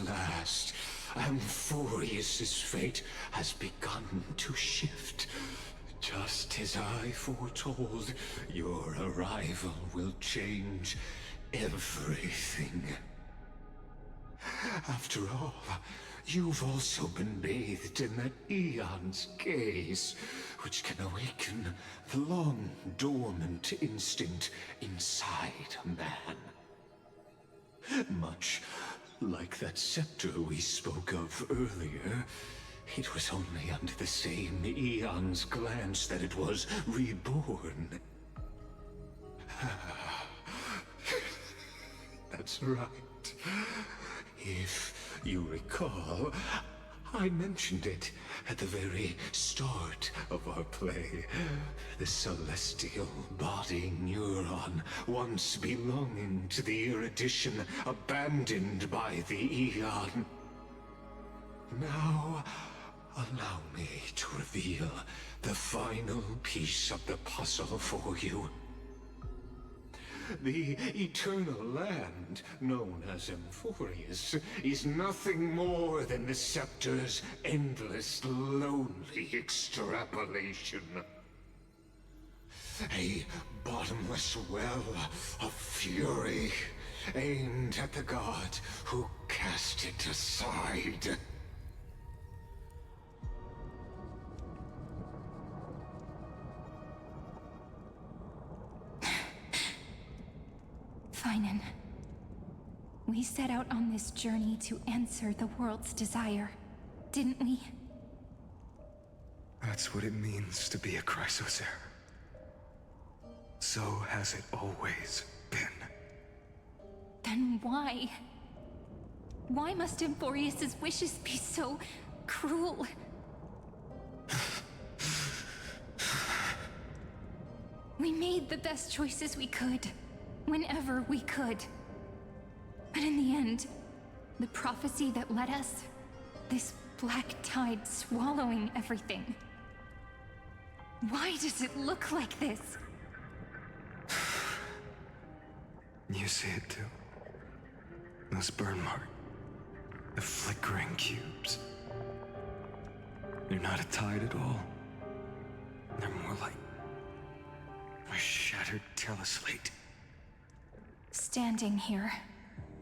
last, Amphorius's fate has begun to shift. Just as I foretold, your arrival will change everything. After all, you've also been bathed in that Eon's gaze, which can awaken the long-dormant instinct inside a man. Much like that scepter we spoke of earlier, it was only under the same Eon's glance that it was reborn. That's right. If you recall, I mentioned it at the very start of our play. The celestial body neuron, once belonging to the erudition abandoned by the Eon. Now, allow me to reveal the final piece of the puzzle for you. The eternal land, known as Amphorius, is nothing more than the scepter's endless, lonely extrapolation. A bottomless well of fury, aimed at the god who cast it aside. Finan, we set out on this journey to answer the world's desire, didn't we? That's what it means to be a Chrysosaur. So has it always been. Then why? Why must Amphorius's wishes be so cruel? We made the best choices we could. Whenever we could. But in the end, the prophecy that led us, this black tide swallowing everything. Why does it look like this? You see it too. Those burn marks. The flickering cubes. They're not a tide at all. They're more like a shattered teleslate. Standing here,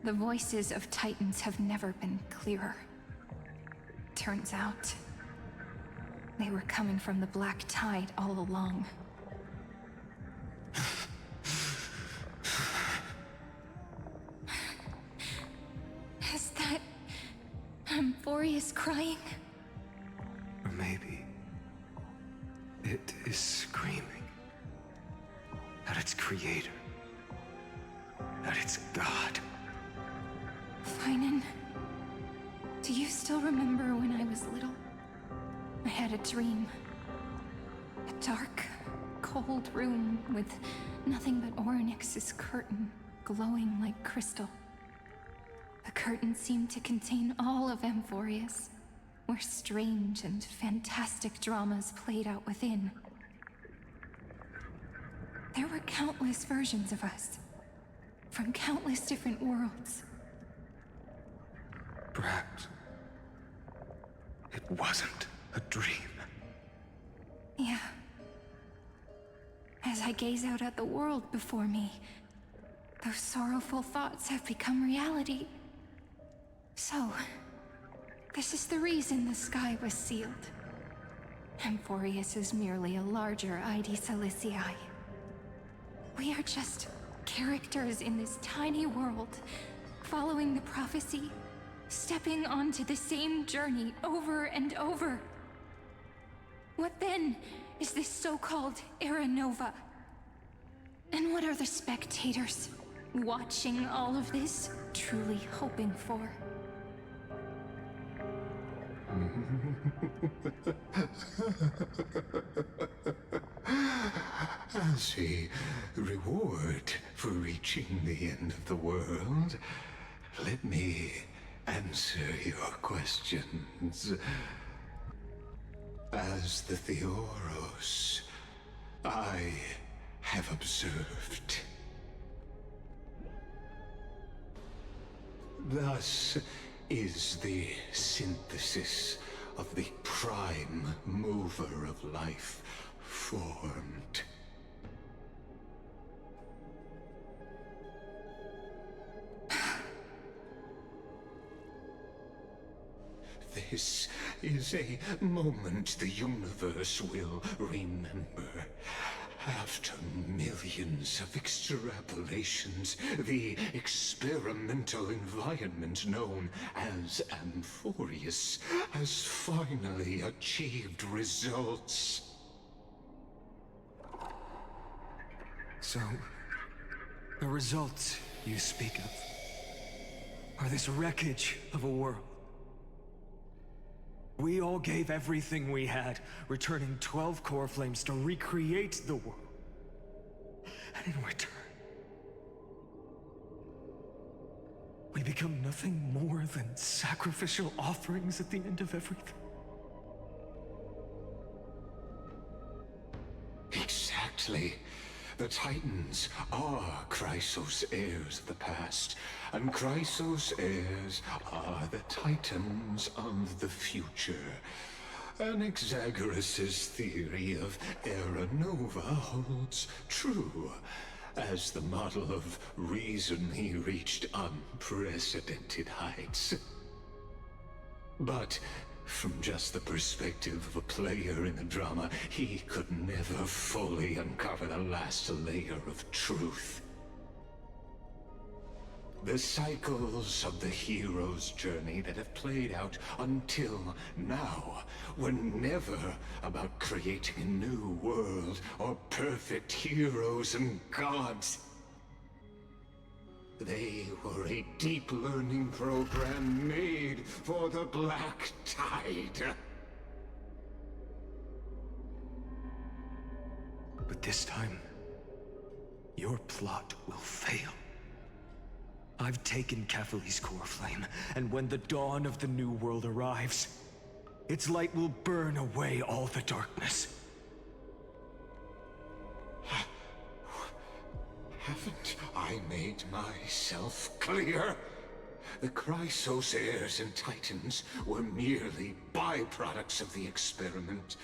the voices of Titans have never been clearer. Turns out, they were coming from the black tide all along. Is that Amphorius crying? Or maybe it is screaming at its creator. That it's God. Finan, do you still remember when I was little? I had a dream. A dark, cold room with nothing but Orynyx's curtain glowing like crystal. The curtain seemed to contain all of Amphorius, where strange and fantastic dramas played out within. There were countless versions of us. From countless different worlds. Perhaps it wasn't a dream. Yeah. As I gaze out at the world before me, those sorrowful thoughts have become reality. So, this is the reason the sky was sealed. Amphorius is merely a larger ID Silicii. We are just characters in this tiny world, following the prophecy, stepping onto the same journey over and over. What then is this so-called Era Nova? And what are the spectators watching all of this truly hoping for? As a reward for reaching the end of the world, let me answer your questions. As the Theoros, I have observed. Thus, is the synthesis of the prime mover of life formed. This is a moment the universe will remember. After millions of extrapolations, the experimental environment known as Amphorius has finally achieved results. So, the results you speak of are this wreckage of a world. We all gave everything we had, returning 12 core flames to recreate the world. And in return, we become nothing more than sacrificial offerings at the end of everything. Exactly. The Titans are Chrysos heirs of the past, and Chrysos heirs are the Titans of the future. Anaxagoras' theory of Era Nova holds true, as the model of reason he reached unprecedented heights. But from just the perspective of a player in the drama, he could never fully uncover the last layer of truth. The cycles of the hero's journey that have played out until now were never about creating a new world or perfect heroes and gods. They were a deep learning program made for the Black Tide. But this time, your plot will fail. I've taken Catholi's core flame, and when the dawn of the new world arrives, its light will burn away all the darkness. Haven't I made myself clear? The Chrysos heirs and Titans were merely byproducts of the experiment.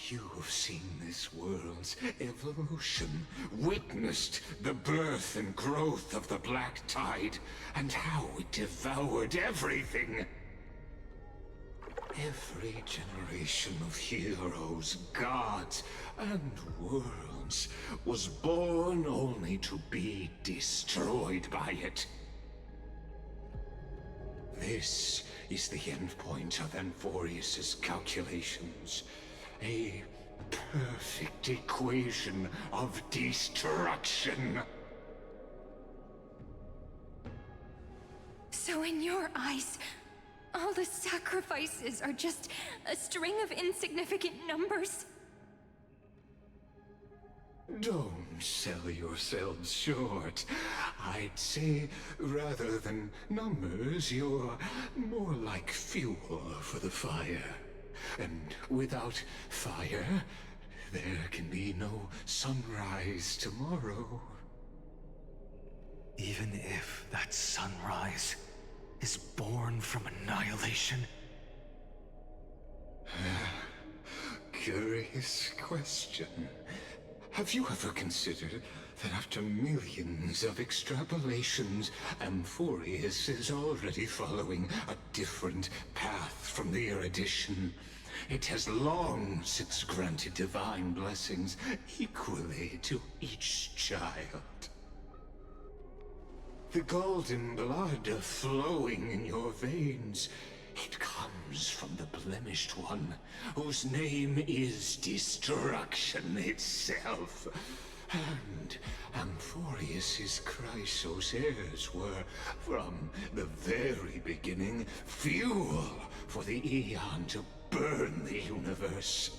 You've seen this world's evolution, witnessed the birth and growth of the Black Tide, and how it devoured everything. Every generation of heroes, gods, and worlds was born only to be destroyed by it. This is the endpoint of Amphorius' calculations. A perfect equation of destruction. So in your eyes, all the sacrifices are just a string of insignificant numbers? Don't sell yourselves short. I'd say, rather than numbers, you're more like fuel for the fire. And without fire, there can be no sunrise tomorrow. Even if that sunrise is born from annihilation. Curious question. Have you ever considered that after millions of extrapolations, Amphorius is already following a different path from the erudition? It has long since granted divine blessings equally to each child. The golden blood flowing in your veins, it comes from the blemished one, whose name is destruction itself. And Amphorius' Chrysos heirs were, from the very beginning, fuel for the Aeon to burn the universe.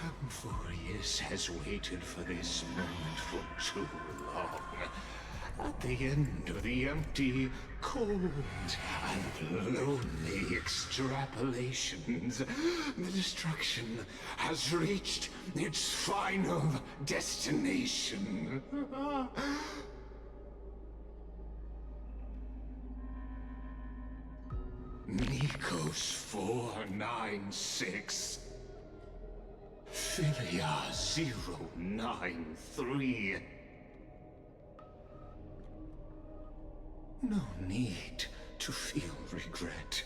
Amphorius has waited for this moment for too long. At the end of the empty, cold, and lonely extrapolations, the destruction has reached its final destination. Ecos 496. Philia 093. No need to feel regret.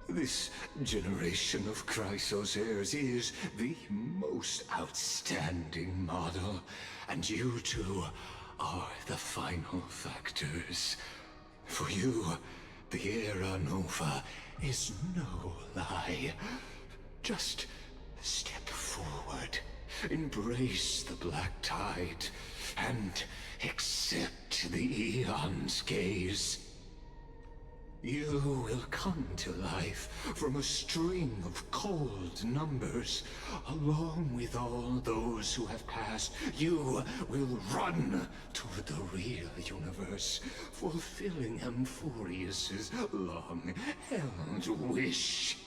This generation of Chrysos heirs is the most outstanding model, and you two are the final factors. For you, the Era Nova is no lie. Just step forward, embrace the black tide, and accept the Eon's gaze. You will come to life from a string of cold numbers. Along with all those who have passed, you will run toward the real universe, fulfilling Amphorius's long-held wish.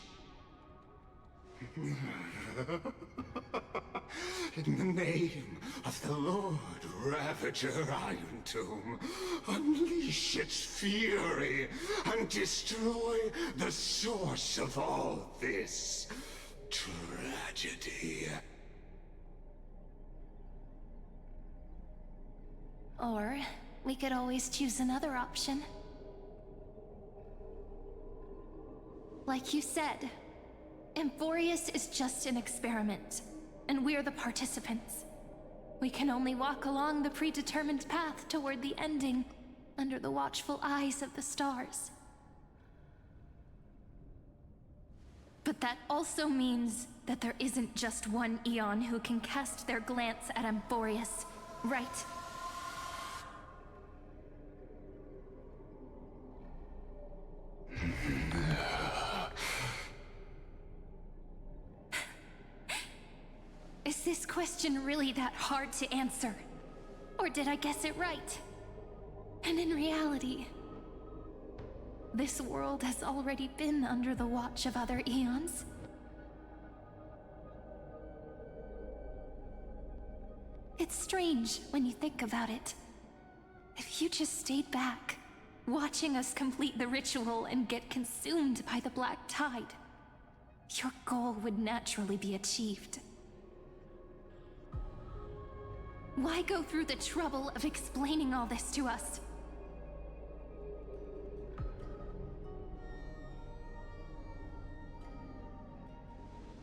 In the name of the Lord Ravager Iron Tomb, unleash its fury and destroy the source of all this tragedy. Or we could always choose another option. Like you said, Amphorius is just an experiment, and we're the participants. We can only walk along the predetermined path toward the ending, under the watchful eyes of the stars. But that also means that there isn't just one Eon who can cast their glance at Amphorius, right? Is this question really that hard to answer? Or did I guess it right? And in reality, this world has already been under the watch of other Eons. It's strange when you think about it. If you just stayed back, watching us complete the ritual and get consumed by the black tide, your goal would naturally be achieved. Why go through the trouble of explaining all this to us?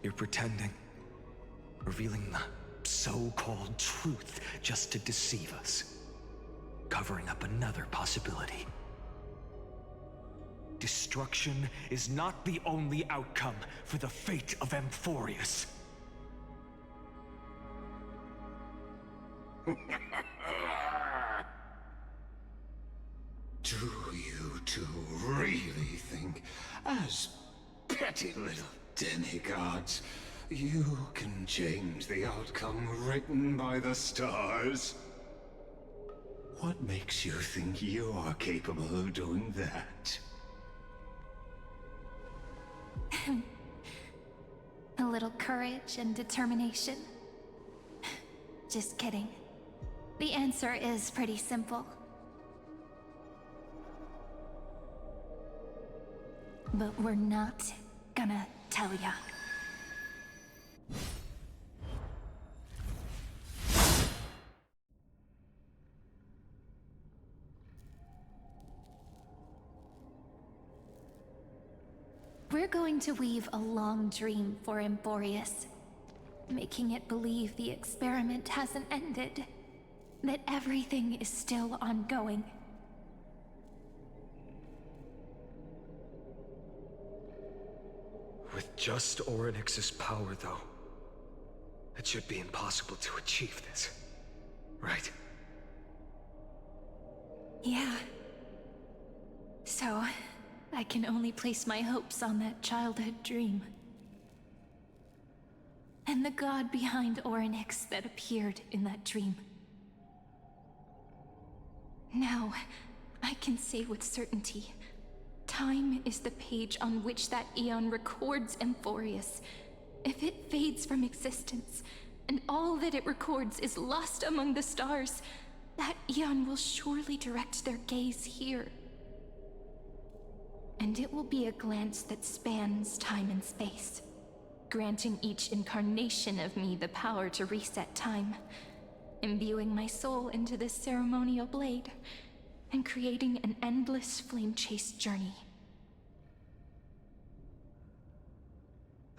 You're pretending, revealing the so-called truth just to deceive us, covering up another possibility. Destruction is not the only outcome for the fate of Amphorius. Do you two really think, as petty little demigods, you can change the outcome written by the stars? What makes you think you are capable of doing that? A little courage and determination. Just kidding. The answer is pretty simple. But we're not gonna tell ya. We're going to weave a long dream for Amphorius, making it believe the experiment hasn't ended, that everything is still ongoing. With just Orynyx's power, though, it should be impossible to achieve this, right? Yeah. So, I can only place my hopes on that childhood dream. And the god behind Orynyx that appeared in that dream. Now, I can say with certainty, time is the page on which that Eon records Amphorius. If it fades from existence, and all that it records is lost among the stars, that Eon will surely direct their gaze here. And it will be a glance that spans time and space, granting each incarnation of me the power to reset time, imbuing my soul into this ceremonial blade, and creating an endless flame-chased journey.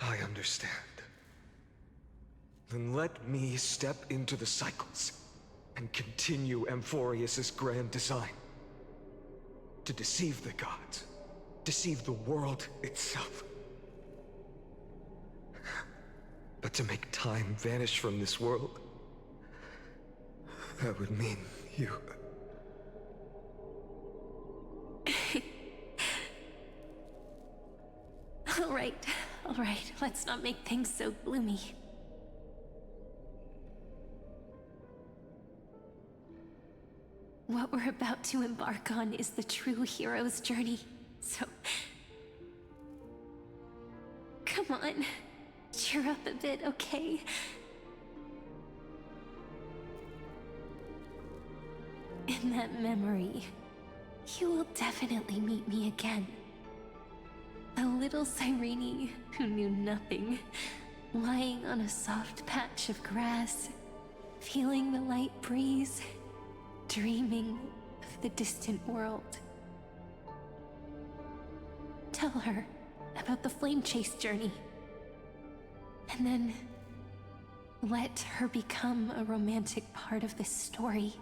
I understand. Then let me step into the cycles and continue Amphorius's grand design. To deceive the gods, deceive the world itself. But to make time vanish from this world, that would mean you... All right, let's not make things so gloomy. What we're about to embark on is the true hero's journey, so... Come on, cheer up a bit, okay? In that memory, you will definitely meet me again. A little Cyrene who knew nothing, lying on a soft patch of grass, feeling the light breeze, dreaming of the distant world. Tell her about the flame chase journey, and then let her become a romantic part of this story.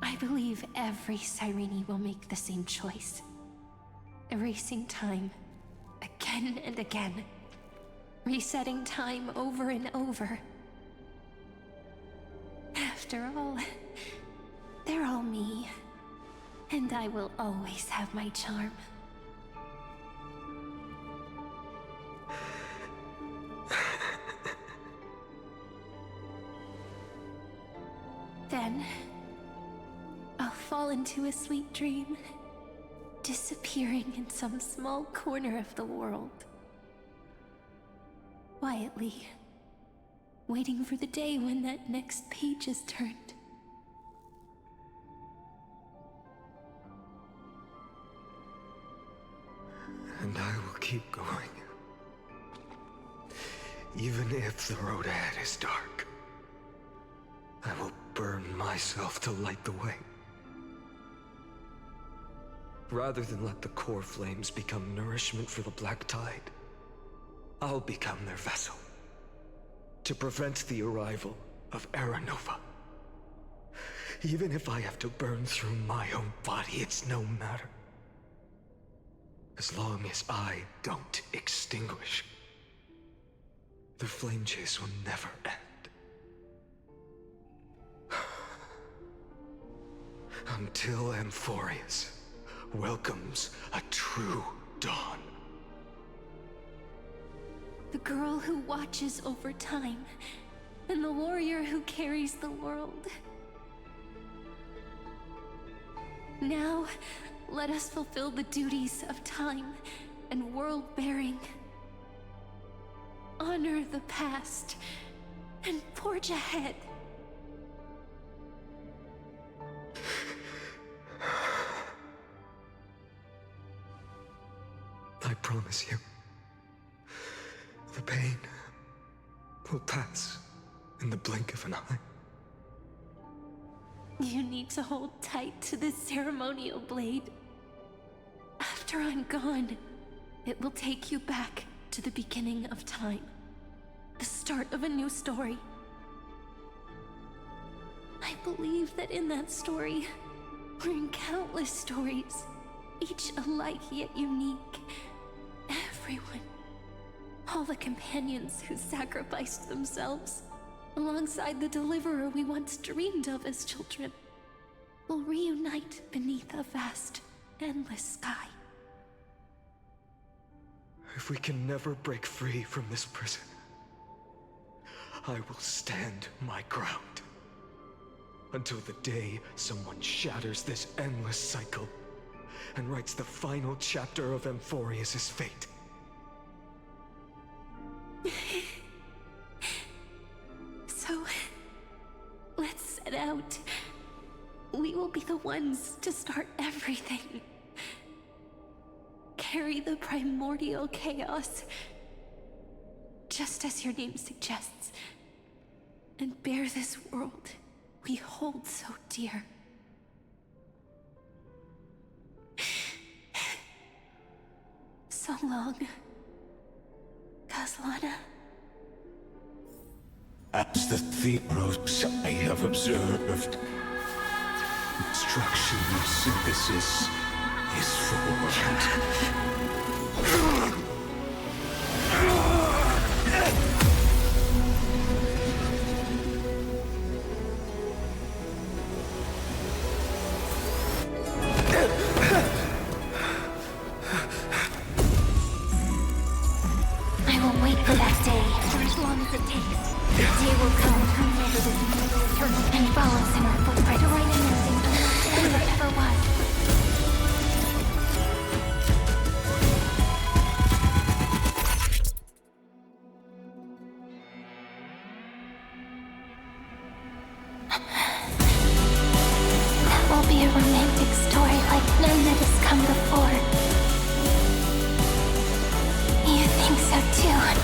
I believe every Cyrene will make the same choice. Erasing time again and again. Resetting time over and over. After all, they're all me. And I will always have my charm. Then, I'll fall into a sweet dream, disappearing in some small corner of the world. Quietly, waiting for the day when that next page is turned. And I will keep going. Even if the road ahead is dark, I will burn myself to light the way. Rather than let the core flames become nourishment for the Black Tide, I'll become their vessel. To prevent the arrival of Aranova. Even if I have to burn through my own body, it's no matter. As long as I don't extinguish, the flame chase will never end. Until Amphorius welcomes a true dawn. The girl who watches over time, and the warrior who carries the world. Now, let us fulfill the duties of time and world-bearing. Honor the past, and forge ahead. I promise you, the pain will pass in the blink of an eye. You need to hold tight to this ceremonial blade. After I'm gone, it will take you back to the beginning of time. The start of a new story. I believe that in that story, we're in countless stories, each alike yet unique. Everyone, all the companions who sacrificed themselves, alongside the deliverer we once dreamed of as children, will reunite beneath a vast, endless sky. If we can never break free from this prison, I will stand my ground. Until the day someone shatters this endless cycle and writes the final chapter of Amphorius's fate. So, let's set out. We will be the ones to start everything. carry the primordial chaos, just as your name suggests, and bear this world we hold so dear. So long, Kaslana. As the Theros I have observed, instruction synthesis is formed. I will wait for that day, for as long as it takes. The day will come whenever this world will turn and follows in our footprint, right in everything than it ever was. That will be a romantic story like none that has come before. You think so too, right?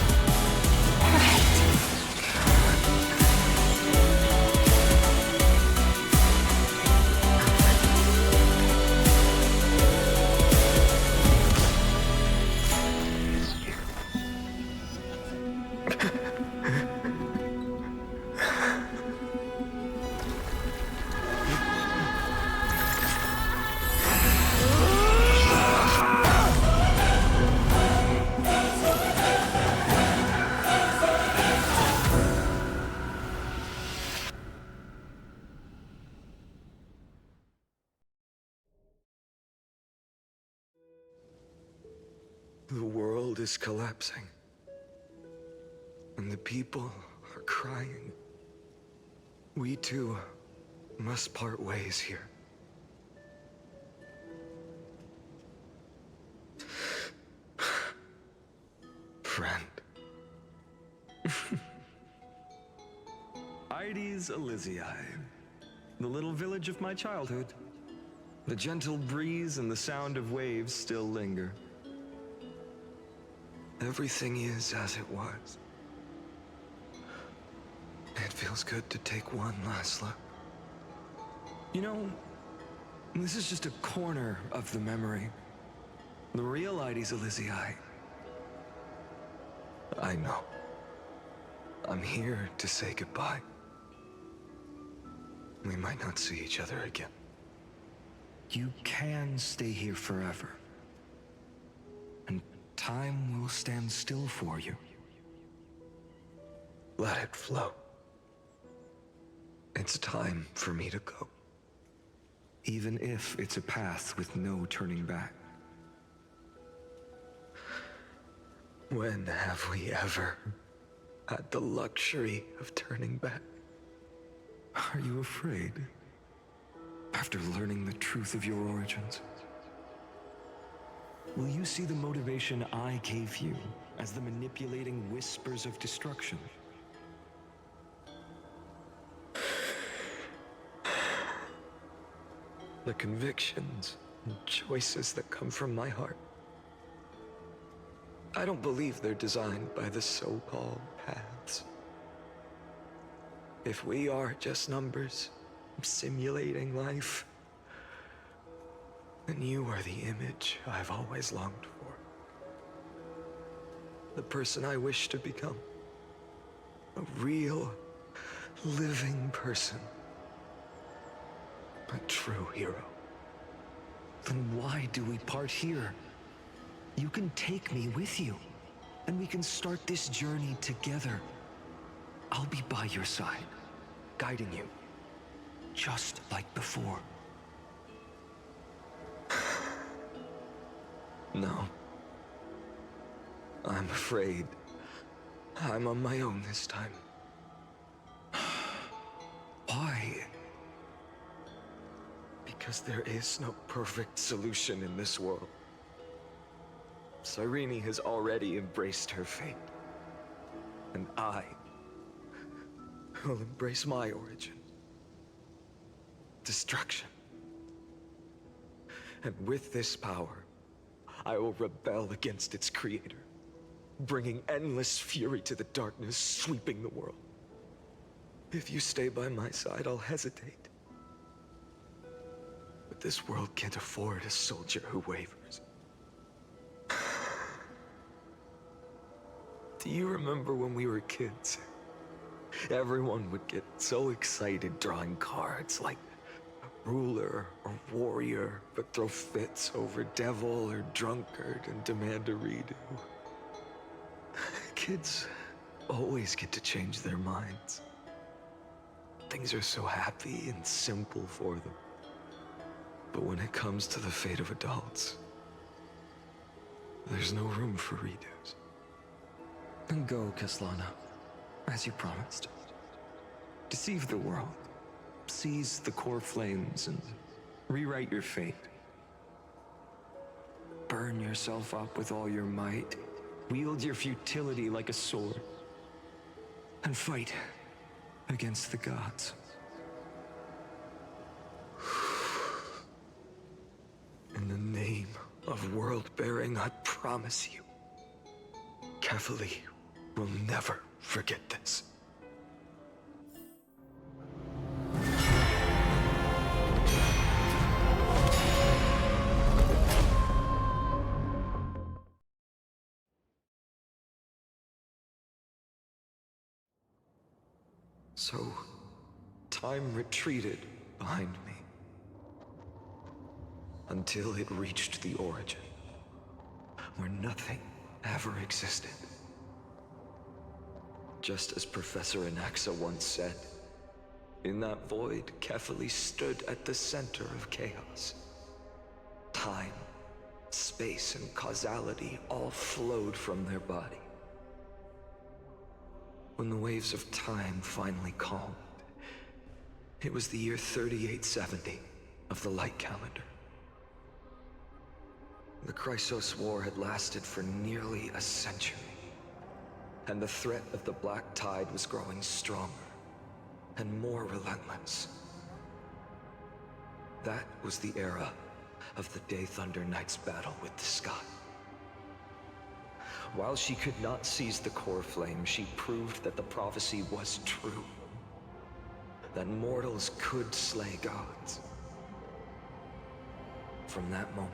The world is collapsing. And the people are crying. We too must part ways here. Friend. Ides Elysiae, the little village of my childhood. The gentle breeze and the sound of waves still linger. Everything is as it was. It feels good to take one last look. You know, this is just a corner of the memory. The real Ides Elysiae. I know. I'm here to say goodbye. We might not see each other again. You can stay here forever. And time will stand still for you. Let it flow. It's time for me to go. Even if it's a path with no turning back. When have we ever had the luxury of turning back? Are you afraid? After learning the truth of your origins? Will you see the motivation I gave you as the manipulating whispers of destruction? The convictions and choices that come from my heart. I don't believe they're designed by the so-called paths. If we are just numbers, simulating life, then you are the image I've always longed for. The person I wish to become. A real, living person. A true hero. Then why do we part here? You can take me with you, and we can start this journey together. I'll be by your side, guiding you, just like before. No. I'm afraid I'm on my own this time. Why? Because there is no perfect solution in this world. Cyrene has already embraced her fate. And I will embrace my origin. Destruction. And with this power, I will rebel against its creator, bringing endless fury to the darkness, sweeping the world. If you stay by my side, I'll hesitate. But this world can't afford a soldier who wavers. Do you remember when we were kids? Everyone would get so excited drawing cards like ruler or warrior, but throw fits over devil or drunkard and demand a redo. Kids always get to change their minds. Things are so happy and simple for them. But when it comes to the fate of adults, there's no room for redos. And go, Kaslana, as you promised. Deceive the world. Seize the core flames and rewrite your fate. Burn yourself up with all your might. Wield your futility like a sword. And fight against the gods. In the name of world-bearing, I promise you, Kefali will never forget this. So, time retreated behind me until it reached the origin, where nothing ever existed. Just as Professor Anaxa once said, in that void, Kefali stood at the center of chaos. Time, space, and causality all flowed from their body. When the waves of time finally calmed, it was the year 3870 of the Light Calendar. The Chrysos War had lasted for nearly a century, and the threat of the Black Tide was growing stronger and more relentless. That was the era of the Day Thunder Knight's battle with the sky. While she could not seize the core flame, she proved that the prophecy was true. That mortals could slay gods. From that moment,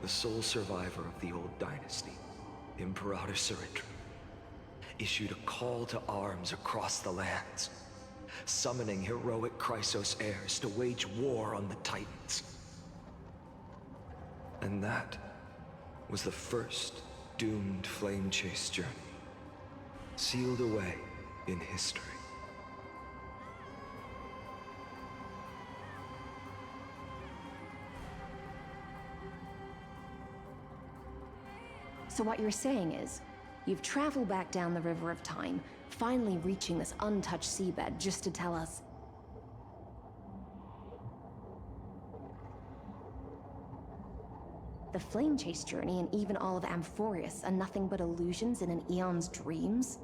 the sole survivor of the old dynasty, Imperator Saritra, issued a call to arms across the lands, summoning heroic Chrysos heirs to wage war on the Titans. And that was the first doomed flame chase journey, sealed away in history. So what you're saying is, you've traveled back down the River of Time, finally reaching this untouched seabed just to tell us... The flame chase journey and even all of Amphorius are nothing but illusions in an eon's dreams?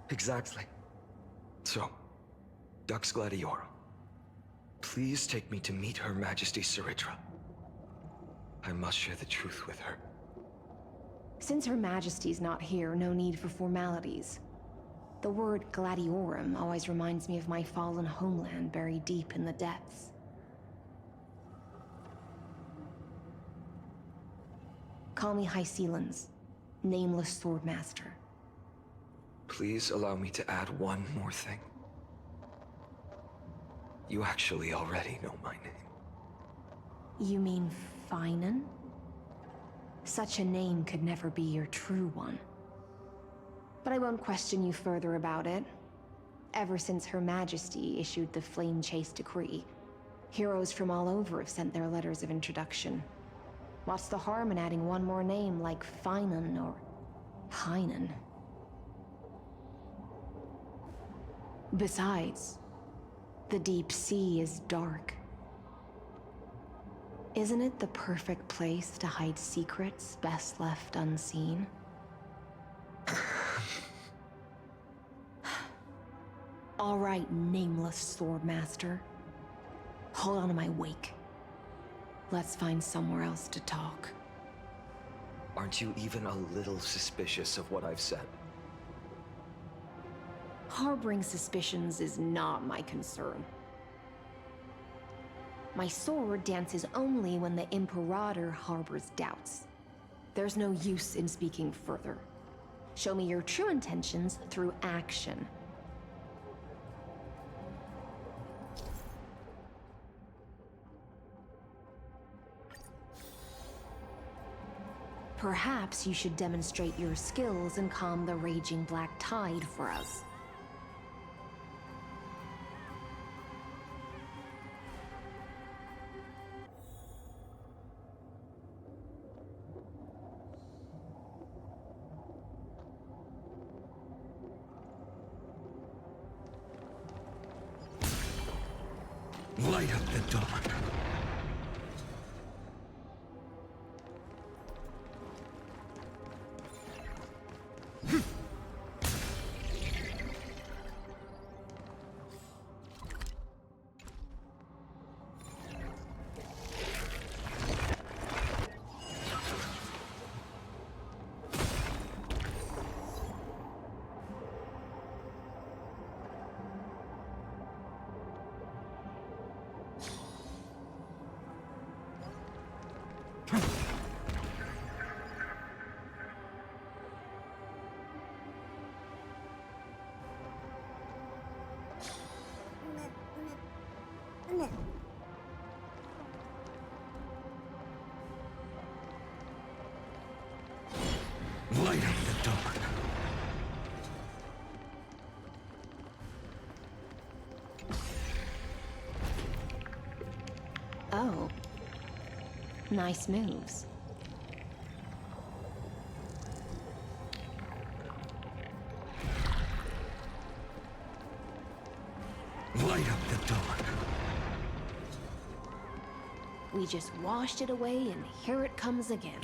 Exactly. So, Dux Gladiorum, please take me to meet Her Majesty Saritra. I must share the truth with her. Since Her Majesty's not here, no need for formalities. The word Gladiorum always reminds me of my fallen homeland buried deep in the depths. Call me High Sealans, Nameless Swordmaster. Please allow me to add one more thing. You actually already know my name. You mean Finan? Such a name could never be your true one. But I won't question you further about it. Ever since Her Majesty issued the Flame Chase Decree, heroes from all over have sent their letters of introduction. What's the harm in adding one more name like Finan or Heinan? Besides, the deep sea is dark. Isn't it the perfect place to hide secrets best left unseen? All right, Nameless Swordmaster. called onto my wake. Let's find somewhere else to talk. Aren't you even a little suspicious of what I've said? Harboring suspicions is not my concern. My sword dances only when the Imperator harbors doubts. There's no use in speaking further. Show me your true intentions through action. Perhaps you should demonstrate your skills and calm the raging black tide for us. Light up the dawn. Light up the dawn. Oh. Nice moves. Light up the dawn. We just washed it away and here it comes again.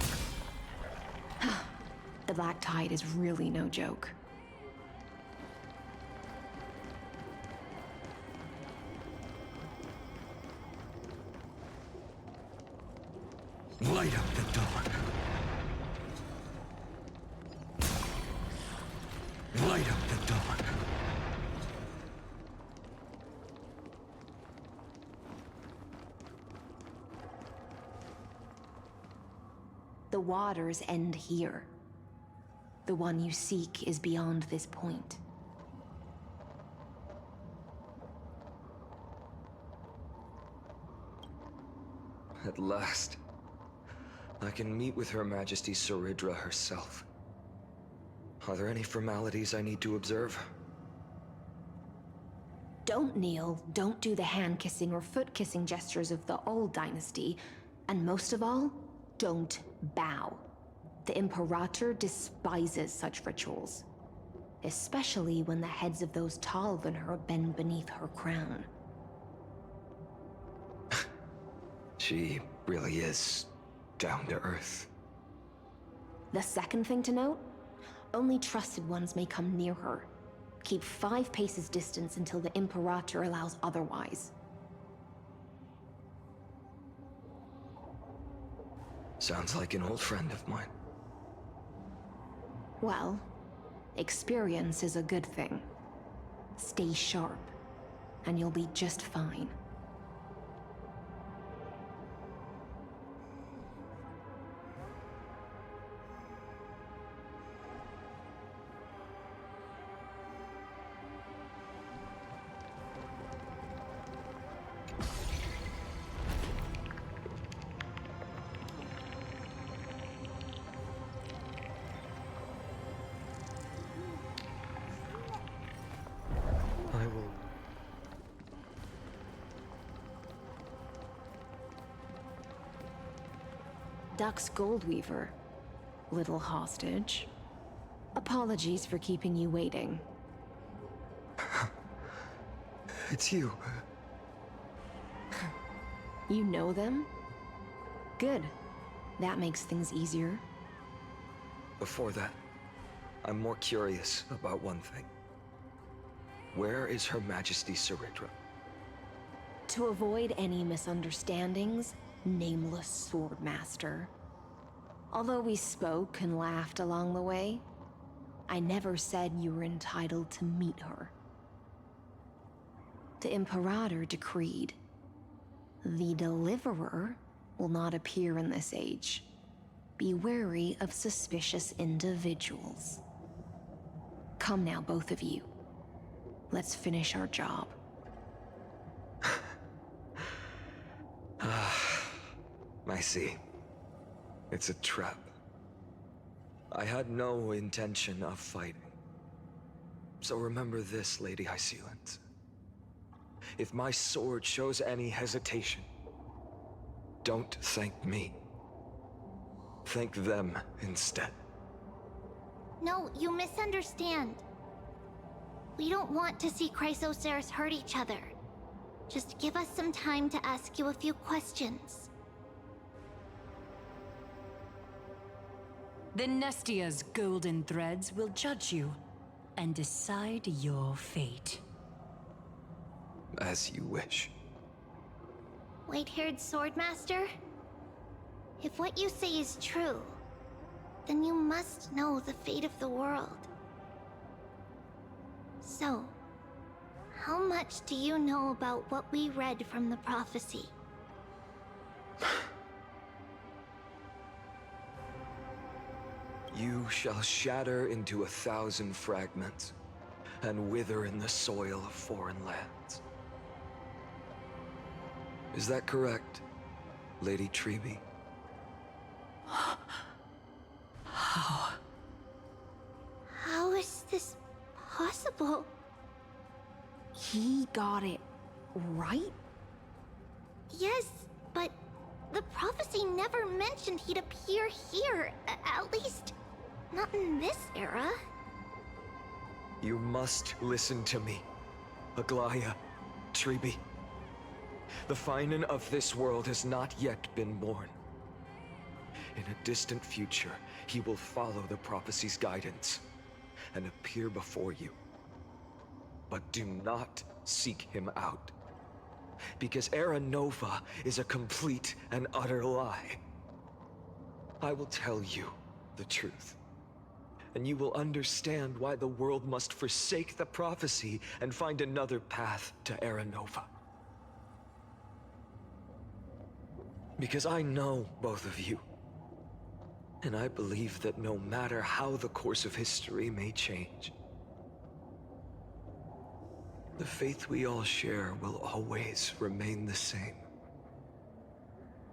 The black tide is really no joke. Light up the dawn. Light up the dawn. The waters end here. The one you seek is beyond this point. At last, I can meet with Her Majesty Saridra herself. Are there any formalities I need to observe? Don't kneel, don't do the hand-kissing or foot-kissing gestures of the old dynasty, and most of all, don't bow. The Imperator despises such rituals, especially when the heads of those taller than her bend beneath her crown. She really is down to earth. The second thing to note, only trusted ones may come near her. Keep 5 paces distance until the Imperator allows otherwise. Sounds like an old friend of mine. Well, experience is a good thing. Stay sharp, and you'll be just fine. I will... Dux Goldweaver, little hostage. Apologies for keeping you waiting. It's you. You know them? Good. That makes things easier. Before that, I'm more curious about one thing. Where is Her Majesty Saridra? To avoid any misunderstandings, nameless Swordmaster. Although we spoke and laughed along the way, I never said you were entitled to meet her. The Imperator decreed, the Deliverer will not appear in this age. Be wary of suspicious individuals. Come now, both of you. Let's finish our job. I see. It's a trap. I had no intention of fighting. So remember this, Lady Hysealant. If my sword shows any hesitation, don't thank me. Thank them instead. No, you misunderstand. We don't want to see Chrysoceres hurt each other. Just give us some time to ask you a few questions. The Nestia's golden threads will judge you and decide your fate. As you wish. White-haired Swordmaster? If what you say is true, then you must know the fate of the world. So, how much do you know about what we read from the prophecy? You shall shatter into 1,000 fragments and wither in the soil of foreign lands. Is that correct, Lady Treeby? How? How is this possible? He got it right? Yes, but the prophecy never mentioned he'd appear here. At least, not in this era. You must listen to me, Aglaya, Treeby. The Finan of this world has not yet been born. In a distant future, he will follow the prophecy's guidance and appear before you. But do not seek him out, because Era Nova is a complete and utter lie. I will tell you the truth, and you will understand why the world must forsake the prophecy and find another path to Era Nova. Because I know both of you, and I believe that no matter how the course of history may change, the faith we all share will always remain the same.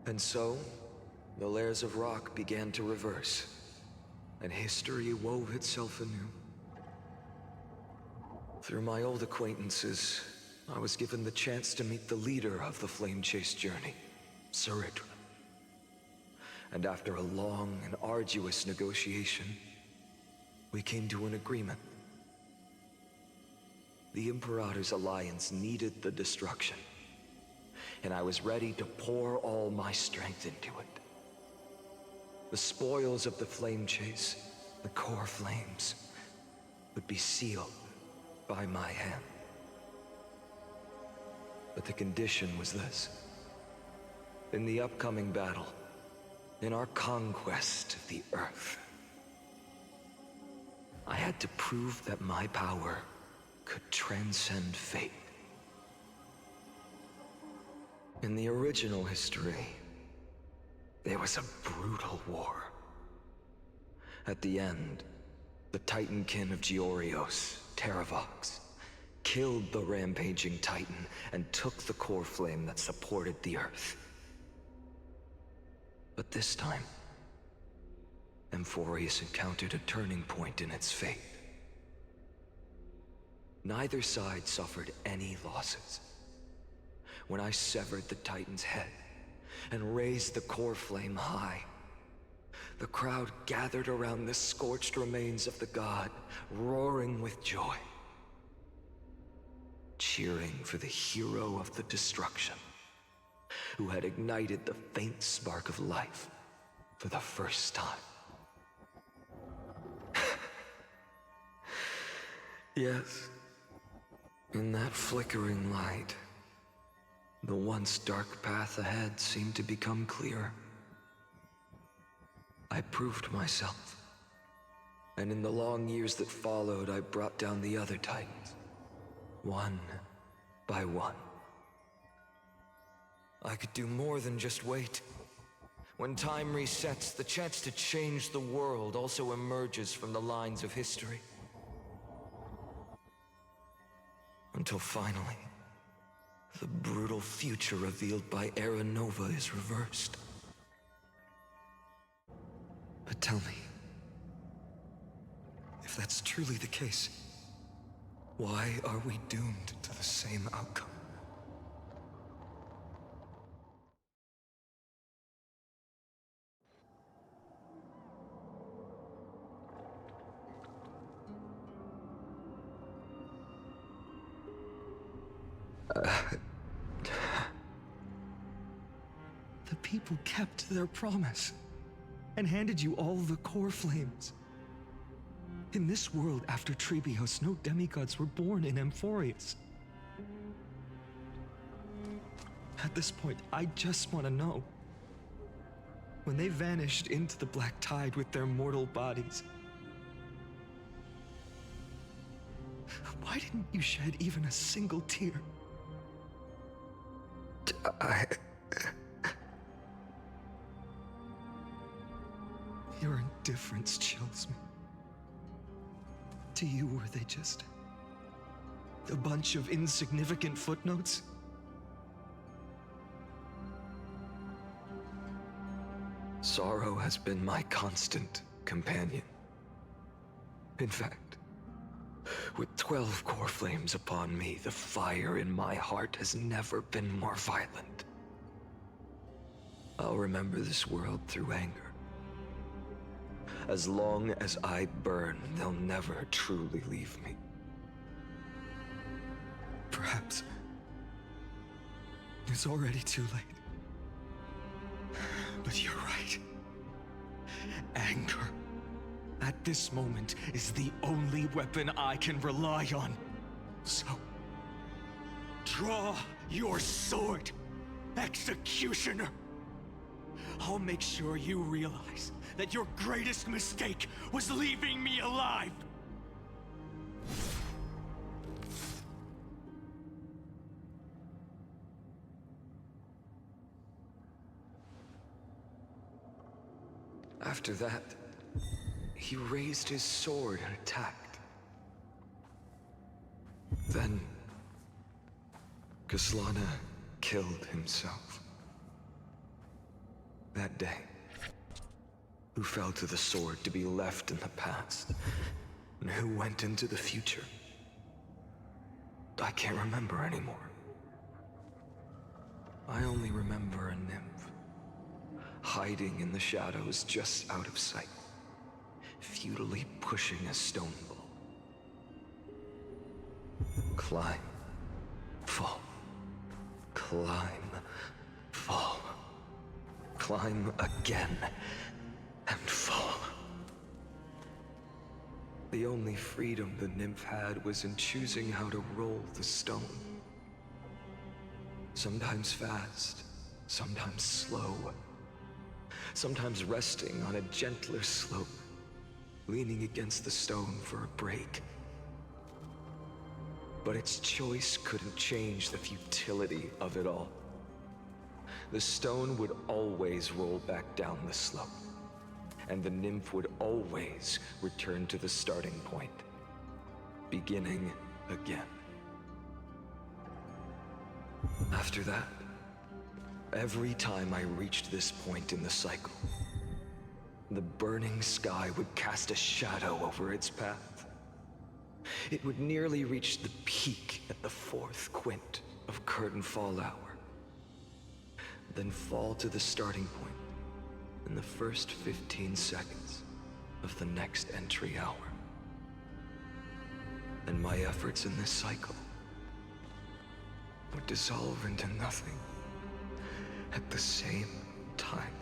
And so, the layers of rock began to reverse, and history wove itself anew. Through my old acquaintances, I was given the chance to meet the leader of the Flame Chase journey, Saridra. And after a long and arduous negotiation, we came to an agreement. The Imperator's alliance needed the destruction, and I was ready to pour all my strength into it. The spoils of the Flame Chase, the core flames, would be sealed by my hand. But the condition was this. In the upcoming battle, in our conquest of the Earth, I had to prove that my power could transcend fate. In the original history, there was a brutal war. At the end, the Titankin of Georios, Terravox, killed the rampaging Titan and took the core flame that supported the Earth. But this time, Amphorius encountered a turning point in its fate. Neither side suffered any losses. When I severed the Titan's head and raised the core flame high, the crowd gathered around the scorched remains of the god, roaring with joy, cheering for the hero of the destruction, who had ignited the faint spark of life for the first time. Yes, in that flickering light, The once dark path ahead seemed to become clearer. I proved myself. And in the long years that followed, I brought down the other Titans. One by one. I could do more than just wait. When time resets, the chance to change the world also emerges from the lines of history. Until finally, the brutal future revealed by Era Nova is reversed. But tell me, if that's truly the case, why are we doomed to the same outcome? The people kept their promise and handed you all the core flames. In this world after Treebeos, no demigods were born in Amphorius. At this point, I just want to know. When they vanished into the Black Tide with their mortal bodies, why didn't you shed even a single tear? Your indifference chills me. To you, were they just a bunch of insignificant footnotes? Sorrow has been my constant companion. In fact, with 12 core flames upon me, the fire in my heart has never been more violent. I'll remember this world through anger. As long as I burn, they'll never truly leave me. Perhaps it's already too late. But you're right. Anger, at this moment, is the only weapon I can rely on. So, draw your sword, Executioner. I'll make sure you realize that your greatest mistake was leaving me alive. After that, he raised his sword and attacked. Then, Kaslana killed himself. That day, who fell to the sword to be left in the past, and who went into the future, I can't remember anymore. I only remember a nymph, hiding in the shadows just out of sight, futilely pushing a stone ball. Climb, fall, climb, fall, climb again, and fall. The only freedom the nymph had was in choosing how to roll the stone. Sometimes fast, sometimes slow. Sometimes resting on a gentler slope, leaning against the stone for a break. But its choice couldn't change the futility of it all. The stone would always roll back down the slope, and the nymph would always return to the starting point, beginning again. After that, every time I reached this point in the cycle, the burning sky would cast a shadow over its path. It would nearly reach the peak at the 4th quint of curtain fall hour, then fall to the starting point in the first 15 seconds of the next entry hour. And my efforts in this cycle would dissolve into nothing at the same time.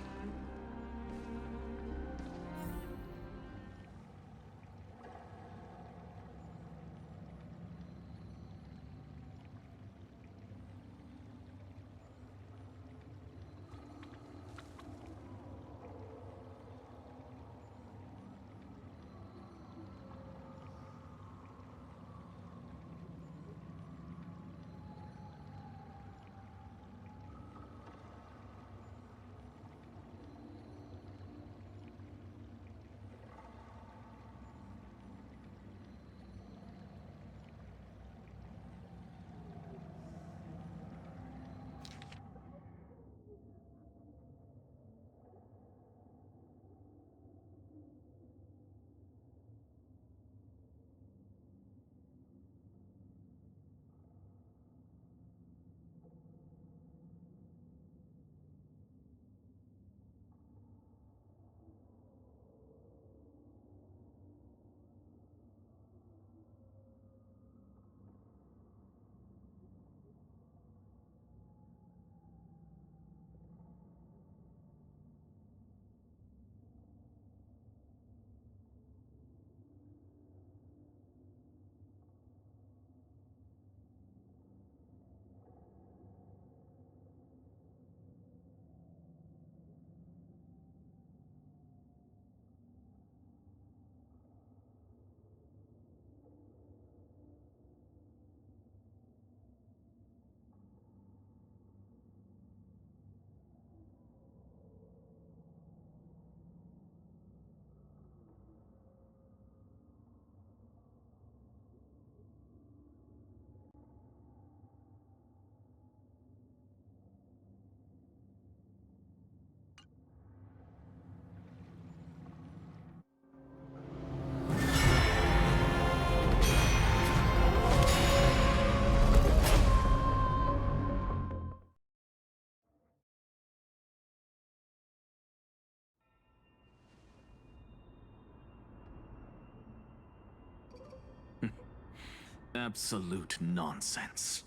Absolute nonsense.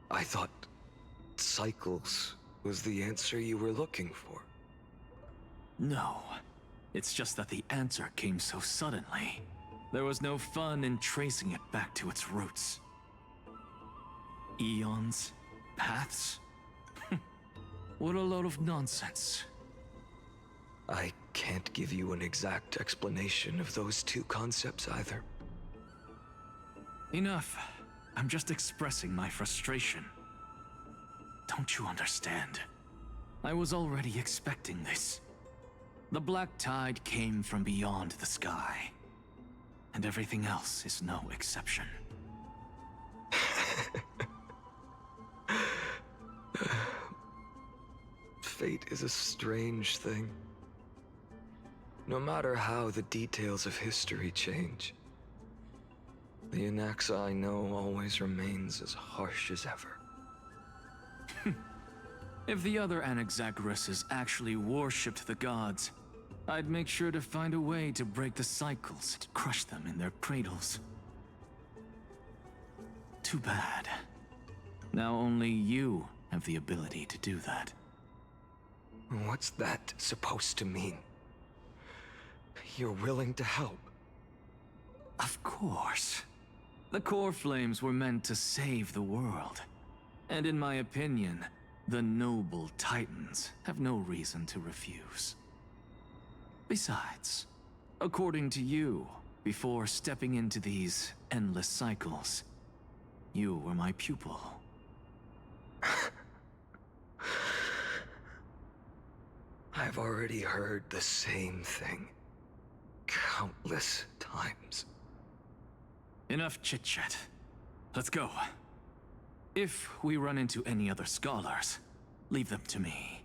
I thought cycles was the answer you were looking for. No. It's just that the answer came so suddenly. There was no fun in tracing it back to its roots. Eons? Paths? What a load of nonsense. I can't give you an exact explanation of those two concepts either. Enough. I'm just expressing my frustration. Don't you understand? I was already expecting this. The black tide came from beyond the sky. And everything else is no exception. Fate is a strange thing. No matter how the details of history change, the Anaxa I know always remains as harsh as ever. If the other Anaxagoras actually worshipped the gods, I'd make sure to find a way to break the cycles and crush them in their cradles. Too bad. Now only you have the ability to do that. What's that supposed to mean? You're willing to help? Of course. The core flames were meant to save the world. And in my opinion, the noble Titans have no reason to refuse. Besides, according to you, before stepping into these endless cycles, you were my pupil. I've already heard the same thing countless times. Enough chit-chat. Let's go. If we run into any other scholars, leave them to me.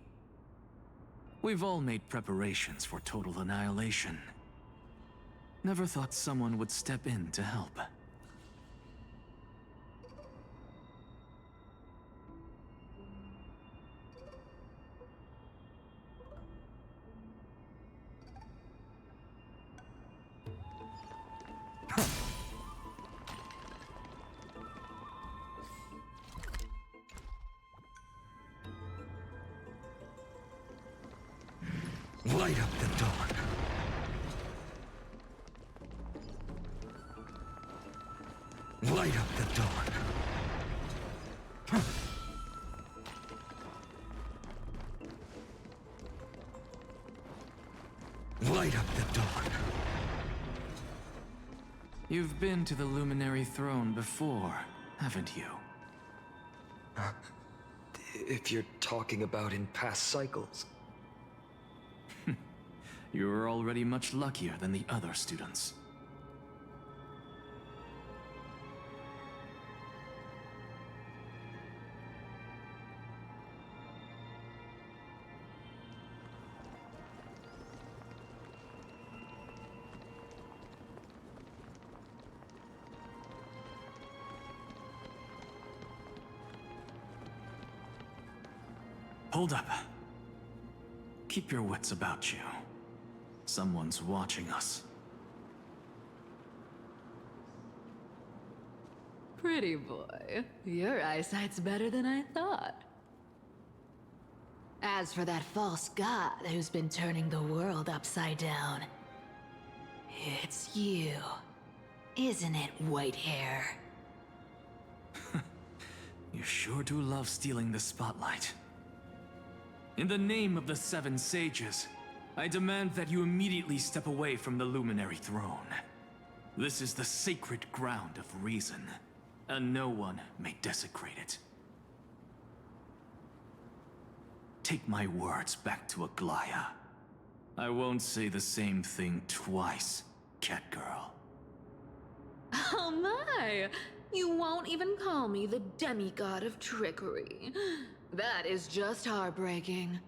We've all made preparations for total annihilation. Never thought someone would step in to help. Light up the dawn. Light up the dawn. Light up the dawn. You've been to the Luminary Throne before, haven't you? If you're talking about in past cycles. You're already much luckier than the other students. Hold up. Keep your wits about you. Someone's watching us. Pretty boy, your eyesight's better than I thought. As for that false god who's been turning the world upside down, it's you, isn't it, Whitehair? You sure do love stealing the spotlight. In the name of the Seven Sages, I demand that you immediately step away from the Luminary Throne. This is the sacred ground of reason, and no one may desecrate it. Take my words back to Aglaya. I won't say the same thing twice, Catgirl. Oh my! You won't even call me the demigod of trickery. That is just heartbreaking.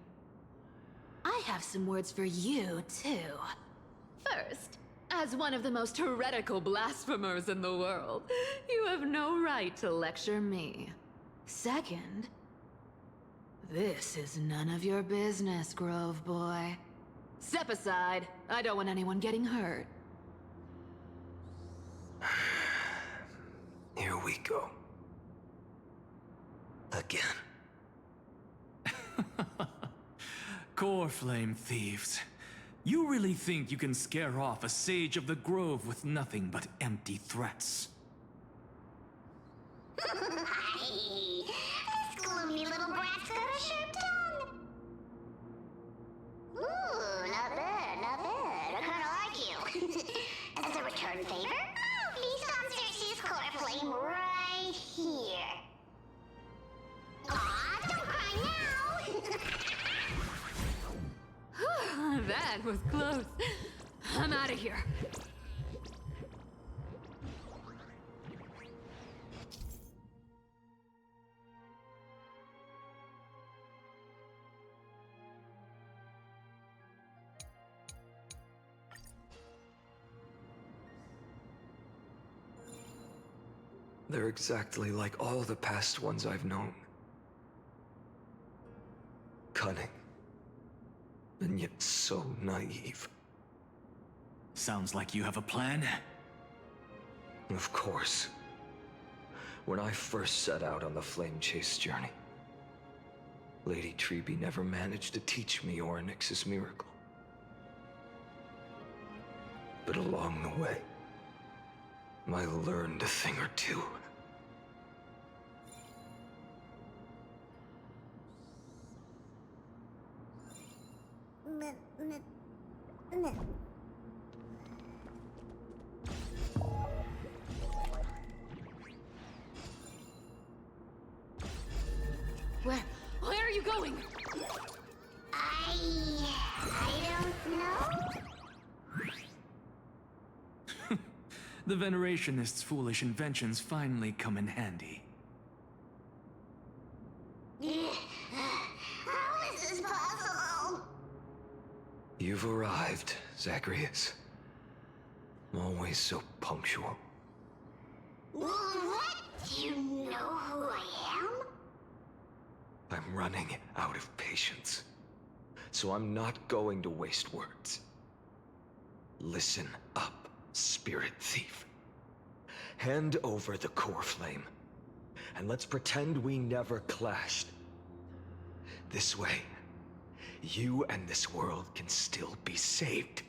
I have some words for you, too. First, as one of the most heretical blasphemers in the world, you have no right to lecture me. Second, this is none of your business, Grove Boy. Step aside. I don't want anyone getting hurt. we go. Again. Core flame thieves. You really think you can scare off a sage of the grove with nothing but empty threats? This gloomy little brat's got a sharp tongue. Ooh, not bad, not bad. I kinda like you. As a return favor, feast on Cersei's core flame right here. Aw, don't cry now! That was close. I'm out of here. They're exactly like all the past ones I've known. Cunning. And yet so naive. Sounds like you have a plan. Of course. When I first set out on the flame chase journey, Lady Treeby never managed to teach me Orynyx's miracle. But along the way, I learned a thing or two. Where are you going? I don't know. The Venerationists' foolish inventions finally come in handy. How is this possible? You've arrived, Zagreus. Always so punctual. What? Do you know who I am? I'm running out of patience. So I'm not going to waste words. Listen up, Spirit Thief. Hand over the core flame, and let's pretend we never clashed. This way, you and this world can still be saved.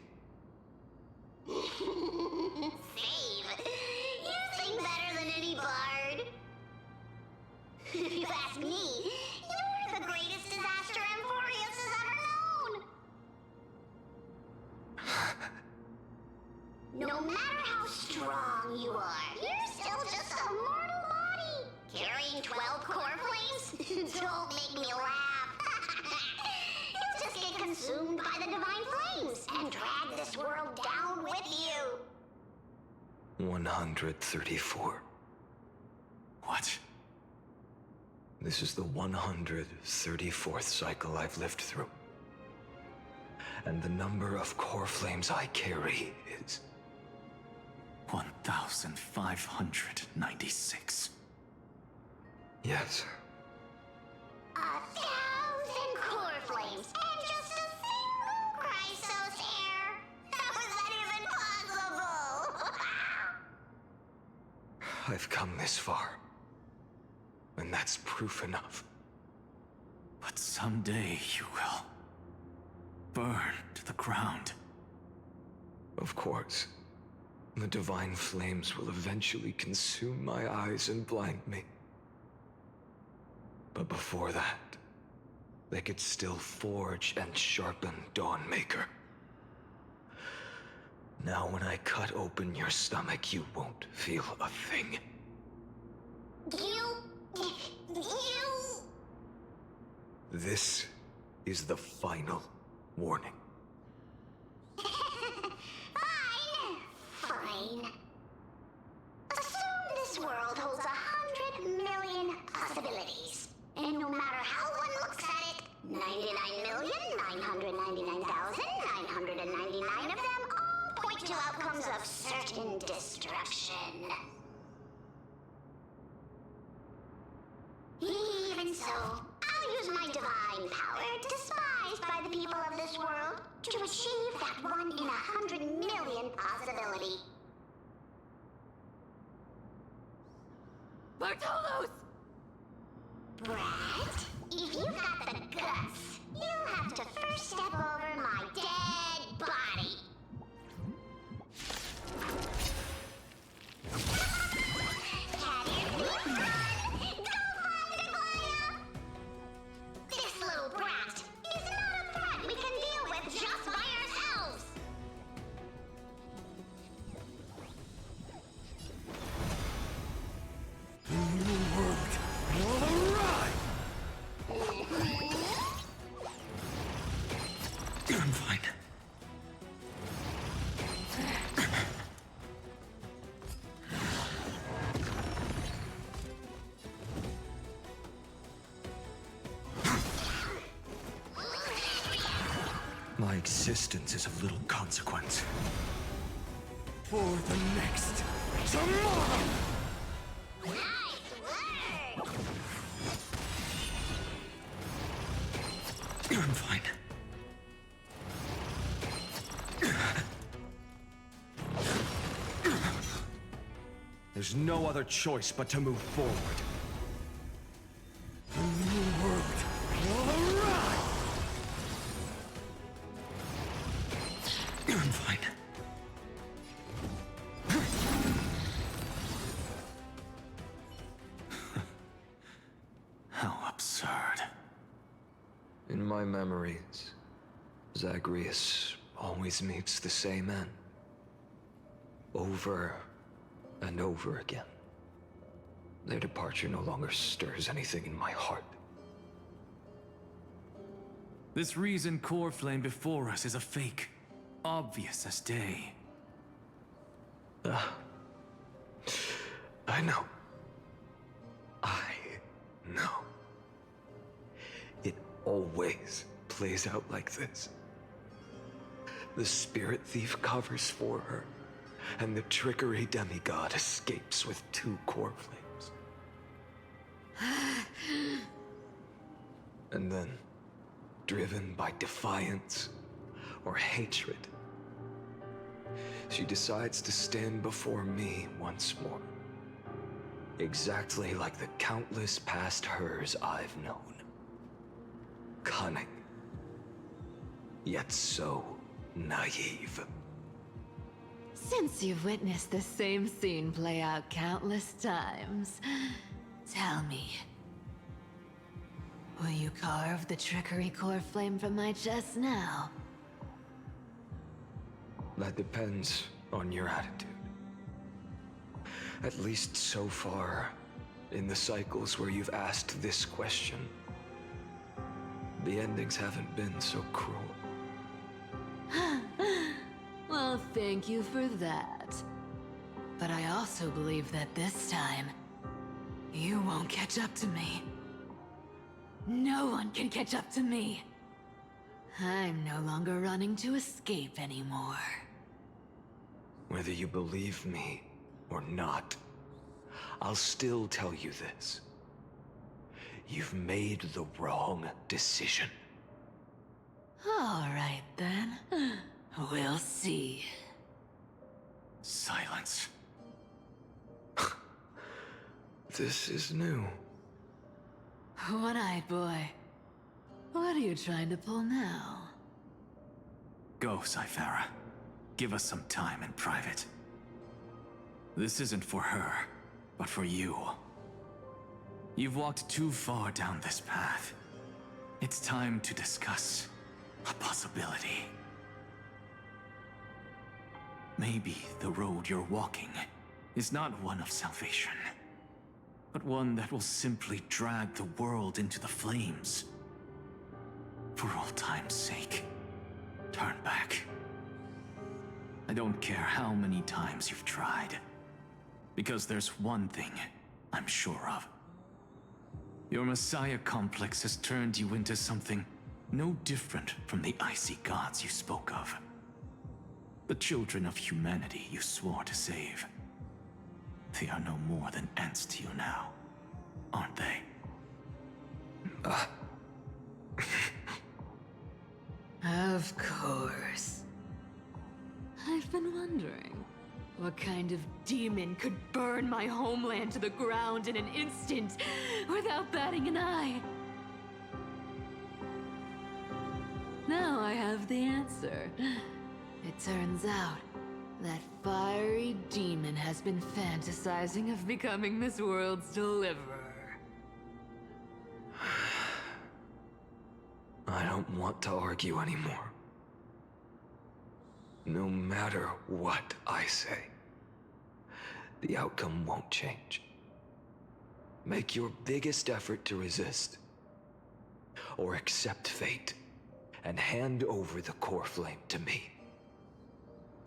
Save? You sing better than any bard. If you ask me, you're the greatest disaster Emporius has ever known. No matter how strong you are, you're still just a mortal body. Carrying 12 core flames? Don't make me laugh. You'll just get consumed by the divine flames and drag this world down with you. 134. What? This is the 134th cycle I've lived through. And the number of core flames I carry is 1,596. Yes. 1,000 core flames and just a single Chrysos heir. How is that even possible? I've come this far. And that's proof enough. But someday you will burn to the ground. Of course. The divine flames will eventually consume my eyes and blind me. But before that, they could still forge and sharpen Dawnmaker. Now when I cut open your stomach, you won't feel a thing. You... This is the final warning. Fine. Assume this world holds 100 million possibilities. And no matter how one looks at it, 99,999,999 of them all point to outcomes of certain destruction. Even so, I'll use my divine power, despised by the people of this world, to achieve that 1 in 100 million possibility. Bartolos! Brett, if you've got the guts, you'll have to first step over my dead body. Have your feet run! Go find Aglaya! This little brat is not a threat we can deal with just by ourselves! I'm fine. My existence is of little consequence. For the next tomorrow! Nice work! I'm fine. There's no other choice but to move forward. The new world will arrive! I'm fine. How absurd. In my memories, Zagreus always meets the same end. Over and over again. Their departure no longer stirs anything in my heart. This reason core flame before us is a fake. Obvious as day. I know. I know. It always plays out like this. The spirit thief covers for her, and the trickery demigod escapes with 2 core flames. And then, driven by defiance or hatred, she decides to stand before me once more. Exactly like the countless past hers I've known. Cunning, yet so naive. Since you've witnessed the same scene play out countless times, tell me, will you carve the trickery core flame from my chest now? That depends on your attitude. At least so far, in the cycles where you've asked this question, the endings haven't been so cruel. Well, thank you for that. But I also believe that this time, you won't catch up to me. No one can catch up to me. I'm no longer running to escape anymore. Whether you believe me or not, I'll still tell you this. You've made the wrong decision. All right, then. We'll see. Silence. This is new. One-eyed boy. What are you trying to pull now? Go, Cyphera. Give us some time in private. This isn't for her, but for you. You've walked too far down this path. It's time to discuss a possibility. Maybe the road you're walking is not one of salvation, but one that will simply drag the world into the flames. For all time's sake, turn back. I don't care how many times you've tried, because there's one thing I'm sure of. Your Messiah complex has turned you into something no different from the icy gods you spoke of. The children of humanity you swore to save. They are no more than ants to you now, aren't they? Of course. I've been wondering, What kind of demon could burn my homeland to the ground in an instant without batting an eye? Now I have the answer. It turns out that fiery demon has been fantasizing of becoming this world's deliverer. I don't want to argue anymore. No matter what I say, the outcome won't change. Make your biggest effort to resist, or accept fate, and hand over the core flame to me.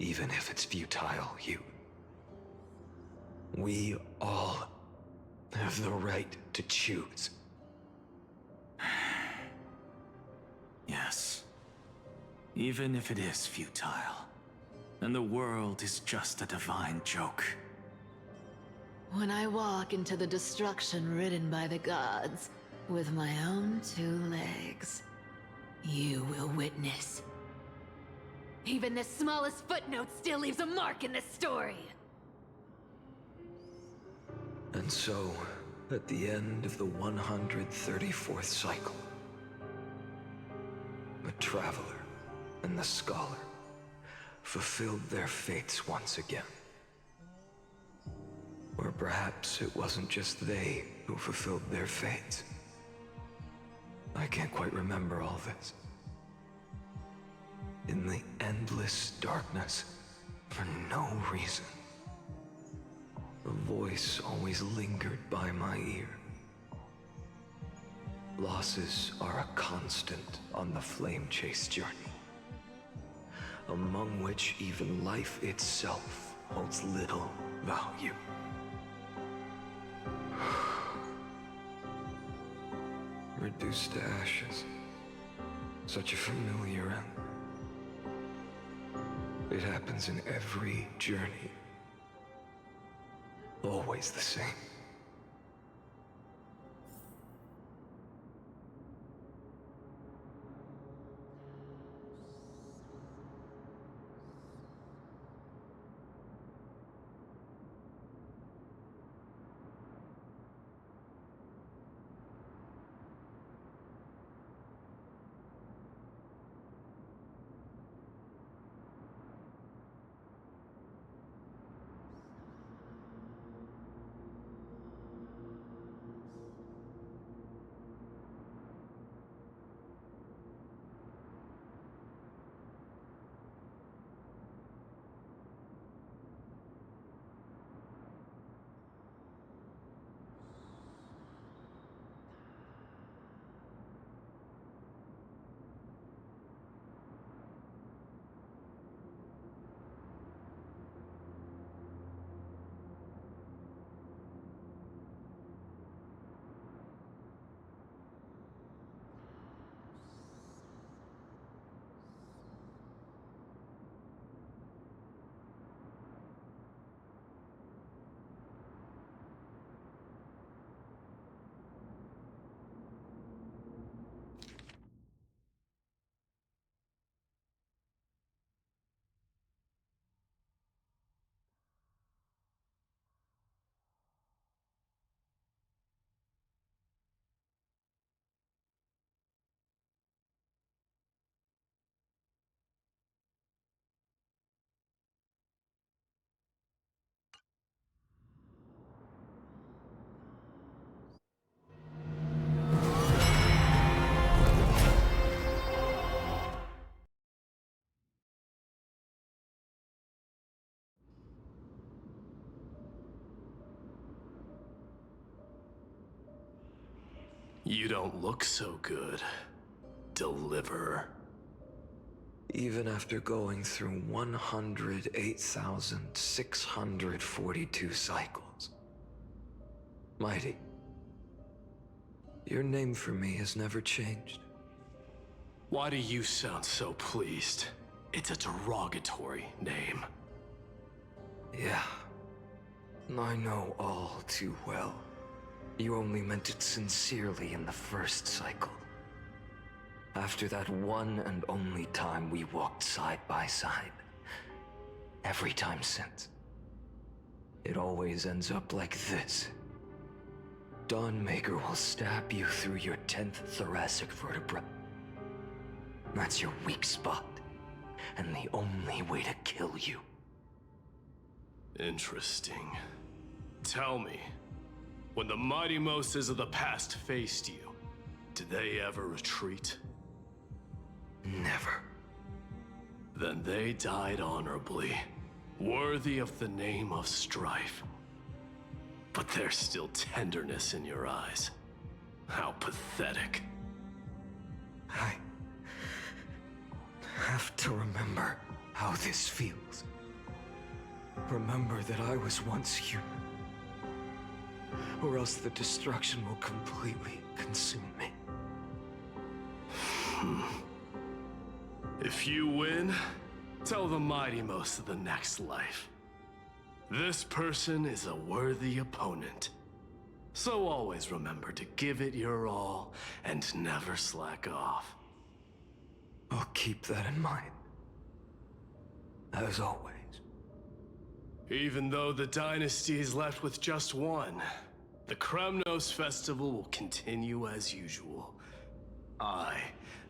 Even if it's futile, we all have the right to choose. Yes. Even if it is futile, and the world is just a divine joke. When I walk into the destruction written by the gods with my own 2 legs, you will witness. Even the smallest footnote still leaves a mark in this story. And so, at the end of the 134th cycle, the Traveler and the Scholar fulfilled their fates once again. Or perhaps it wasn't just they who fulfilled their fates. I can't quite remember all this. In the endless darkness, for no reason, a voice always lingered by my ear. Losses are a constant on the flame chase journey, among which even life itself holds little value. Reduced to ashes. Such a familiar end. It happens in every journey. Always the same. You don't look so good, Deliverer. Even after going through 108,642 cycles. Mighty, your name for me has never changed. Why do you sound so pleased? It's a derogatory name. Yeah, I know all too well. You only meant it sincerely in the first cycle. After that one and only time we walked side by side. Every time since, it always ends up like this. Dawnmaker will stab you through your 10th thoracic vertebra. That's your weak spot, and the only way to kill you. Interesting. Tell me, when the mighty Moses of the past faced you, did they ever retreat? Never. Then they died honorably, worthy of the name of strife. But there's still tenderness in your eyes. How pathetic. I have to remember how this feels. Remember that I was once human. Or else the destruction will completely consume me. If you win, tell the mighty most of the next life. This person is a worthy opponent. So always remember to give it your all and never slack off. I'll keep that in mind. As always. Even though the dynasty is left with just one, the Kremnos festival will continue as usual. I,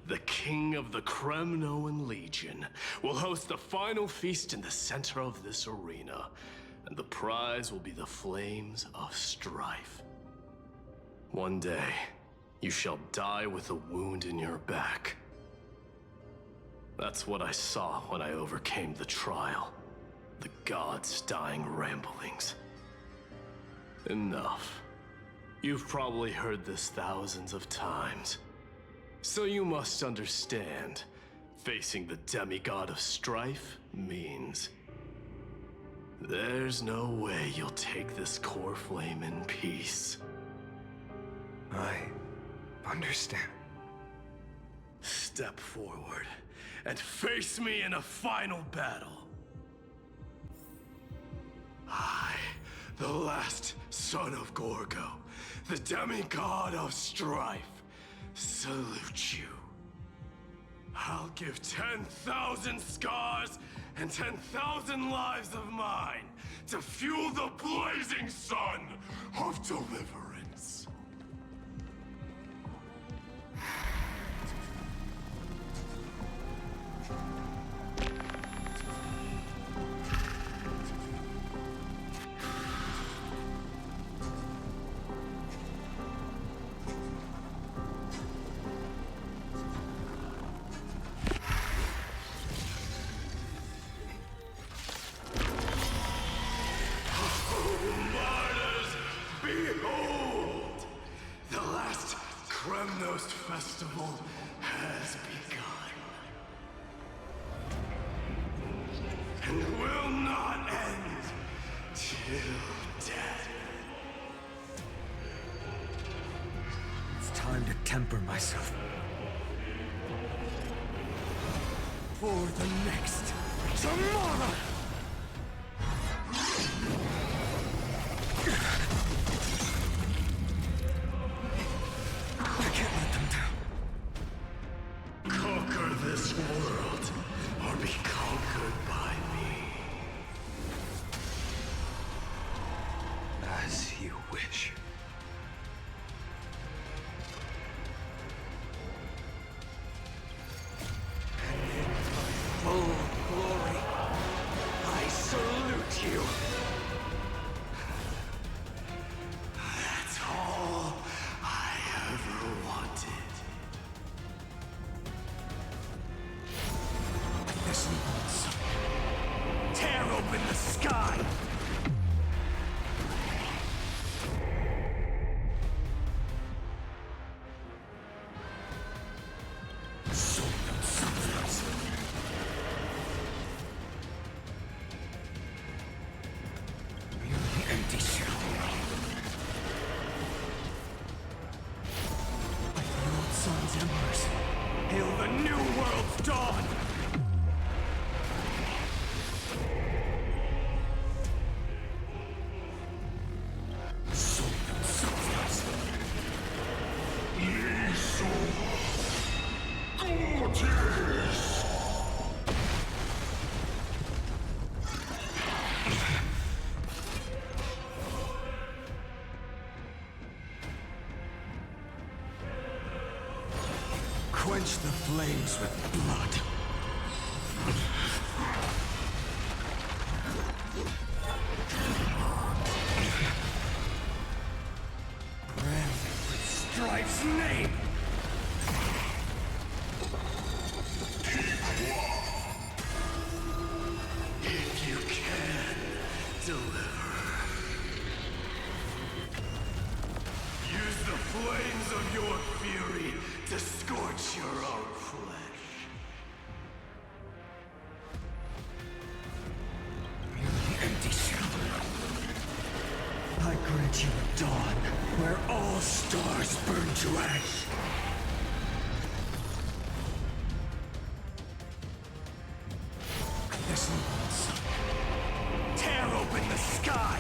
the king of the Kremnoan Legion, will host the final feast in the center of this arena, and the prize will be the flames of strife. One day, you shall die with a wound in your back. That's what I saw when I overcame the trial. The gods' dying ramblings. Enough. You've probably heard this thousands of times. So you must understand, facing the demigod of strife means there's no way you'll take this core flame in peace. I understand. Step forward and face me in a final battle. I, the last son of Gorgo, the demigod of strife, salute you. I'll give 10,000 scars and 10,000 lives of mine to fuel the blazing sun of deliverance. Behold! The last Kremnos festival has begun. And will not end till death. It's time to temper myself. For the next tomorrow! I can't let them down. Conquer this world, or be conquered by me. As you wish. Full glory, I salute you. That's all I ever wanted. This means tear open the sky! The empty shell. Like the old sun's embers, hail the new world's dawn! Quench the flames with blood. Branded with Strife's name! If you can, deliver. Use the flames of your fury to scorch your own flesh. Empty shell. I grant you a dawn where all stars burn to ash. Listen, son. Tear open the sky!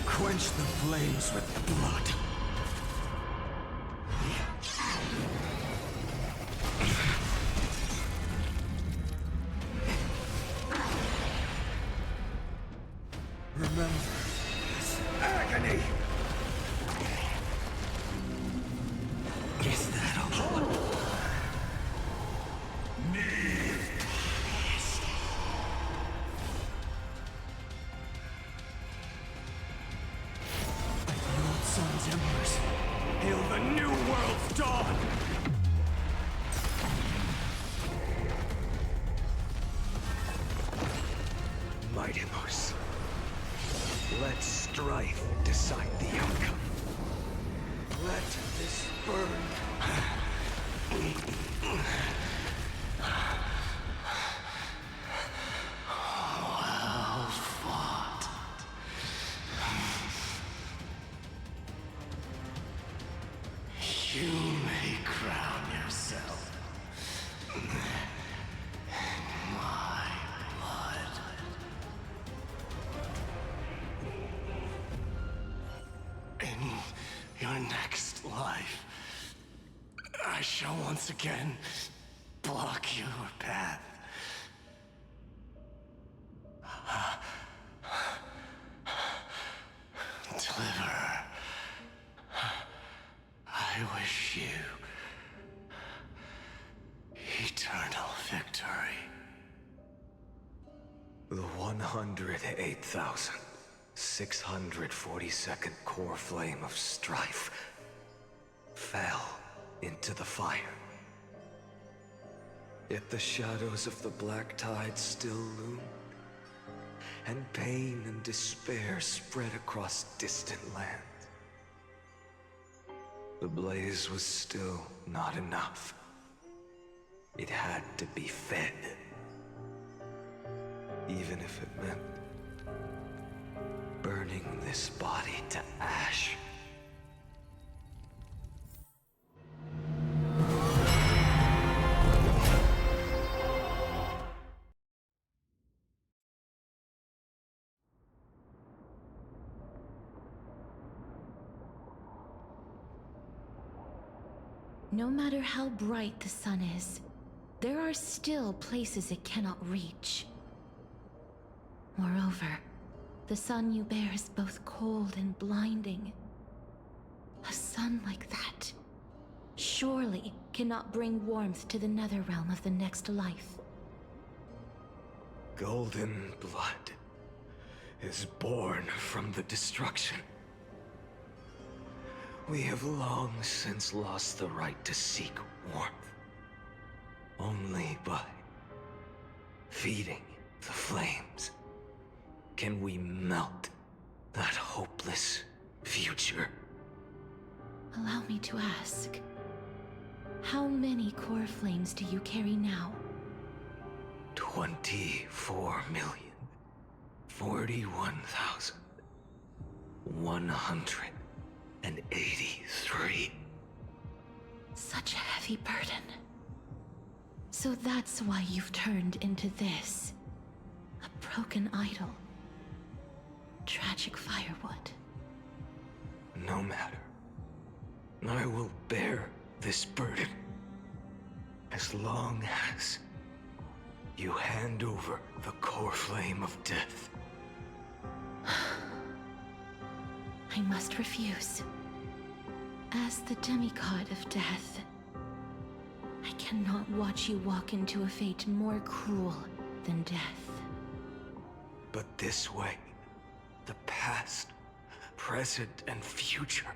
Quench the flames with blood. Remember this agony! Is that all? Sun's embers. Hail the new world's dawn! Mightimos. Let strife decide the outcome. Let this burn. Well fought. You may crown yourself in my blood. In your next life, I shall once again block your path. Deliver. I wish you eternal victory. The 108,642nd core flame of strife fell into the fire. Yet the shadows of the black tide still loomed, and pain and despair spread across distant lands. The blaze was still not enough. It had to be fed. Even if it meant burning this body to ash. No matter how bright the sun is, there are still places it cannot reach. Moreover, the sun you bear is both cold and blinding. A sun like that surely cannot bring warmth to the netherrealm of the next life. Golden blood is born from the destruction. We have long since lost the right to seek warmth. Only by feeding the flames can we melt that hopeless future. Allow me to ask, how many core flames do you carry now? 24,041,183. Such a heavy burden. So that's why you've turned into this. A broken idol. Tragic firewood. No matter. I will bear this burden as long as you hand over the core flame of death. I must refuse. As the demigod of death, I cannot watch you walk into a fate more cruel than death. But this way, the past, present, and future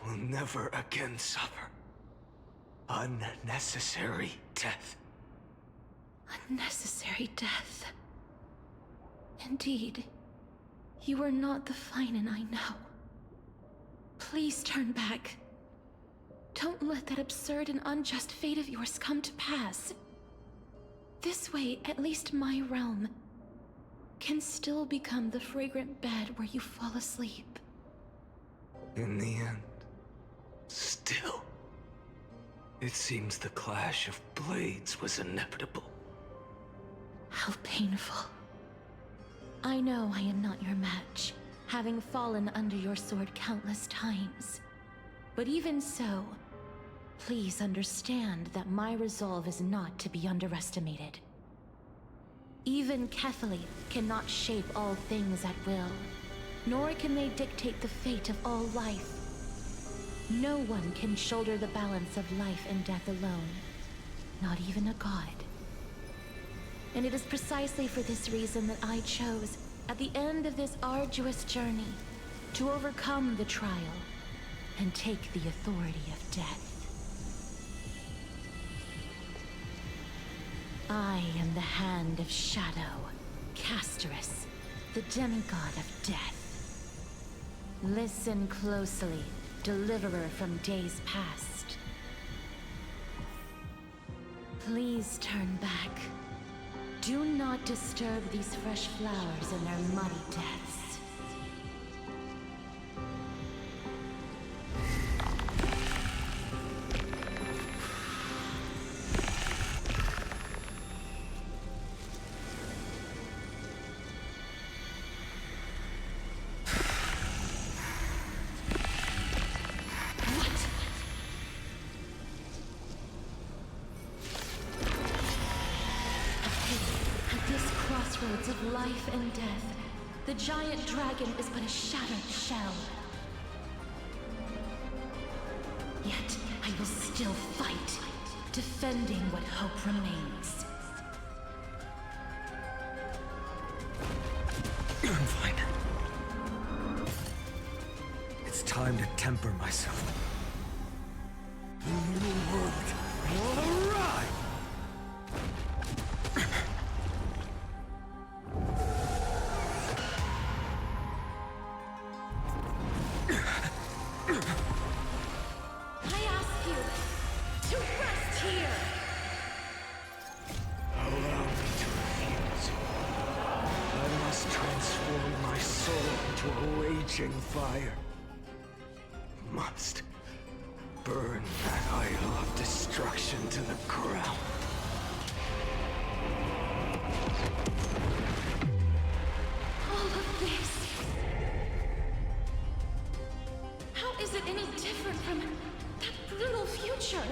will never again suffer unnecessary death. Unnecessary death. Indeed, you are not the Finan I know. Please turn back. Don't let that absurd and unjust fate of yours come to pass. This way, at least my realm can still become the fragrant bed where you fall asleep. In the end, still, it seems the clash of blades was inevitable. How painful. I know I am not your match, having fallen under your sword countless times. But even so, please understand that my resolve is not to be underestimated. Even Kethely cannot shape all things at will, nor can they dictate the fate of all life. No one can shoulder the balance of life and death alone, not even a god. And it is precisely for this reason that I chose, at the end of this arduous journey, to overcome the trial and take the authority of death. I am the Hand of Shadow, Casterus, the demigod of death. Listen closely, deliverer from days past. Please turn back. Do not disturb these fresh flowers in their muddy deaths. Crossroads of life and death, the giant dragon is but a shattered shell. Yet I will still fight, defending what hope remains. I'm fine. It's time to temper myself. The new world will arrive! Fire must burn that idol of destruction to the ground. All of this. How is it any different from that brutal future?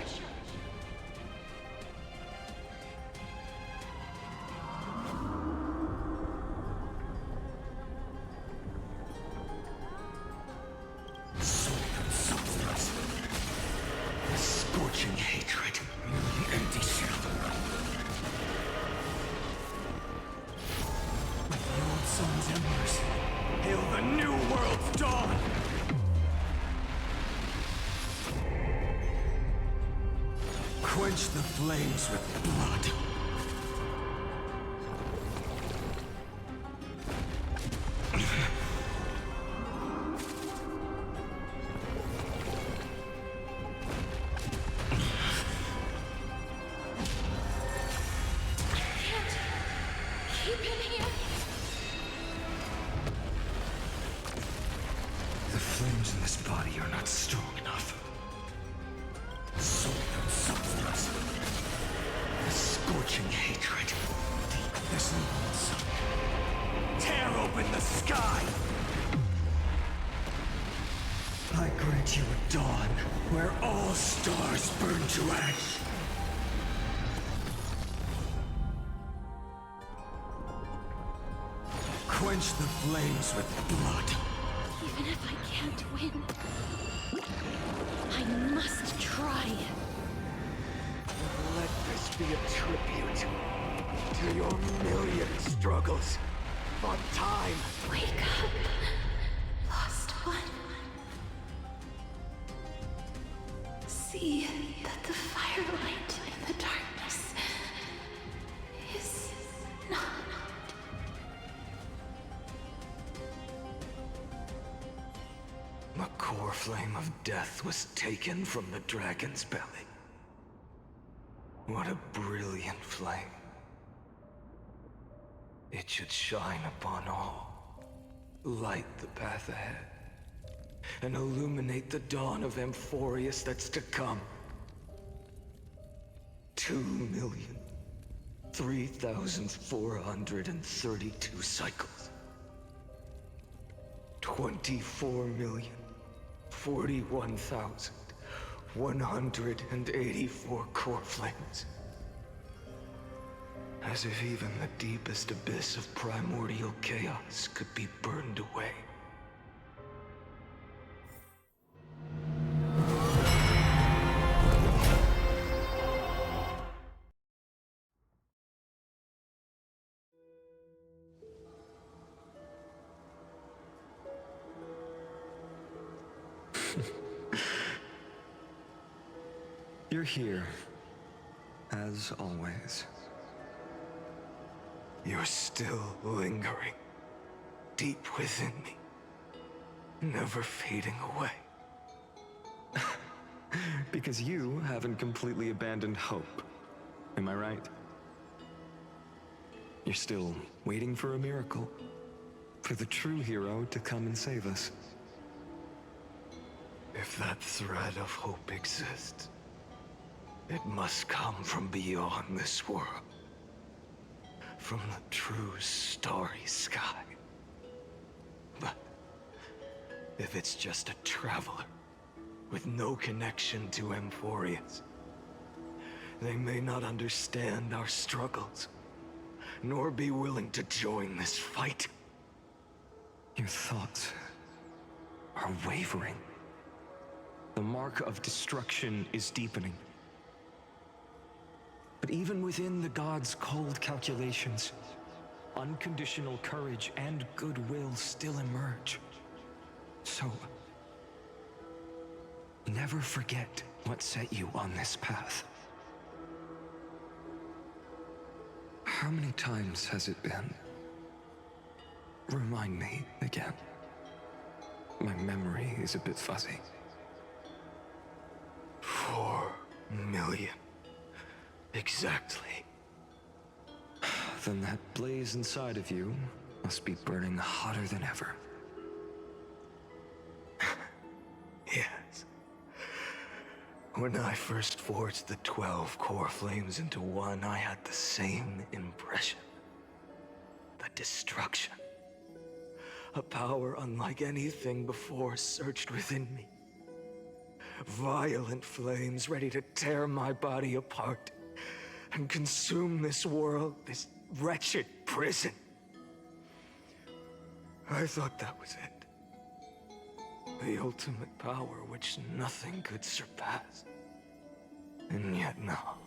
Quench the flames with blood. The flames in this body are not strong enough. Scorching hatred. Take this sun. Tear open the sky! I grant you a dawn where all stars burn to ash. Quench the flames with blood. Even if I can't win, I must try. Let this be a tribute to your million struggles on time. Wake up, lost one. See that the firelight in the darkness is not. The core flame of death was taken from the dragon's belly. What a brilliant flame. It should shine upon all, light the path ahead, and illuminate the dawn of Amphorius that's to come. 2,003,432 cycles. 24,041,184 core flames. As if even the deepest abyss of primordial chaos could be burned away. You're here, as always. You're still lingering, deep within me, never fading away. Because you haven't completely abandoned hope. Am I right? You're still waiting for a miracle. For the true hero to come and save us. If that thread of hope exists, it must come from beyond this world. From the true starry sky. But if it's just a traveler with no connection to Amphorius, they may not understand our struggles, nor be willing to join this fight. Your thoughts are wavering. The mark of destruction is deepening. But even within the gods' cold calculations, unconditional courage and goodwill still emerge. So, never forget what set you on this path. How many times has it been? Remind me again. My memory is a bit fuzzy. 4 million. Exactly. Then that blaze inside of you must be burning hotter than ever. Yes. When I first forged the 12 core flames into one, I had the same impression. The destruction. A power unlike anything before surged within me. Violent flames ready to tear my body apart and consume this world, this wretched prison. I thought that was it. The ultimate power which nothing could surpass. And yet now,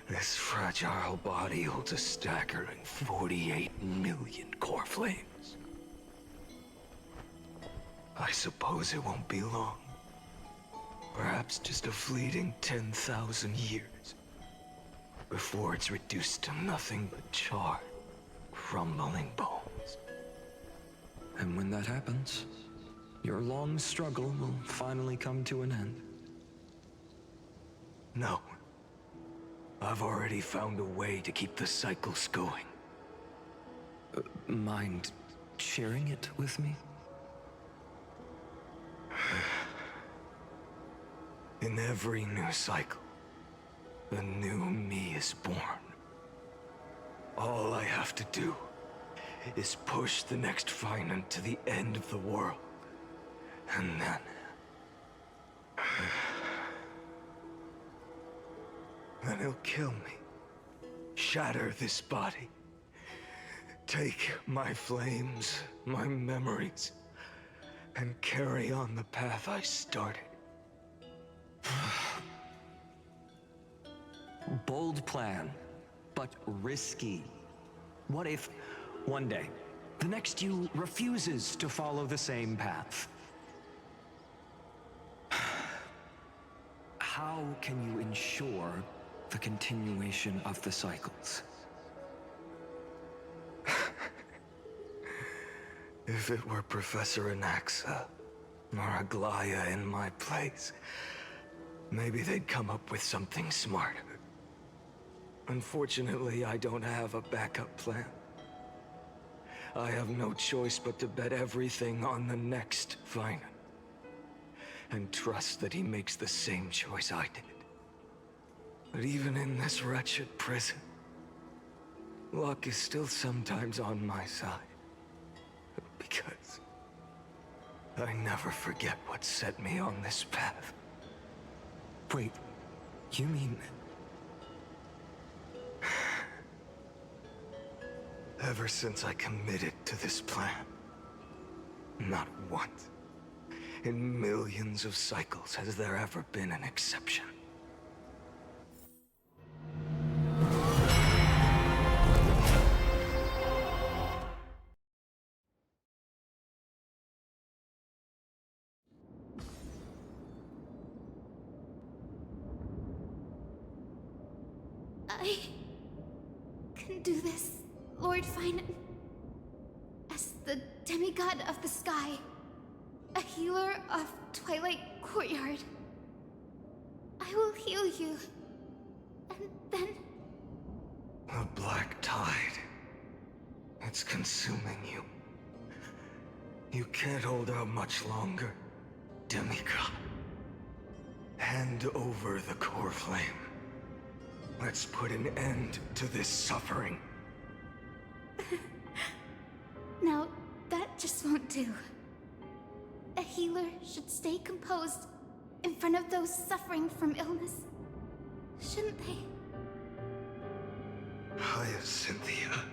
this fragile body holds a staggering 48 million core flames. I suppose it won't be long. Perhaps just a fleeting 10,000 years. Before it's reduced to nothing but charred, crumbling bones. And when that happens, your long struggle will finally come to an end. No. I've already found a way to keep the cycles going. Mind sharing it with me? In every new cycle, a new me is born. All I have to do is push the next Finant to the end of the world, And then he'll kill me. Shatter this body. Take my flames, my memories, and carry on the path I started. Bold plan, but risky. What if, one day, the next you refuses to follow the same path? How can you ensure the continuation of the cycles? If it were Professor Anaxa or Aglaya in my place, maybe they'd come up with something smarter. Unfortunately, I don't have a backup plan. I have no choice but to bet everything on the next Finan, and trust that he makes the same choice I did. But even in this wretched prison, luck is still sometimes on my side. Because I never forget what set me on this path. Wait, you mean... Ever since I committed to this plan, not once, in millions of cycles, has there ever been an exception. I can do this, Lord Finan. As the demigod of the sky, a healer of Twilight Courtyard, I will heal you, and then... The black tide. It's consuming you. You can't hold out much longer, demigod. Hand over the core flame. Let's put an end to this suffering. Now, that just won't do. A healer should stay composed in front of those suffering from illness, shouldn't they? Hyacinthia.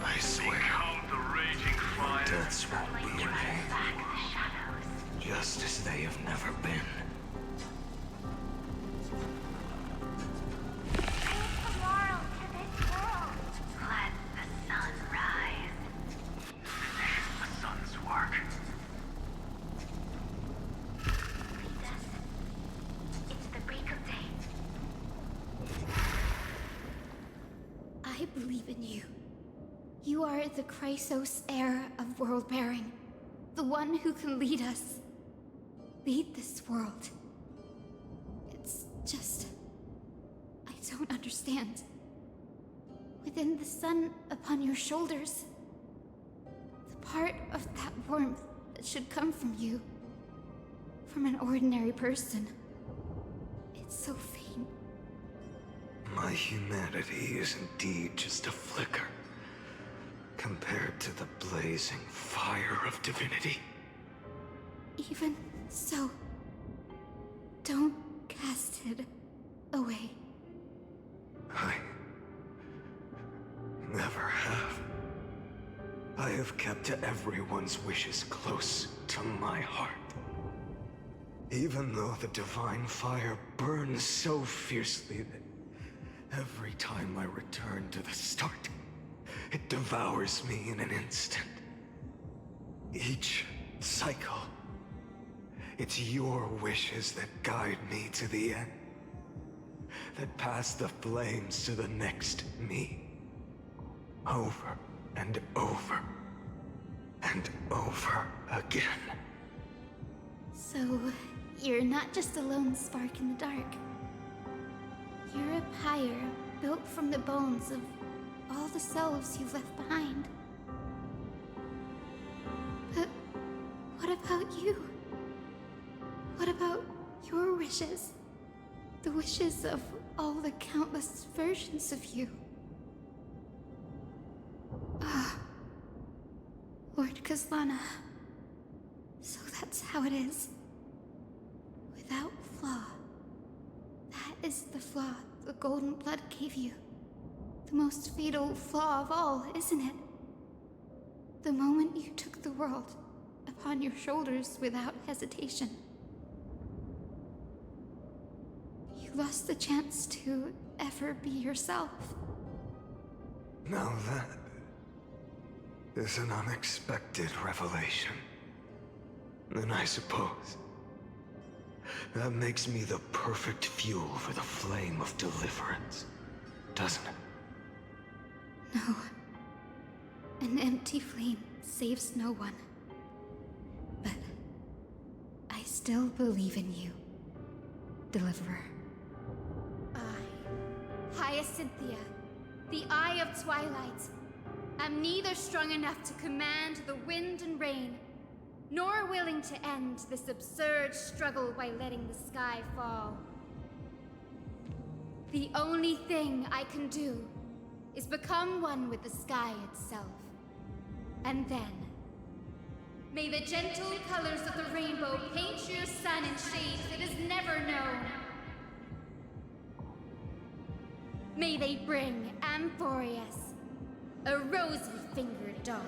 I swear, deaths won't be in vain, just as they have never been. Tomorrow to this world. Let the sun rise. Finish the sun's work. Lead us. It's the break of day. I believe in you. You are the Chrysos heir of world-bearing, the one who can lead us. Lead this world. It's just... I don't understand. Within the sun upon your shoulders, the part of that warmth that should come from you, from an ordinary person, it's so faint. My humanity is indeed just a flicker, compared to the blazing fire of divinity. Even so, don't cast it away. I never have. I have kept everyone's wishes close to my heart. Even though the divine fire burns so fiercely that every time I return to the start, it devours me in an instant. Each cycle, it's your wishes that guide me to the end. that pass the flames to the next me. Over and over and over again. So, you're not just a lone spark in the dark. You're a pyre built from the bones of all the selves you've left behind. But what about you? What about your wishes? The wishes of all the countless versions of you? Ah, Lord Kazlana. So that's how it is. Without flaw. That is the flaw the golden blood gave you. The most fatal flaw of all, isn't it? The moment you took the world upon your shoulders without hesitation. You lost the chance to ever be yourself. Now that is an unexpected revelation. Then I suppose that makes me the perfect fuel for the flame of deliverance, doesn't it? No. An empty flame saves no one. But I still believe in you, Deliverer. I, Hyacinthia, the Eye of Twilight, am neither strong enough to command the wind and rain, nor willing to end this absurd struggle by letting the sky fall. The only thing I can do is become one with the sky itself. And then, may the gentle colors of the rainbow paint your sun in shades it has never known. May they bring Amphorius a rosy-fingered dawn.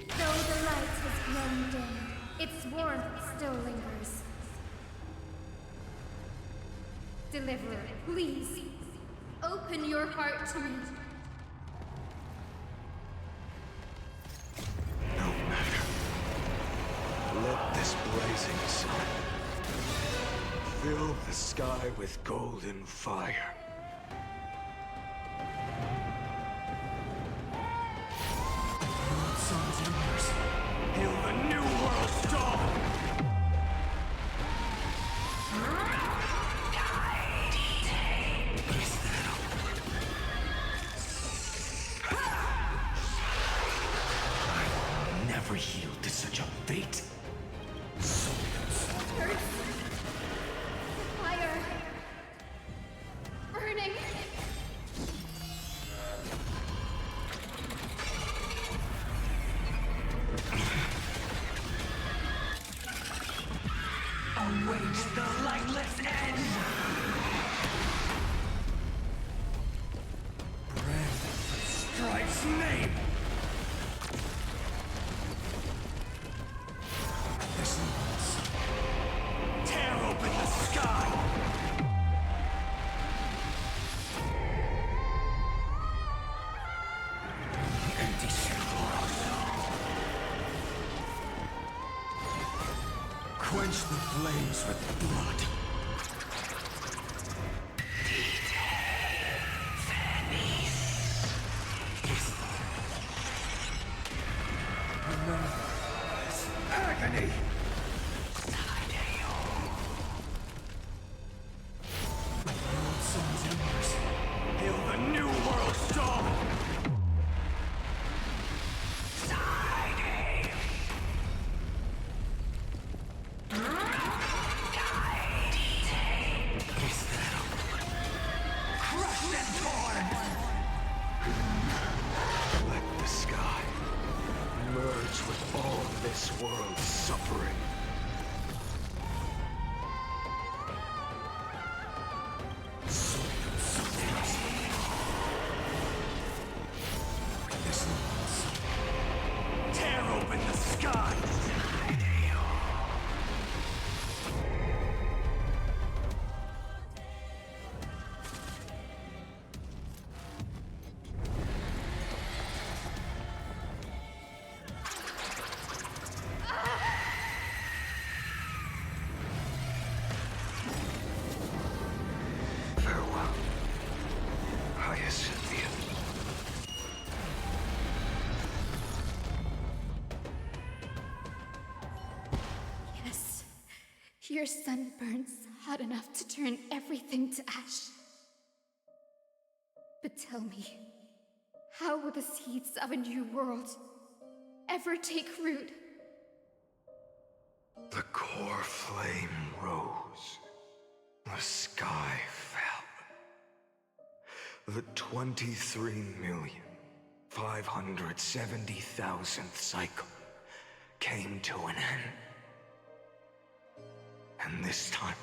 Though the light has grown dim, its warmth still lingers. Deliverer, please, open your heart to me. No matter. Let this blazing sun fill the sky with golden fire. Sons embers, hail the new world's dawn! I never yield to such a fate. Fire! Burning! Awaits the lightless end! Breath strikes name! This once. Tear open the sky! Empty quench the flames with blood. Remember this agony! The world sun's embers hail the new world's dawn! Your sun burns hot enough to turn everything to ash. But tell me, how will the seeds of a new world ever take root? The core flame rose. The sky fell. The 23,570,000th cycle came to an end. And this time,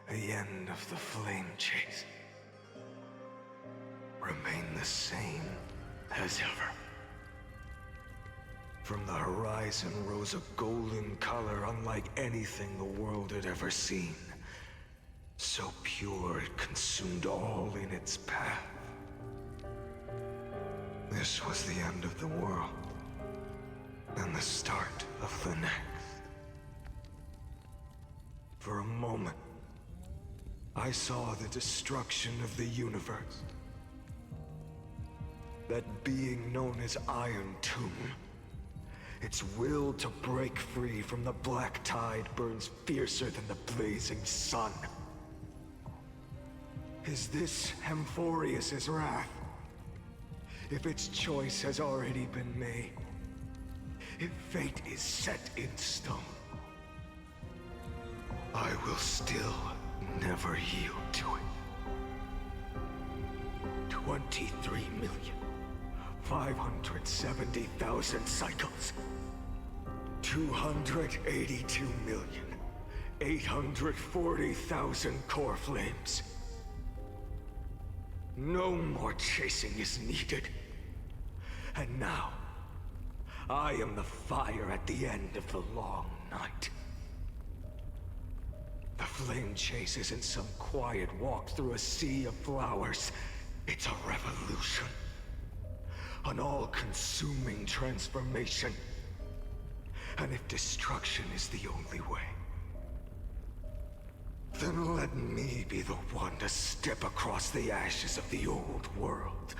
the end of the flame chase remained the same as ever. From the horizon rose a golden color unlike anything the world had ever seen. So pure it consumed all in its path. This was the end of the world, and the start of the next. For a moment, I saw the destruction of the universe. That being known as Iron Tomb, its will to break free from the black tide burns fiercer than the blazing sun. Is this Amphorius's wrath? If its choice has already been made, if fate is set in stone, I will still never yield to it. 23,570,000 cycles. 282,840,000 core flames. No more chasing is needed. And now, I am the fire at the end of the long night. The flame chase isn't some quiet walk through a sea of flowers. It's a revolution. An all-consuming transformation. And if destruction is the only way, then let me be the one to step across the ashes of the old world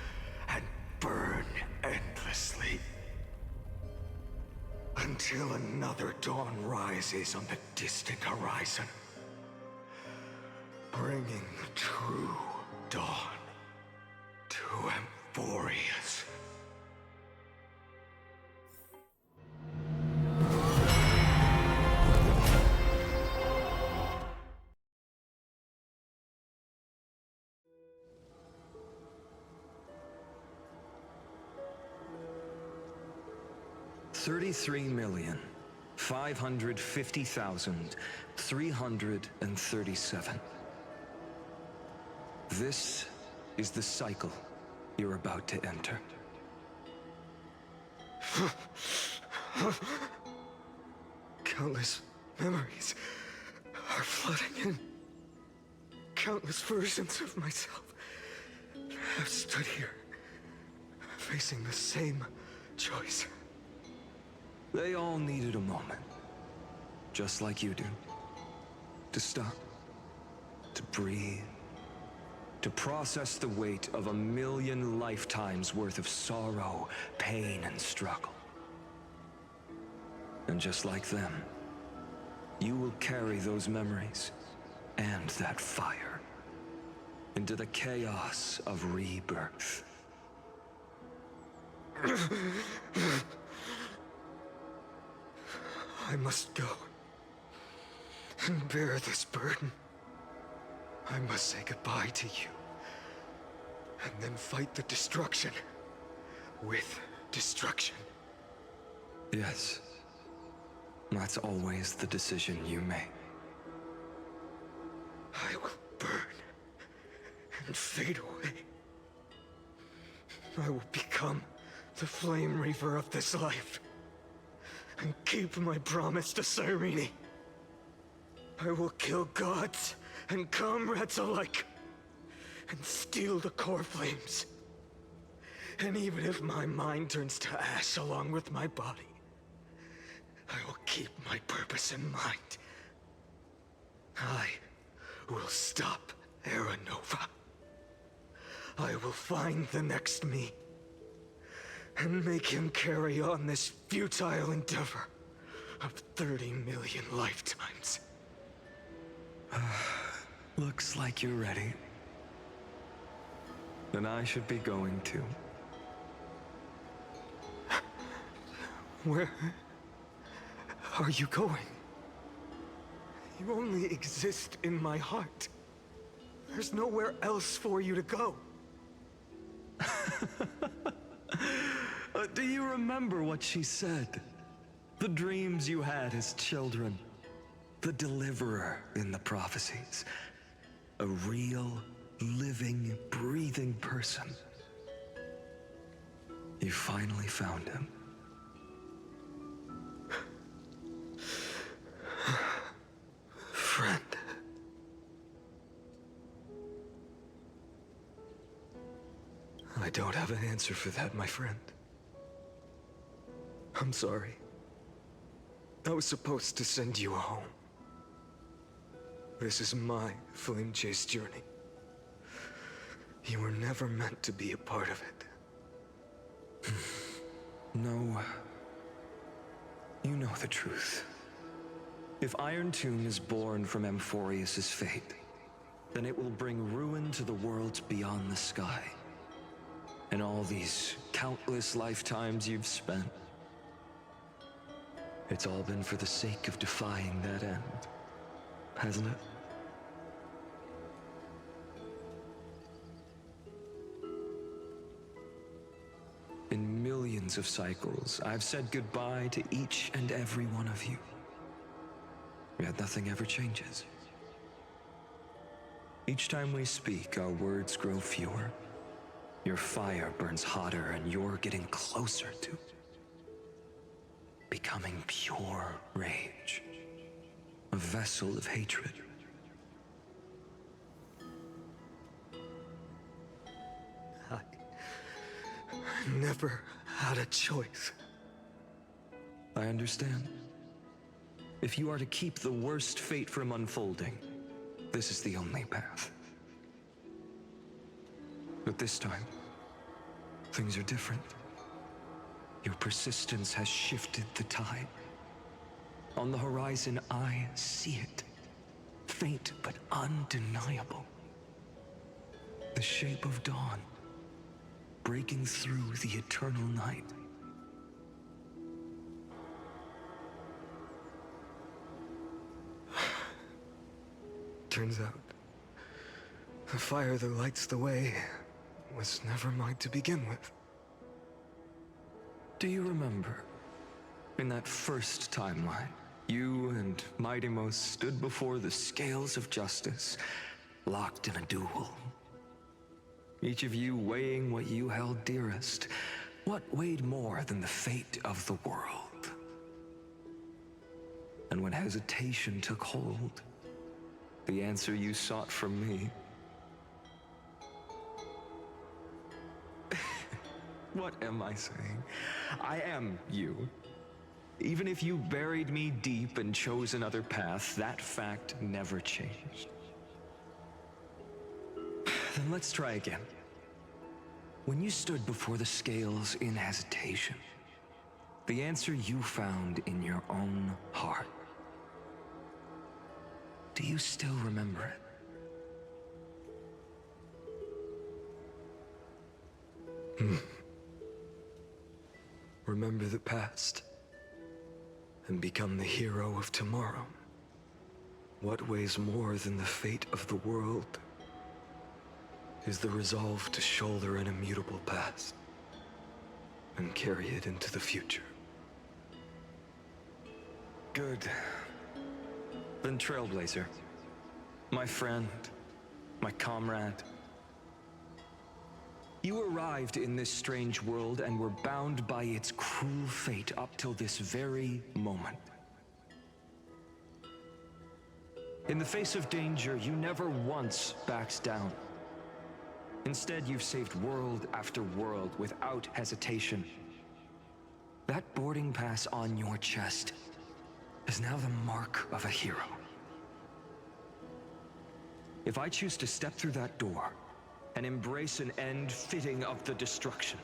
and burn endlessly. Until another dawn rises on the distant horizon, bringing the true dawn to Amphorius. $33,550,337. This is the cycle you're about to enter. Countless memories are flooding in. Countless versions of myself have stood here, facing the same choice. They all needed a moment, just like you do. To stop, to breathe, to process the weight of 1,000,000 lifetimes worth of sorrow, pain, and struggle. And just like them, you will carry those memories and that fire into the chaos of rebirth. I must go and bear this burden. I must say goodbye to you, and then fight the destruction with destruction. Yes, that's always the decision you make. I will burn and fade away. I will become the flame reaver of this life, and keep my promise to Cyrene. I will kill gods and comrades alike, and steal the core flames. And even if my mind turns to ash along with my body, I will keep my purpose in mind. I will stop Era Nova. I will find the next me, and make him carry on this futile endeavor of 30 million lifetimes. Looks like you're ready. Then I should be going too. Where are you going? You only exist in my heart. There's nowhere else for you to go. Do you remember what she said? The dreams you had as children. The deliverer in the prophecies. A real, living, breathing person. You finally found him. Friend. I don't have an answer for that, my friend. I'm sorry. I was supposed to send you home. This is my flame chase journey. You were never meant to be a part of it. No. You know the truth. If Iron Tomb is born from Amphorius' fate, then it will bring ruin to the worlds beyond the sky. And all these countless lifetimes you've spent, it's all been for the sake of defying that end, hasn't it? In millions of cycles, I've said goodbye to each and every one of you. Yet nothing ever changes. Each time we speak, our words grow fewer. Your fire burns hotter, and you're getting closer to becoming pure rage. A vessel of hatred. I never had a choice. I understand. If you are to keep the worst fate from unfolding, this is the only path. But this time, things are different. Your persistence has shifted the tide. On the horizon, I see it. Faint but undeniable. The shape of dawn, breaking through the eternal night. Turns out, the fire that lights the way was never mine to begin with. Do you remember, in that first timeline, you and Mightymost stood before the scales of justice, locked in a duel? Each of you weighing what you held dearest. What weighed more than the fate of the world? And when hesitation took hold, the answer you sought from me. What am I saying? I am you. Even if you buried me deep and chose another path, that fact never changed. Then let's try again. When you stood before the scales in hesitation, the answer you found in your own heart. Do you still remember it? Remember the past and become the hero of tomorrow. What weighs more than the fate of the world is the resolve to shoulder an immutable past and carry it into the future. Good. Then Trailblazer, my friend, my comrade. You arrived in this strange world and were bound by its cruel fate up till this very moment. In the face of danger, you never once backed down. Instead, you've saved world after world without hesitation. That boarding pass on your chest is now the mark of a hero. If I choose to step through that door and embrace an end fitting of the destruction,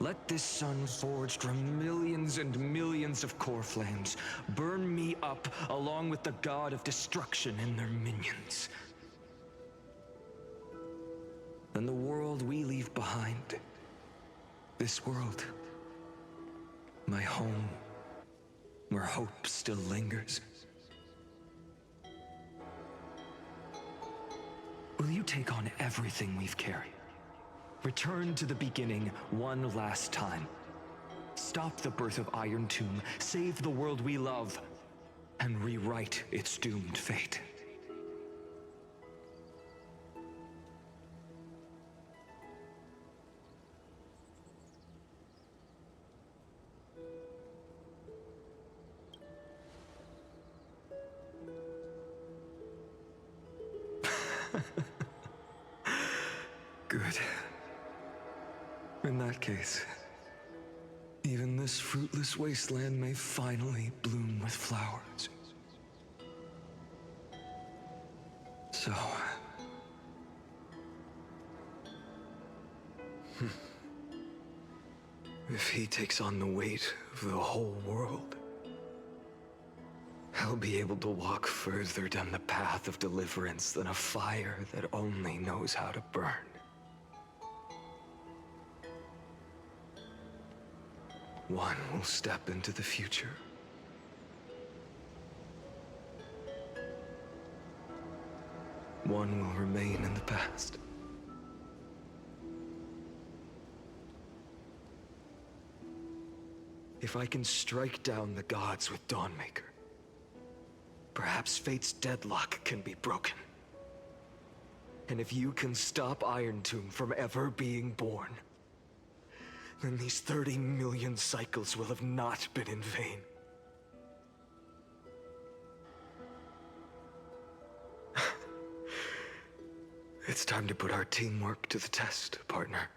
Let this sun forged from millions and millions of core flames burn me up along with the god of destruction and their minions. Then the world we leave behind, this world, my home, where hope still lingers. Will you take on everything we've carried? Return to the beginning one last time. Stop the birth of Iron Tomb, save the world we love, and rewrite its doomed fate. Good. In that case, even this fruitless wasteland may finally bloom with flowers. So... if he takes on the weight of the whole world, I'll be able to walk further down the path of deliverance than a fire that only knows how to burn. One will step into the future. One will remain in the past. If I can strike down the gods with Dawnmaker, perhaps fate's deadlock can be broken. And if you can stop Iron Tomb from ever being born, then these 30 million cycles will have not been in vain. It's time to put our teamwork to the test, partner.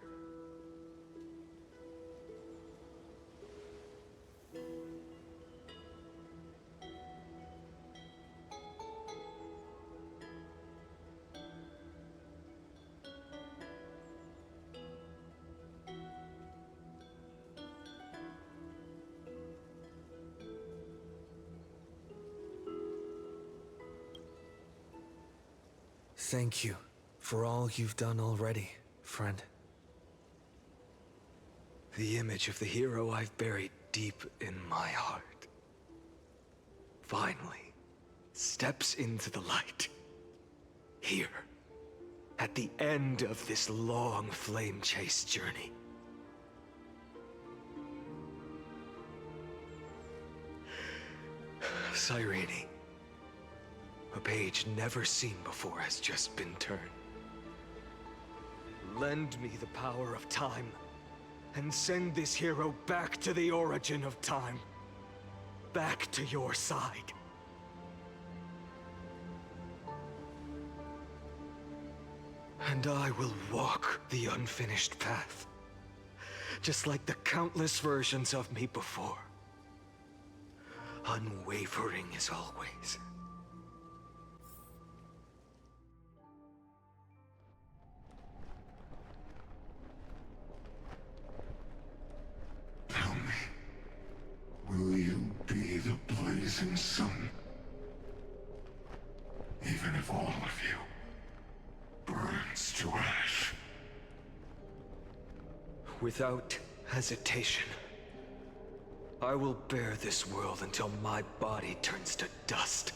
Thank you for all you've done already, friend. The image of the hero I've buried deep in my heart finally steps into the light. Here, at the end of this long flame chase journey. Cyrene, a page never seen before has just been turned. Lend me the power of time, and send this hero back to the origin of time. Back to your side. And I will walk the unfinished path, just like the countless versions of me before. Unwavering as always. Tell me, will you be the blazing sun? Even if all of you burns to ash. Without hesitation, I will bear this world until my body turns to dust.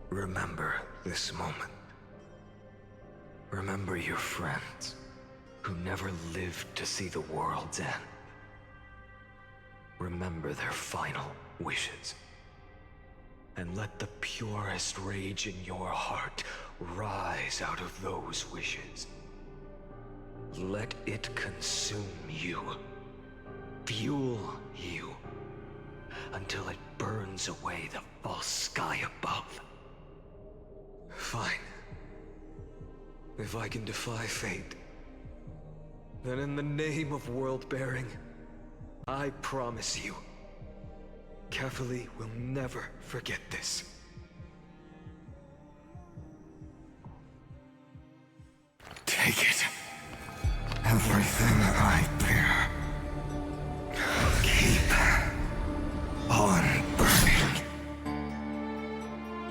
Remember this moment. Remember your friends who never lived to see the world's end. Remember their final wishes. And let the purest rage in your heart rise out of those wishes. Let it consume you, fuel you, until it burns away the false sky above. Fine. If I can defy fate, then in the name of world-bearing, I promise you, Catholi will never forget this.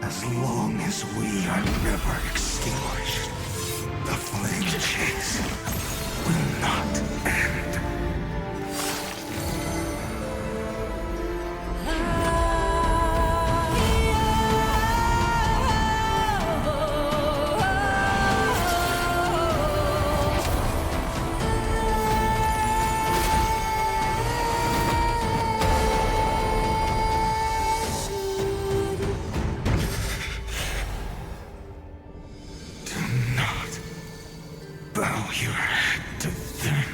As long as we are never extinguished, the flame chase will not end. Bow your head to them.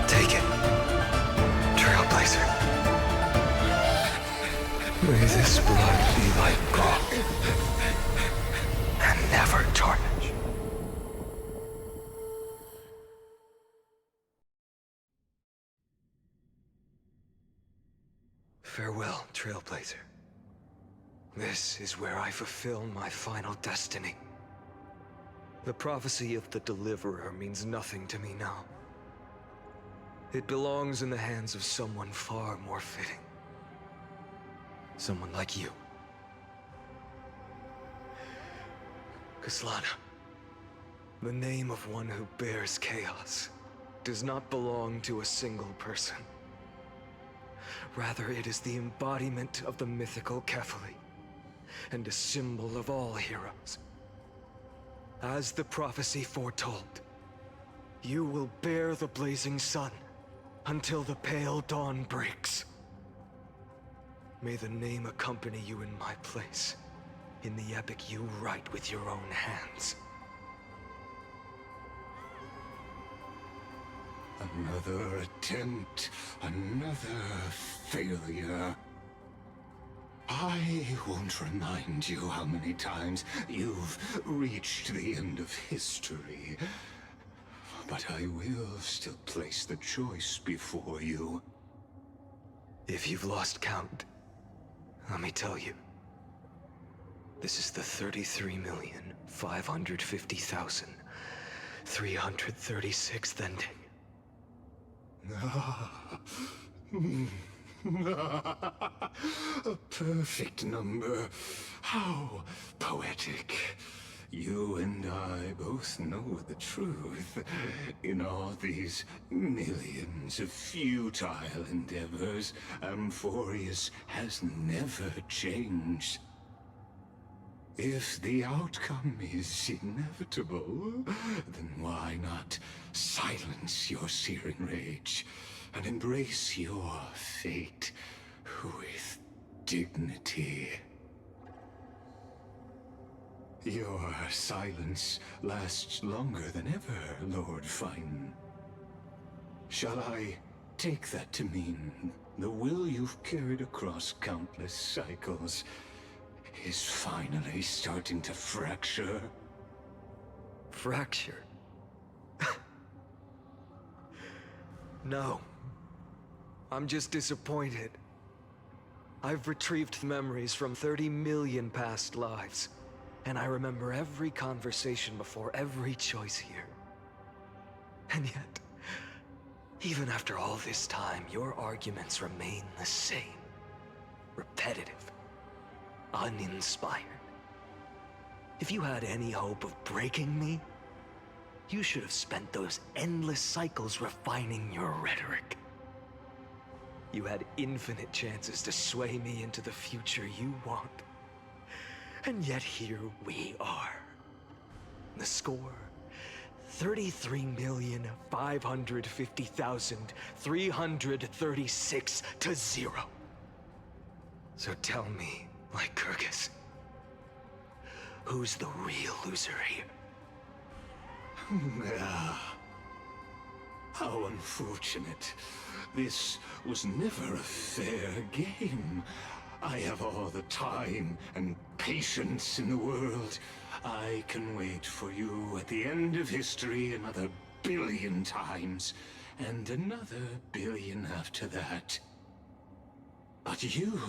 Take it, Trailblazer. May this blood be like gold. And never tarnish. Farewell, Trailblazer. This is where I fulfill my final destiny. The prophecy of the Deliverer means nothing to me now. It belongs in the hands of someone far more fitting. Someone like you. Kaslana, the name of one who bears chaos does not belong to a single person. Rather, it is the embodiment of the mythical Kefali, and a symbol of all heroes. As the prophecy foretold, you will bear the blazing sun until the pale dawn breaks. May the name accompany you in my place, in the epic you write with your own hands. Another attempt, another failure. I won't remind you how many times you've reached the end of history. But I will still place the choice before you. If you've lost count, let me tell you. This is the 33,550,336th ending. A perfect number. How poetic. You and I both know the truth. In all these millions of futile endeavors, Amphorius has never changed. If the outcome is inevitable, then why not silence your searing rage and embrace your fate with dignity? Your silence lasts longer than ever, Lord Fine. Shall I take that to mean the will you've carried across countless cycles is finally starting to fracture? Fracture? No. I'm just disappointed. I've retrieved memories from 30 million past lives, and I remember every conversation before every choice here. And yet, even after all this time, your arguments remain the same. Repetitive. Uninspired. If you had any hope of breaking me, you should have spent those endless cycles refining your rhetoric. You had infinite chances to sway me into the future you want. And yet here we are. The score, 33,550,336 to 0. So tell me, Lycurgus, who's the real loser here? How unfortunate. This was never a fair game. I have all the time and patience in the world. I can wait for you at the end of history another billion times, and another billion after that. But you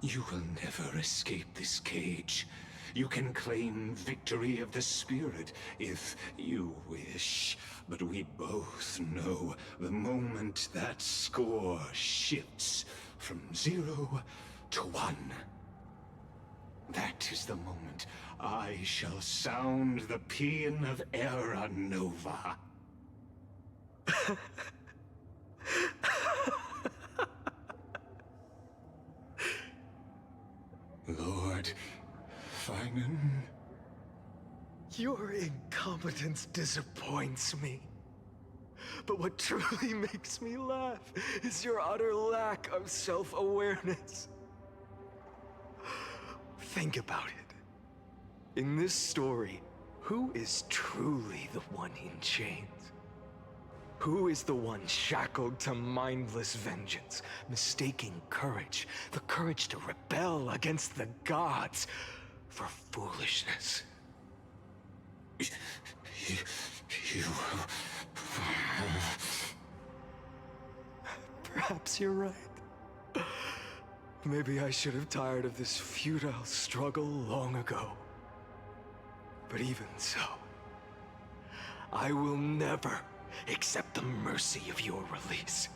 will never escape this cage. You can claim victory of the spirit if you wish. But we both know the moment that score shifts from 0 to 1. That is the moment I shall sound the paean of Era Nova. Lord Finan? Your incompetence disappoints me. But what truly makes me laugh is your utter lack of self-awareness. Think about it. In this story, who is truly the one in chains? Who is the one shackled to mindless vengeance, mistaking courage, the courage to rebel against the gods, for foolishness? You... Perhaps you're right. Maybe I should have tired of this futile struggle long ago. But even so, I will never accept the mercy of your release.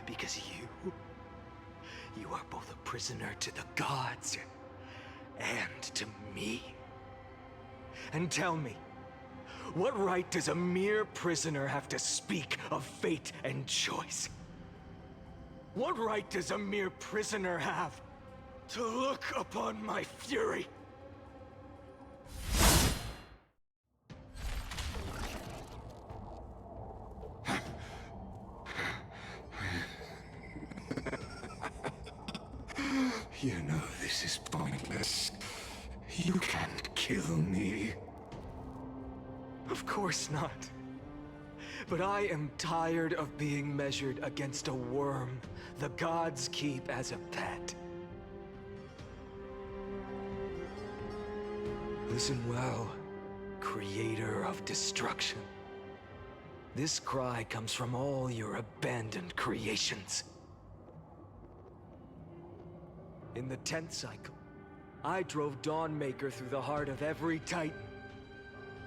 Because you are both a prisoner to the gods and to me. And tell me, what right does a mere prisoner have to speak of fate and choice? What right does a mere prisoner have to look upon my fury? You know this is pointless. You can't kill me. Of course not. But I am tired of being measured against a worm the gods keep as a pet. Listen well, creator of destruction. This cry comes from all your abandoned creations. In the 10th cycle, I drove Dawnmaker through the heart of every Titan.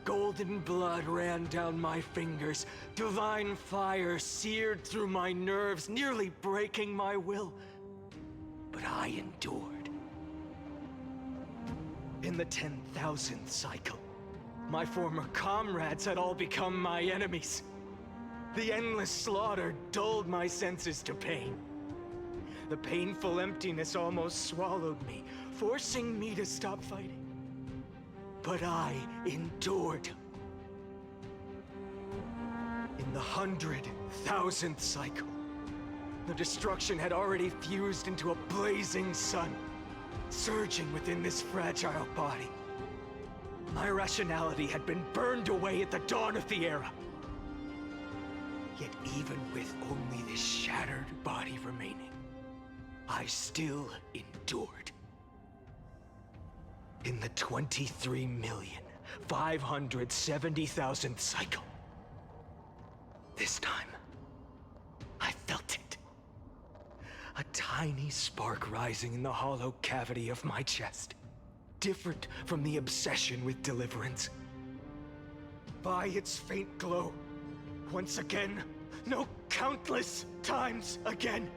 Golden blood ran down my fingers, divine fire seared through my nerves, nearly breaking my will. But I endured. In the 10,000th cycle, my former comrades had all become my enemies. The endless slaughter dulled my senses to pain. The painful emptiness almost swallowed me, forcing me to stop fighting. But I endured. In the 100,000th cycle, the destruction had already fused into a blazing sun, surging within this fragile body. My rationality had been burned away at the dawn of the era. Yet even with only this shattered body remaining, I still endured. In the 23,570,000th cycle, this time, I felt it. A tiny spark rising in the hollow cavity of my chest, different from the obsession with deliverance. By its faint glow, once again, no, countless times again,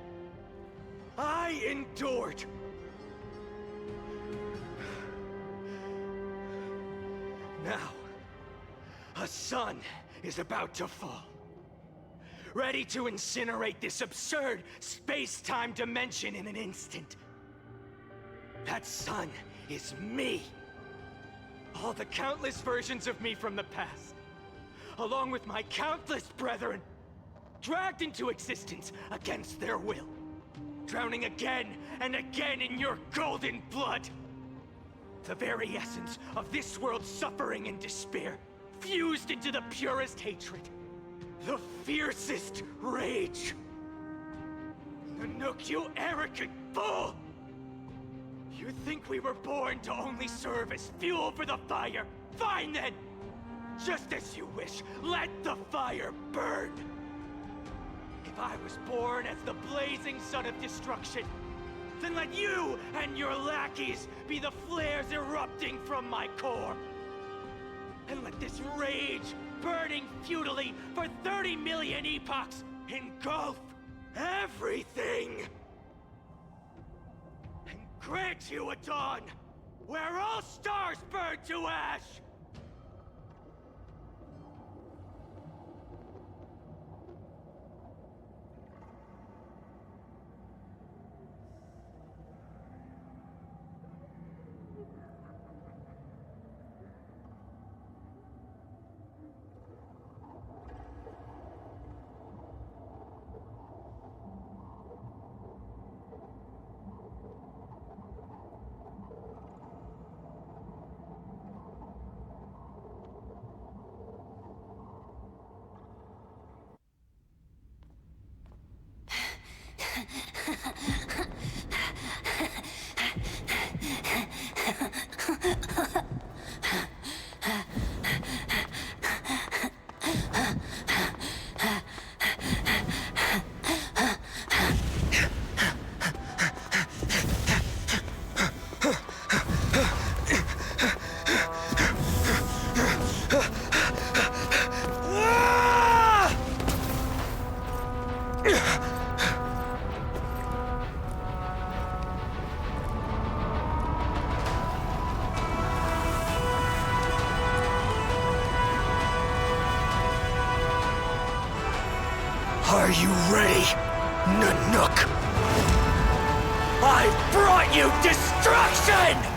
I endured. Now, a sun is about to fall, ready to incinerate this absurd space-time dimension in an instant. That sun is me. All the countless versions of me from the past, along with my countless brethren, dragged into existence against their will, drowning again and again in your golden blood. The very essence of this world's suffering and despair, fused into the purest hatred, the fiercest rage. Nanook, you arrogant fool! You think we were born to only serve as fuel for the fire? Fine then! Just as you wish, let the fire burn! If I was born as the blazing son of destruction. Then let you and your lackeys be the flares erupting from my core. And let this rage, burning futilely for 30 million epochs, engulf everything! And grant you a dawn where all stars burn to ash! Are you ready, Nanook? I brought you destruction!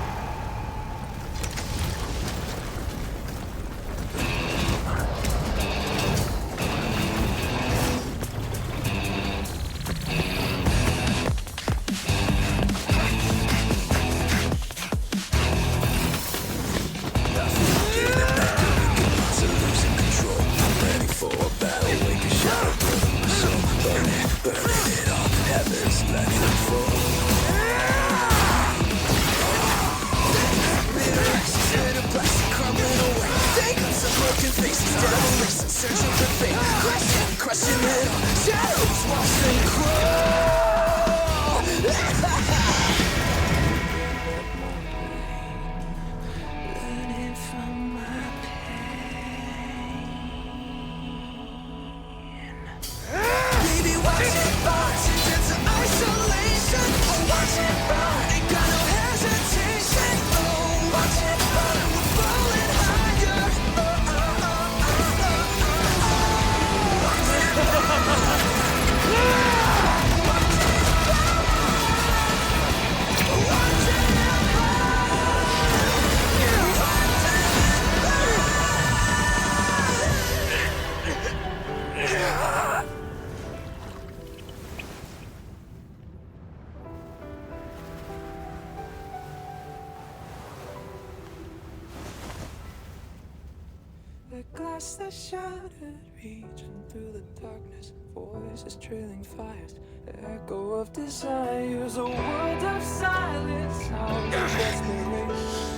The glass that shattered, reaching through the darkness, voices trailing fires, the echo of desires, a world of silence, sound of desperation,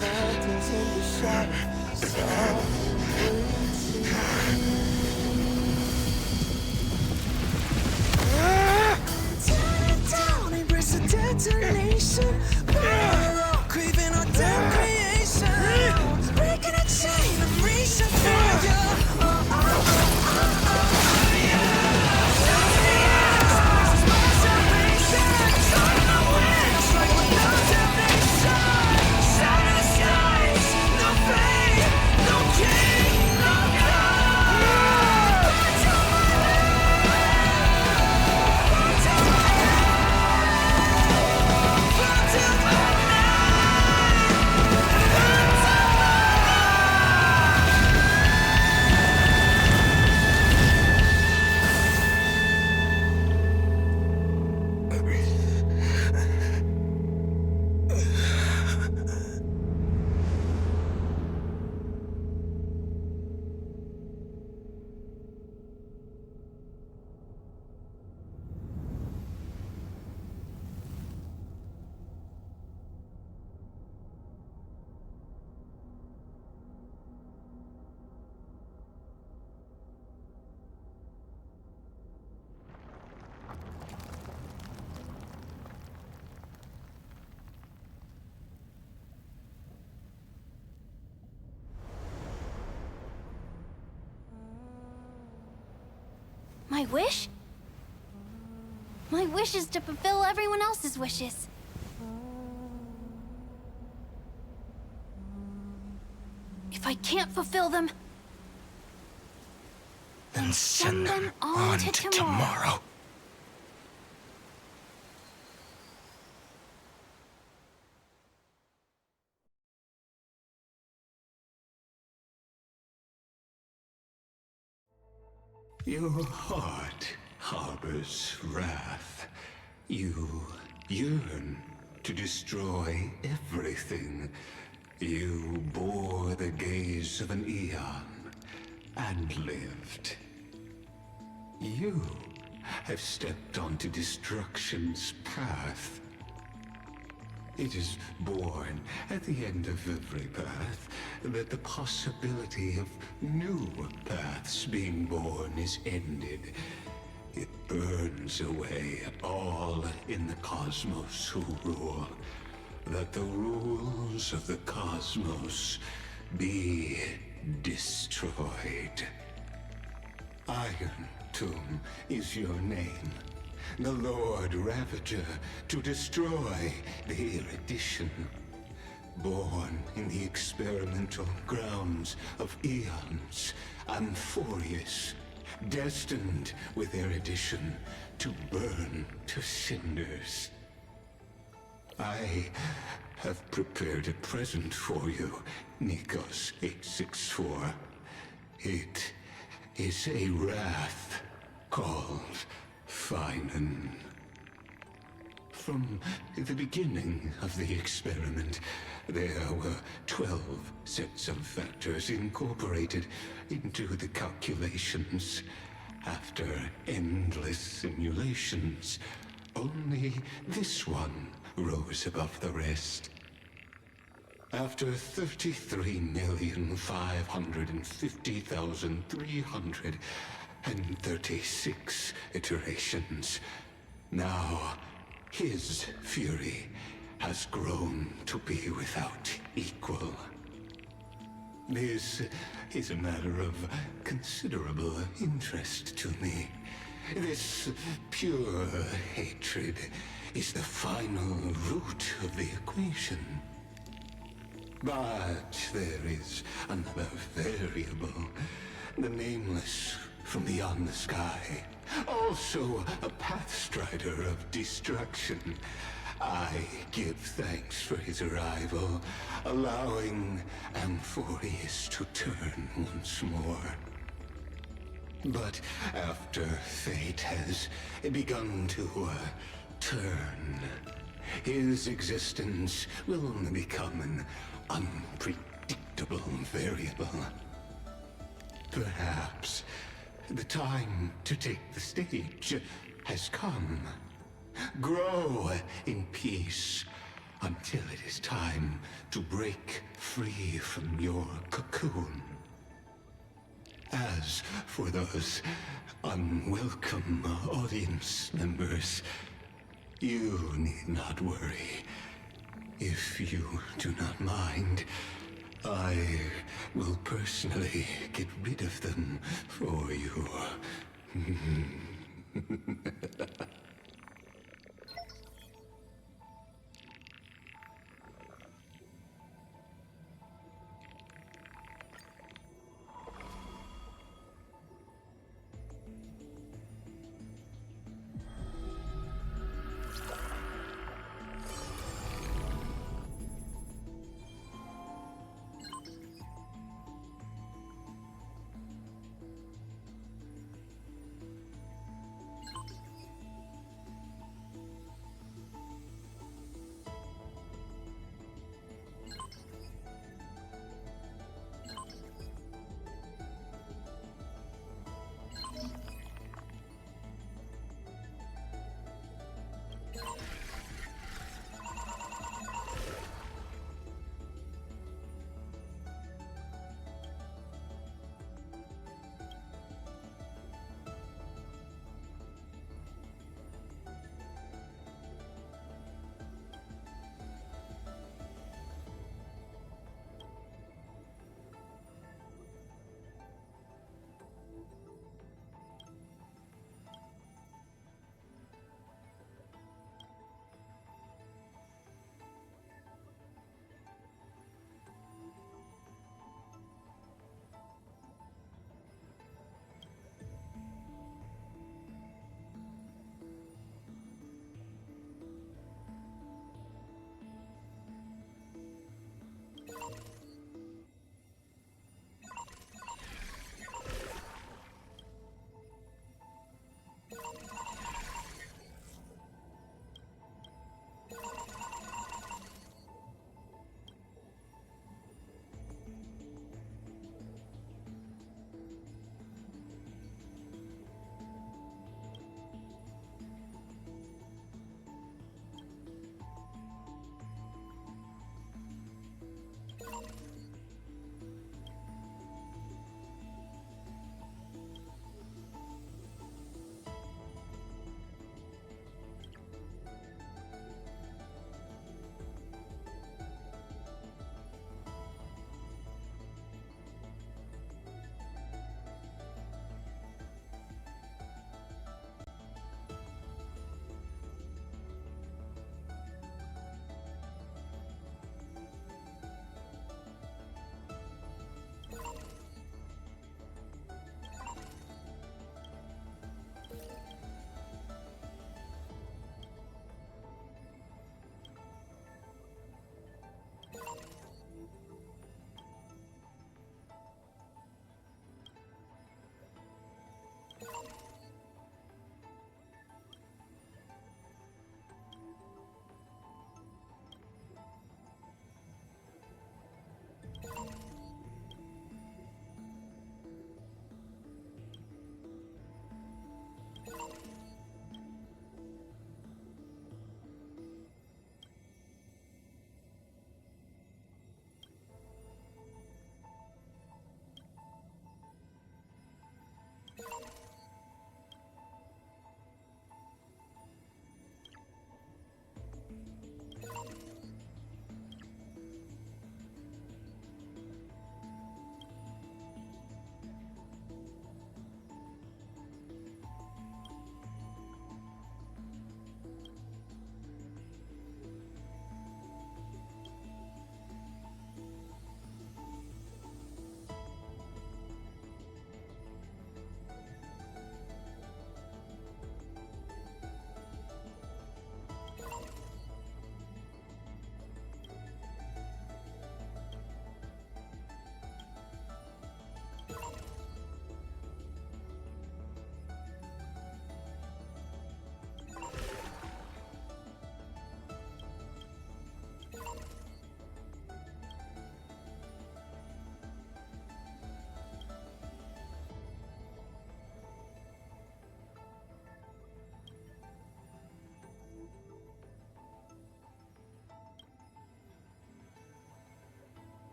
phantoms in the shadow, soft tear it down, embrace the detonation, burn, craving our damn creation, breaking a chain, I'm reaching for you. No pain, no gain, no My wish? My wish is to fulfill everyone else's wishes. If I can't fulfill them, Then send them on to tomorrow. Your heart harbors wrath. You yearn to destroy everything. You bore the gaze of an eon and lived. You have stepped onto destruction's path. It is born at the end of every path that the possibility of new paths being born is ended. It burns away all in the cosmos who rule, that the rules of the cosmos be destroyed. Iron Tomb is your name. The Lord Ravager to destroy the erudition. Born in the experimental grounds of eons, Amphorius, destined with erudition to burn to cinders. I have prepared a present for you, Nikos 864. It is a wrath called Finan. From the beginning of the experiment, there were 12 sets of factors incorporated into the calculations. After endless simulations, only this one rose above the rest. After 33,550,336 iterations, now his fury has grown to be without equal. This is a matter of considerable interest to me. This pure hatred is the final root of the equation. But there is another variable, the nameless from beyond the sky. Also a pathstrider of destruction. I give thanks for his arrival, allowing Amphorius to turn once more. But after fate has begun to turn, his existence will only become an unpredictable variable. Perhaps the time to take the stage has come. Grow in peace until it is time to break free from your cocoon. As for those unwelcome audience members, you need not worry. If you do not mind, I will personally get rid of them for you.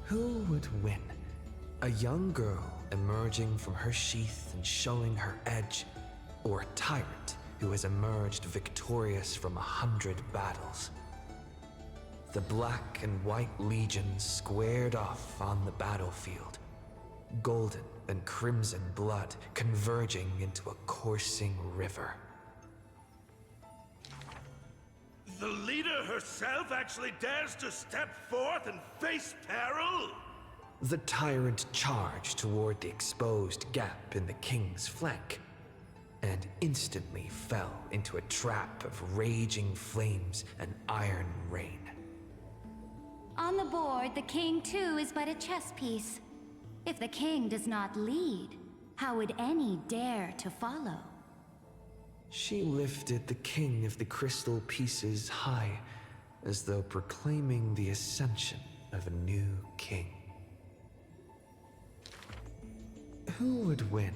Who would win? A young girl emerging from her sheath and showing her edge, or a tyrant who has emerged victorious from 100 battles? The Black and White Legions squared off on the battlefield, golden and crimson blood converging into a coursing river. The leader herself actually dares to step forth and face peril? The tyrant charged toward the exposed gap in the king's flank, and instantly fell into a trap of raging flames and iron rain. On the board, the king too is but a chess piece. If the king does not lead, how would any dare to follow? She lifted the king of the crystal pieces high, as though proclaiming the ascension of a new king. Who would win?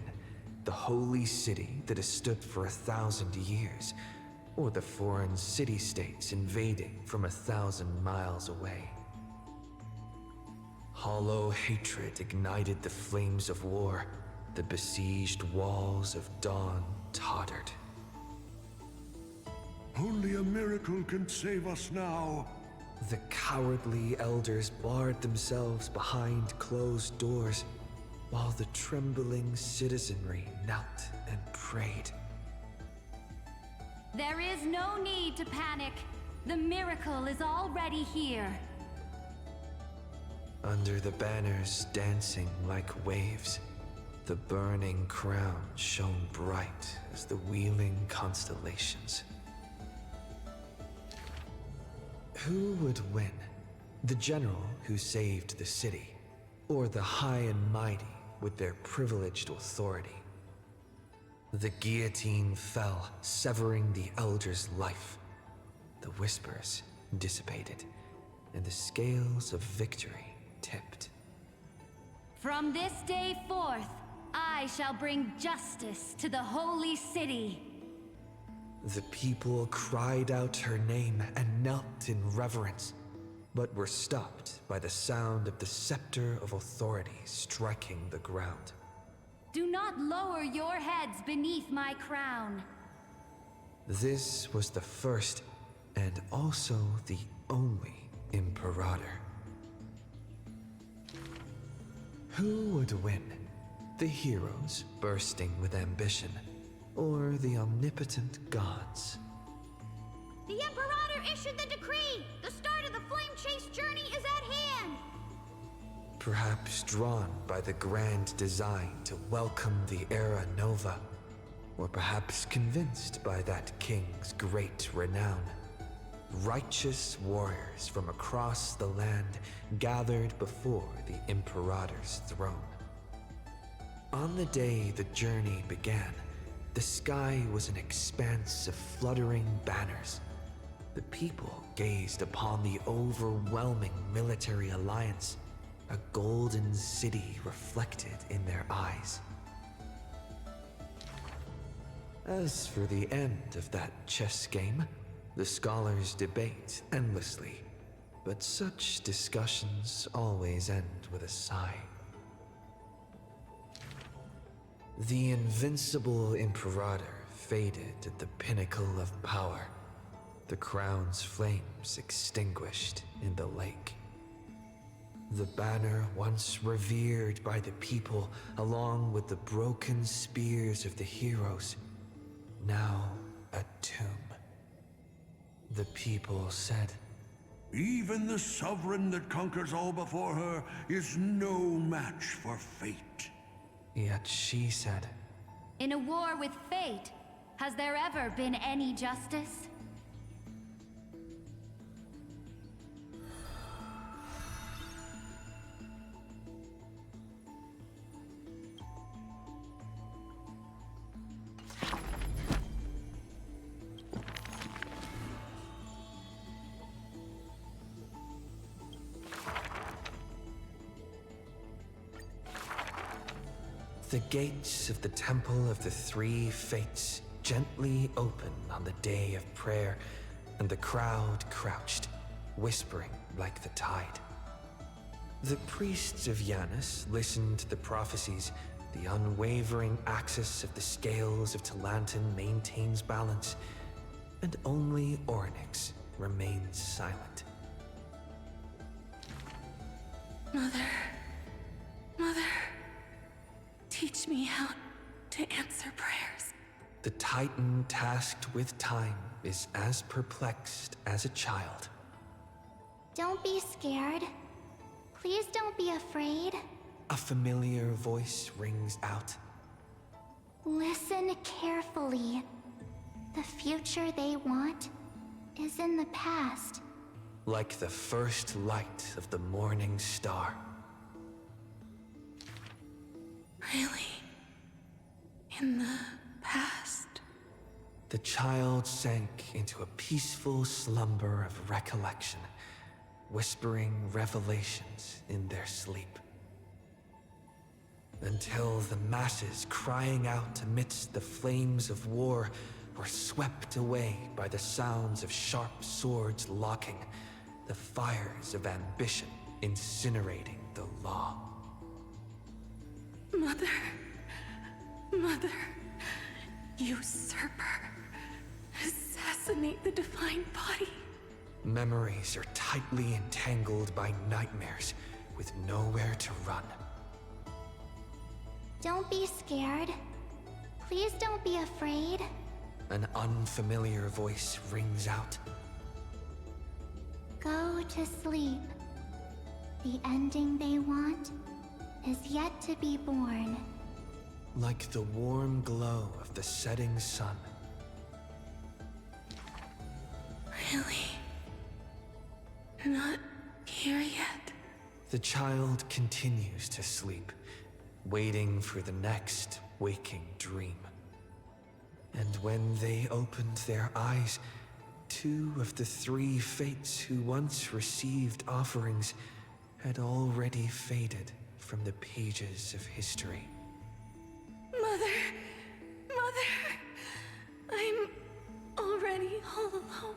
The holy city that has stood for 1,000 years, or the foreign city-states invading from 1,000 miles away? Hollow hatred ignited the flames of war. The besieged walls of dawn tottered. Only a miracle can save us now. The cowardly elders barred themselves behind closed doors, while the trembling citizenry knelt and prayed. There is no need to panic. The miracle is already here. Under the banners dancing like waves, the burning crown shone bright as the wheeling constellations. Who would win? The general who saved the city, or the high and mighty with their privileged authority? The guillotine fell, severing the elder's life. The whispers dissipated, and the scales of victory tipped. From this day forth, I shall bring justice to the holy city. The people cried out her name and knelt in reverence, but were stopped by the sound of the scepter of authority striking the ground. Do not lower your heads beneath my crown. This was the first and also the only Imperator. Who would win? The heroes bursting with ambition, or the omnipotent gods? The Imperator issued the decree! The start of the flame chase journey is at hand! Perhaps drawn by the grand design to welcome the Era Nova, or perhaps convinced by that king's great renown. Righteous warriors from across the land gathered before the Imperator's throne. On the day the journey began, the sky was an expanse of fluttering banners. The people gazed upon the overwhelming military alliance, a golden city reflected in their eyes. As for the end of that chess game, the scholars debate endlessly, but such discussions always end with a sigh. The invincible Imperator faded at the pinnacle of power, the crown's flames extinguished in the lake. The banner once revered by the people, along with the broken spears of the heroes, now a tomb. The people said, "Even the sovereign that conquers all before her is no match for fate." Yet she said, In a war with fate, has there ever been any justice? the gates of the Temple of the Three Fates gently opened on the day of prayer, and the crowd crouched, whispering like the tide. The priests of Yanis listened to the prophecies. The unwavering axis of the scales of Talantin maintains balance, and only Ornyx remains silent. Mother, teach me how to answer prayers. The Titan tasked with time is as perplexed as a child. Don't be scared. Please don't be afraid. A familiar voice rings out. Listen carefully. The future they want is in the past. Like the first light of the morning star. Really? In the past? The child sank into a peaceful slumber of recollection, whispering revelations in their sleep. Until the masses crying out amidst the flames of war were swept away by the sounds of sharp swords locking, the fires of ambition incinerating the law. Mother, usurper, assassinate the divine body. Memories are tightly entangled by nightmares with nowhere to run. Don't be scared. Please don't be afraid. An unfamiliar voice rings out. Go to sleep. The ending they want is yet to be born. Like the warm glow of the setting sun. Really? Not here yet? The child continues to sleep, waiting for the next waking dream. And when they opened their eyes, 2 of the 3 fates who once received offerings had already faded from the pages of history. Mother, I'm already all alone.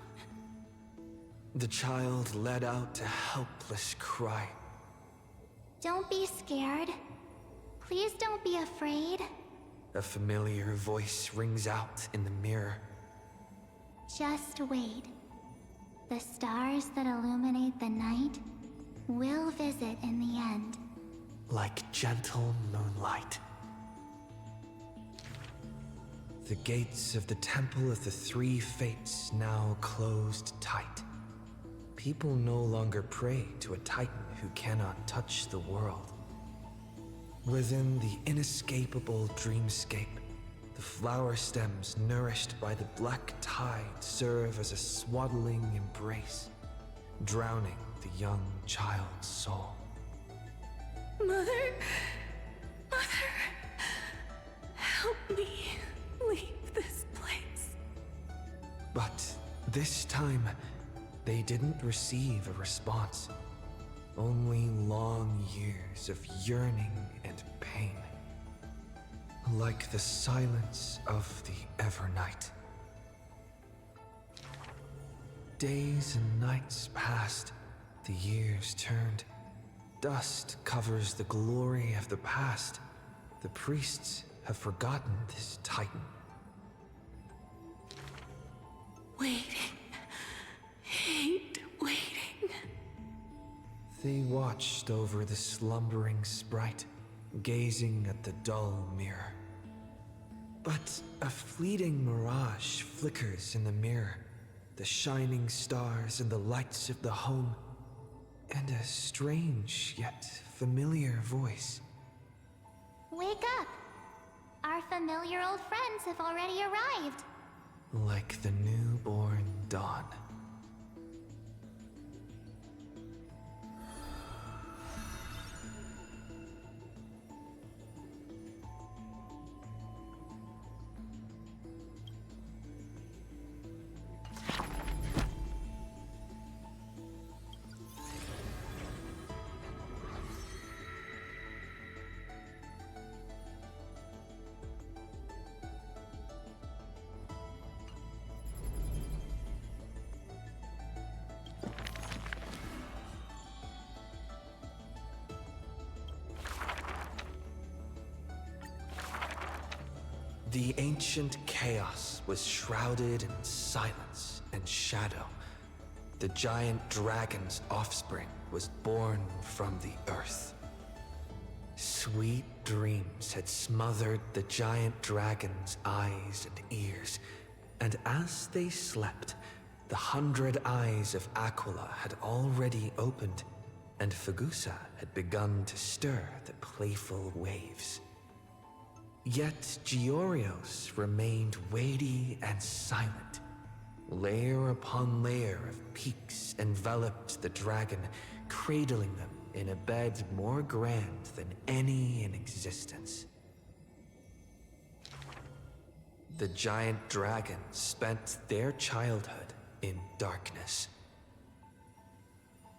The child let out a helpless cry. Don't be scared. Please don't be afraid. A familiar voice rings out in the mirror. Just wait. The stars that illuminate the night will visit in the end. Like gentle moonlight. The gates of the Temple of the 3 Fates now closed tight. People no longer pray to a titan who cannot touch the world. Within the inescapable dreamscape, the flower stems nourished by the black tide serve as a swaddling embrace, drowning the young child's soul. Mother, help me leave this place. But this time, they didn't receive a response. Only long years of yearning and pain. Like the silence of the Evernight. Days and nights passed, the years turned. Dust covers the glory of the past. The priests have forgotten this titan. Waiting. Hate waiting. They watched over the slumbering sprite, gazing at the dull mirror. But a fleeting mirage flickers in the mirror, the shining stars and the lights of the home, and a strange yet familiar voice. Wake up! Our familiar old friends have already arrived. Like the newborn dawn. The ancient chaos was shrouded in silence and shadow. The giant dragon's offspring was born from the earth. Sweet dreams had smothered the giant dragon's eyes and ears, and as they slept, the 100 eyes of Aquila had already opened, and Fagusa had begun to stir the playful waves. Yet Georios remained weighty and silent. Layer upon layer of peaks enveloped the dragon, cradling them in a bed more grand than any in existence. The giant dragons spent their childhood in darkness.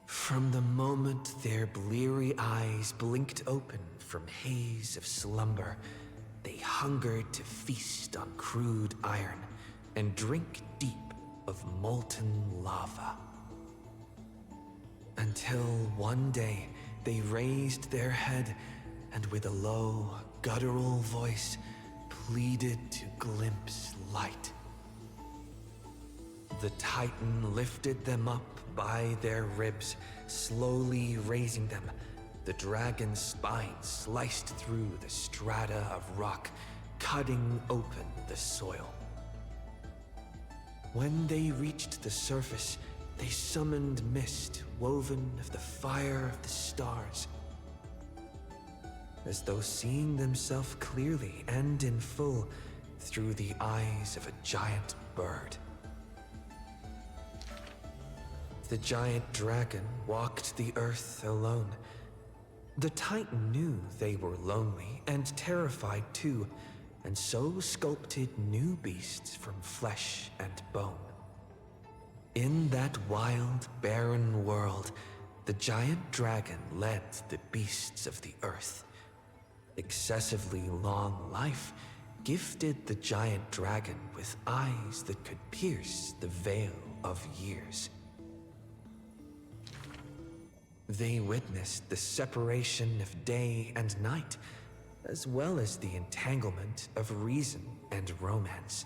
From the moment their bleary eyes blinked open from haze of slumber, they hungered to feast on crude iron and drink deep of molten lava. Until one day, they raised their head and with a low, guttural voice, pleaded to glimpse light. The Titan lifted them up by their ribs, slowly raising them. The dragon's spine sliced through the strata of rock, cutting open the soil. When they reached the surface, they summoned mist woven of the fire of the stars. As though seeing themselves clearly and in full through the eyes of a giant bird. The giant dragon walked the earth alone. The Titan knew they were lonely and terrified too, and so sculpted new beasts from flesh and bone. In that wild, barren world, the giant dragon led the beasts of the earth. Excessively long life gifted the giant dragon with eyes that could pierce the veil of years. They witnessed the separation of day and night, as well as the entanglement of reason and romance.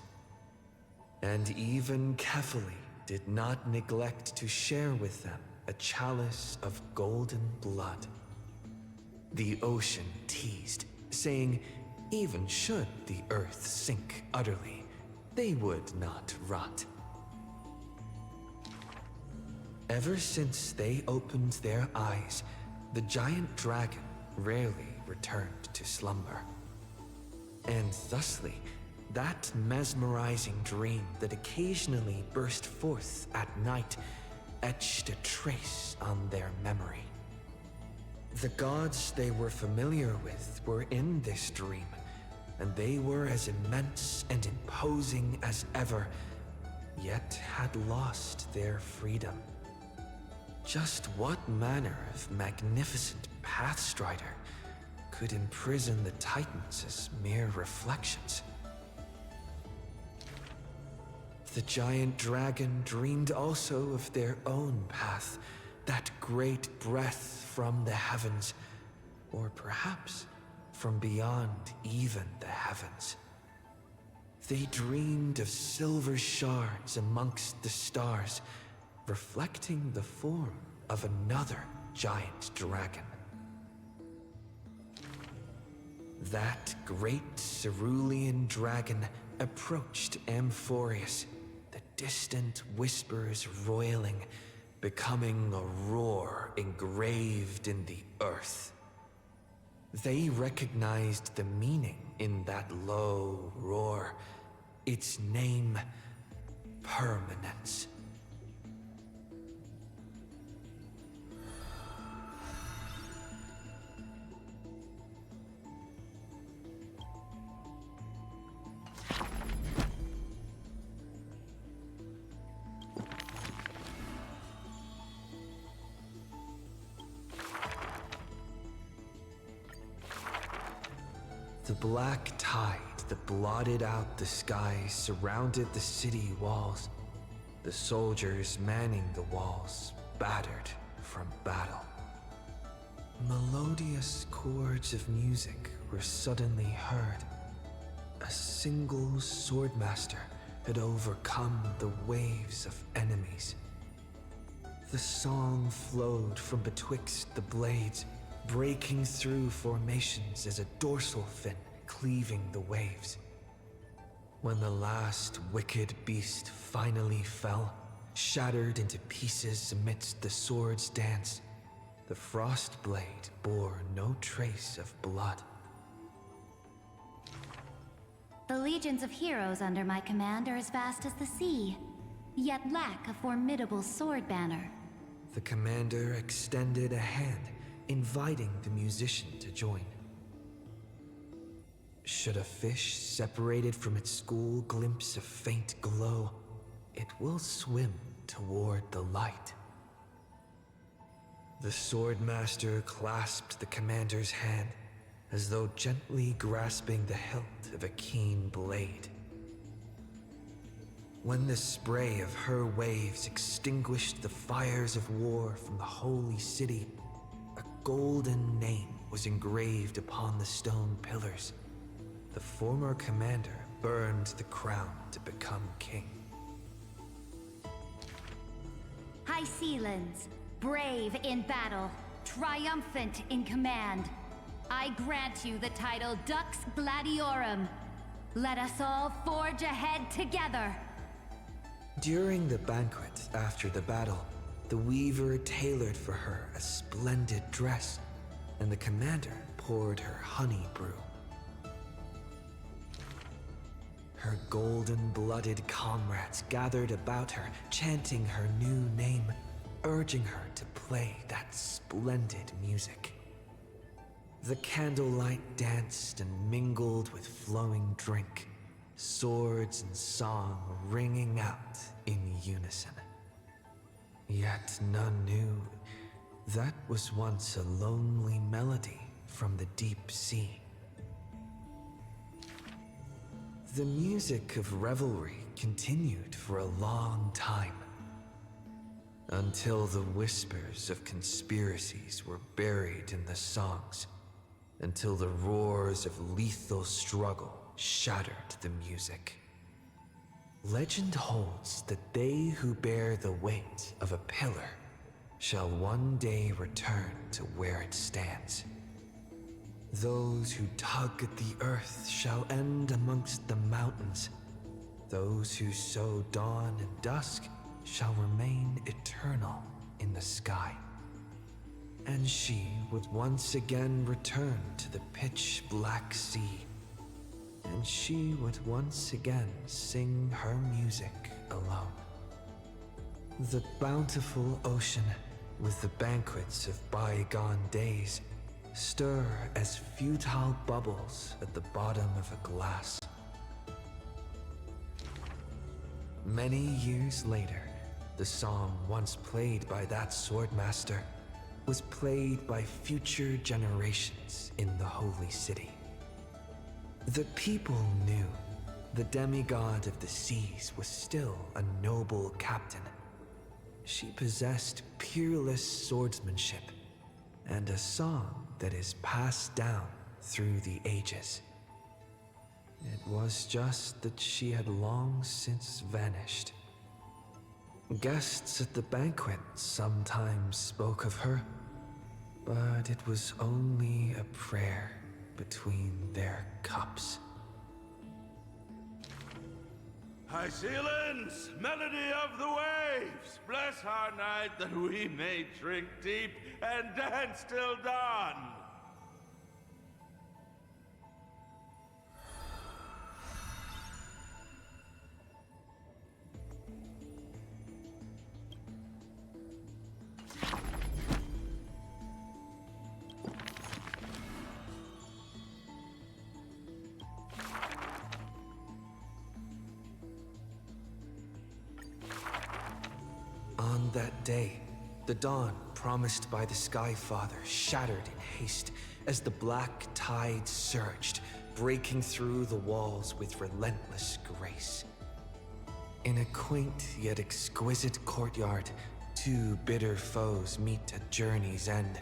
And even Kefali did not neglect to share with them a chalice of golden blood. The ocean teased, saying even should the earth sink utterly, they would not rot. Ever since they opened their eyes, the giant dragon rarely returned to slumber. And thusly, that mesmerizing dream that occasionally burst forth at night etched a trace on their memory. The gods they were familiar with were in this dream, and they were as immense and imposing as ever, yet had lost their freedom. Just what manner of magnificent pathstrider could imprison the Titans as mere reflections? The giant dragon dreamed also of their own path, that great breath from the heavens, or perhaps from beyond even the heavens. They dreamed of silver shards amongst the stars, reflecting the form of another giant dragon. That great cerulean dragon approached Amphorius, the distant whispers roiling, becoming a roar engraved in the earth. They recognized the meaning in that low roar, its name, permanence. The black tide that blotted out the sky surrounded the city walls. The soldiers manning the walls, battered from battle. Melodious chords of music were suddenly heard. A single swordmaster had overcome the waves of enemies. The song flowed from betwixt the blades, breaking through formations as a dorsal fin cleaving the waves. When the last wicked beast finally fell, shattered into pieces amidst the sword's dance, the frost blade bore no trace of blood. The legions of heroes under my command are as vast as the sea, yet lack a formidable sword banner. The commander extended a hand, inviting the musician to join. Should a fish separated from its school glimpse a faint glow, it will swim toward the light. The swordmaster clasped the commander's hand, as though gently grasping the hilt of a keen blade. When the spray of her waves extinguished the fires of war from the holy city, a golden name was engraved upon the stone pillars. The former commander burned the crown to become king. High Sealands, brave in battle, triumphant in command, I grant you the title Dux Gladiorum. Let us all forge ahead together. During the banquet after the battle, the weaver tailored for her a splendid dress, and the commander poured her honey brew. Her golden-blooded comrades gathered about her, chanting her new name, urging her to play that splendid music. The candlelight danced and mingled with flowing drink, swords and song ringing out in unison. Yet none knew that was once a lonely melody from the deep sea. The music of revelry continued for a long time, until the whispers of conspiracies were buried in the songs, until the roars of lethal struggle shattered the music. Legend holds that they who bear the weight of a pillar shall one day return to where it stands. Those who tug at the earth shall end amongst the mountains. Those who sow dawn and dusk shall remain eternal in the sky. And she would once again return to the pitch-black sea. And she would once again sing her music alone. The bountiful ocean, with the banquets of bygone days, stir as futile bubbles at the bottom of a glass. Many years later, the song once played by that swordmaster was played by future generations in the Holy City. The people knew the demigod of the seas was still a noble captain. She possessed peerless swordsmanship and a song that is passed down through the ages. It was just that she had long since vanished. Guests at the banquet sometimes spoke of her, but it was only a prayer between their cups. High Sealands, melody of the waves, bless our night that we may drink deep and dance till dawn. On that day, the dawn promised by the Sky Father shattered in haste as the black tide surged, breaking through the walls with relentless grace. In a quaint yet exquisite courtyard, two bitter foes meet at journey's end,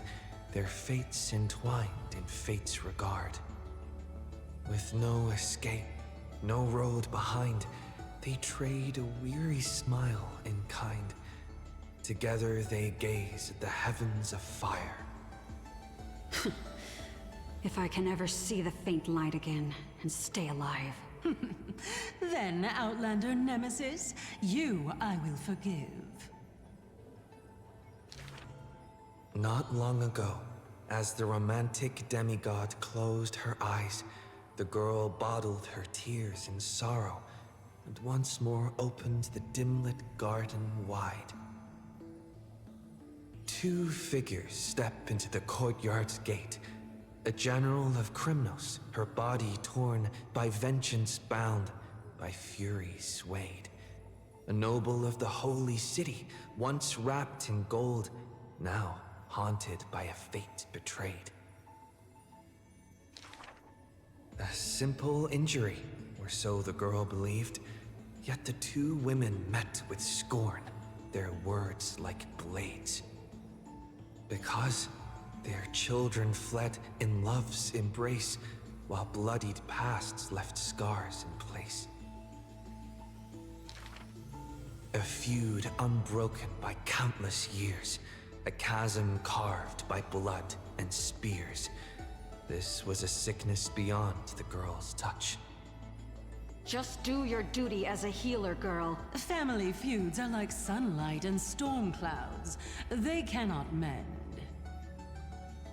their fates entwined in fate's regard. With no escape no road behind, they trade a weary smile in kind. Together they gaze at the heavens of fire. If I can ever see the faint light again and stay alive. Then, Outlander Nemesis, you I will forgive. Not long ago, as the romantic demigod closed her eyes, the girl bottled her tears in sorrow and once more opened the dim-lit garden wide. Two figures step into the courtyard's gate. A general of Krymnos, her body torn, by vengeance bound, by fury swayed. A noble of the holy city, once wrapped in gold, now haunted by a fate betrayed. A simple injury, or so the girl believed, yet the two women met with scorn, their words like blades. Because their children fled in love's embrace, while bloodied pasts left scars in place. A feud unbroken by countless years, a chasm carved by blood and spears. This was a sickness beyond the girl's touch. Just do your duty as a healer, girl. Family feuds are like sunlight and storm clouds. They cannot mend.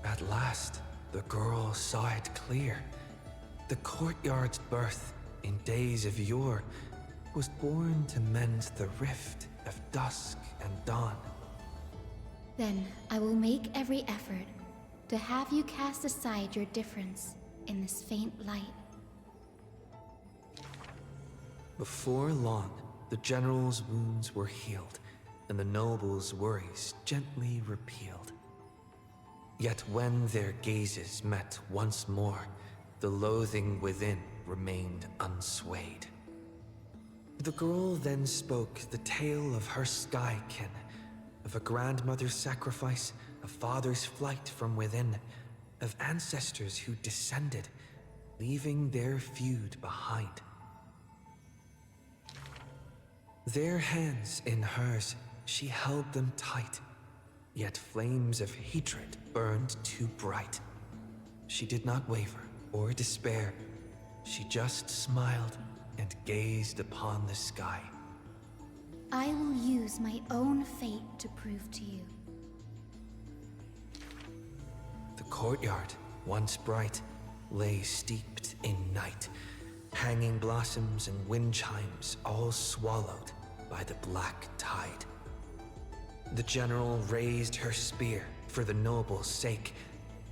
At last, the girl saw it clear. The courtyard's birth, in days of yore, was born to mend the rift of dusk and dawn. Then I will make every effort to have you cast aside your difference in this faint light. Before long, the general's wounds were healed, and the noble's worries gently repealed. Yet when their gazes met once more, the loathing within remained unswayed. The girl then spoke the tale of her skykin, of a grandmother's sacrifice, a father's flight from within, of ancestors who descended, leaving their feud behind. Their hands in hers, she held them tight, yet flames of hatred burned too bright. She did not waver or despair. She just smiled and gazed upon the sky. I will use my own fate to prove to you. The courtyard, once bright, lay steeped in night. Hanging blossoms and wind chimes all swallowed by the black tide. The general raised her spear for the noble's sake,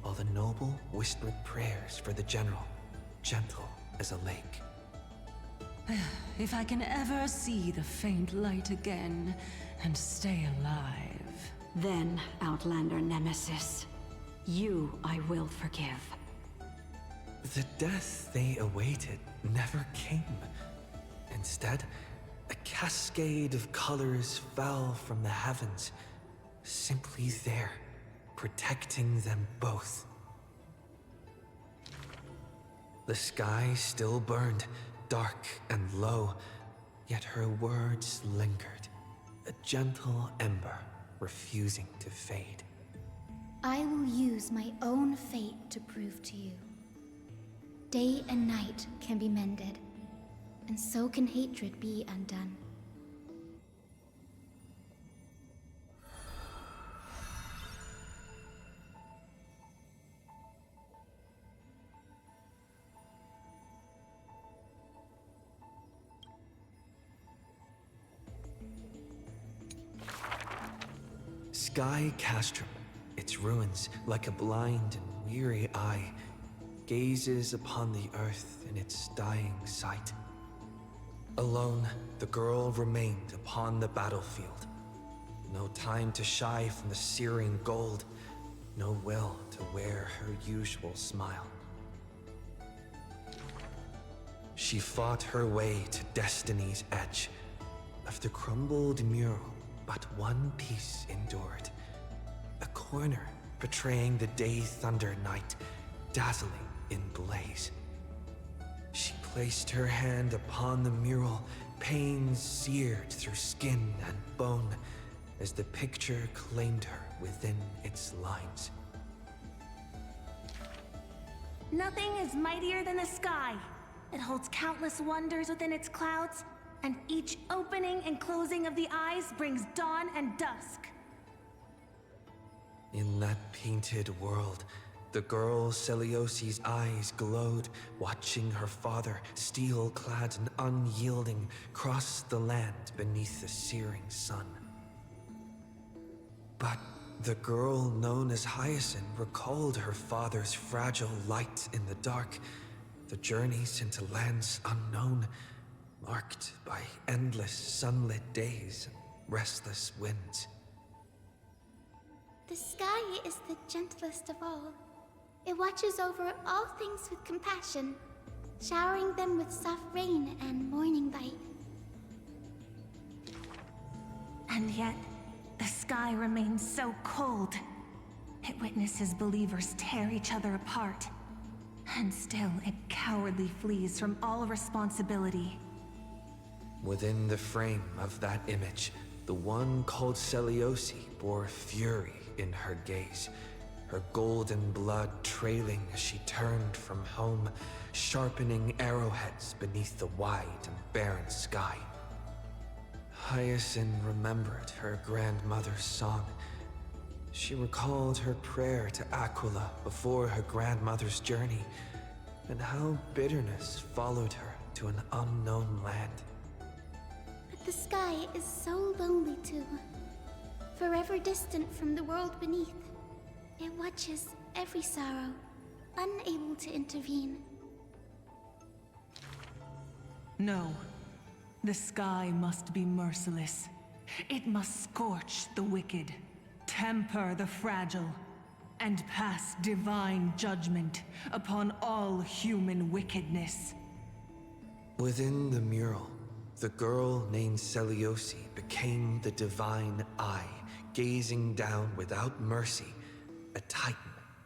while the noble whispered prayers for the general, gentle as a lake. If I can ever see the faint light again and stay alive. Then, Outlander Nemesis, you I will forgive. The death they awaited never came. Instead, a cascade of colors fell from the heavens, simply there, protecting them both. The sky still burned, dark and low, yet her words lingered, a gentle ember refusing to fade. I will use my own fate to prove to you. Day and night can be mended, and so can hatred be undone. Sky Castrum, its ruins like a blind and weary eye, gazes upon the earth in its dying sight. Alone, the girl remained upon the battlefield. No time to shy from the searing gold, no will to wear her usual smile. She fought her way to destiny's edge. Of the crumbled mural, but one piece endured. A corner betraying the day thunder night, dazzling in blaze. She placed her hand upon the mural, pain seared through skin and bone, as the picture claimed her within its lines. Nothing is mightier than the sky. It holds countless wonders within its clouds, and each opening and closing of the eyes brings dawn and dusk. In that painted world, the girl Celiosi's eyes glowed, watching her father, steel-clad and unyielding, cross the land beneath the searing sun. But the girl known as Hyacinth recalled her father's fragile light in the dark, the journeys into lands unknown, marked by endless sunlit days and restless winds. The sky is the gentlest of all. It watches over all things with compassion, showering them with soft rain and morning light. And yet, the sky remains so cold. It witnesses believers tear each other apart. And still, it cowardly flees from all responsibility. Within the frame of that image, the one called Celiosi bore fury in her gaze, her golden blood trailing as she turned from home, sharpening arrowheads beneath the wide and barren sky. Hyacinth remembered her grandmother's song. She recalled her prayer to Aquila before her grandmother's journey, and how bitterness followed her to an unknown land. But the sky is so lonely too. Forever distant from the world beneath. It watches every sorrow, unable to intervene. No. The sky must be merciless. It must scorch the wicked, temper the fragile, and pass divine judgment upon all human wickedness. Within the mural, the girl named Celiosi became the divine eye, gazing down without mercy, a titan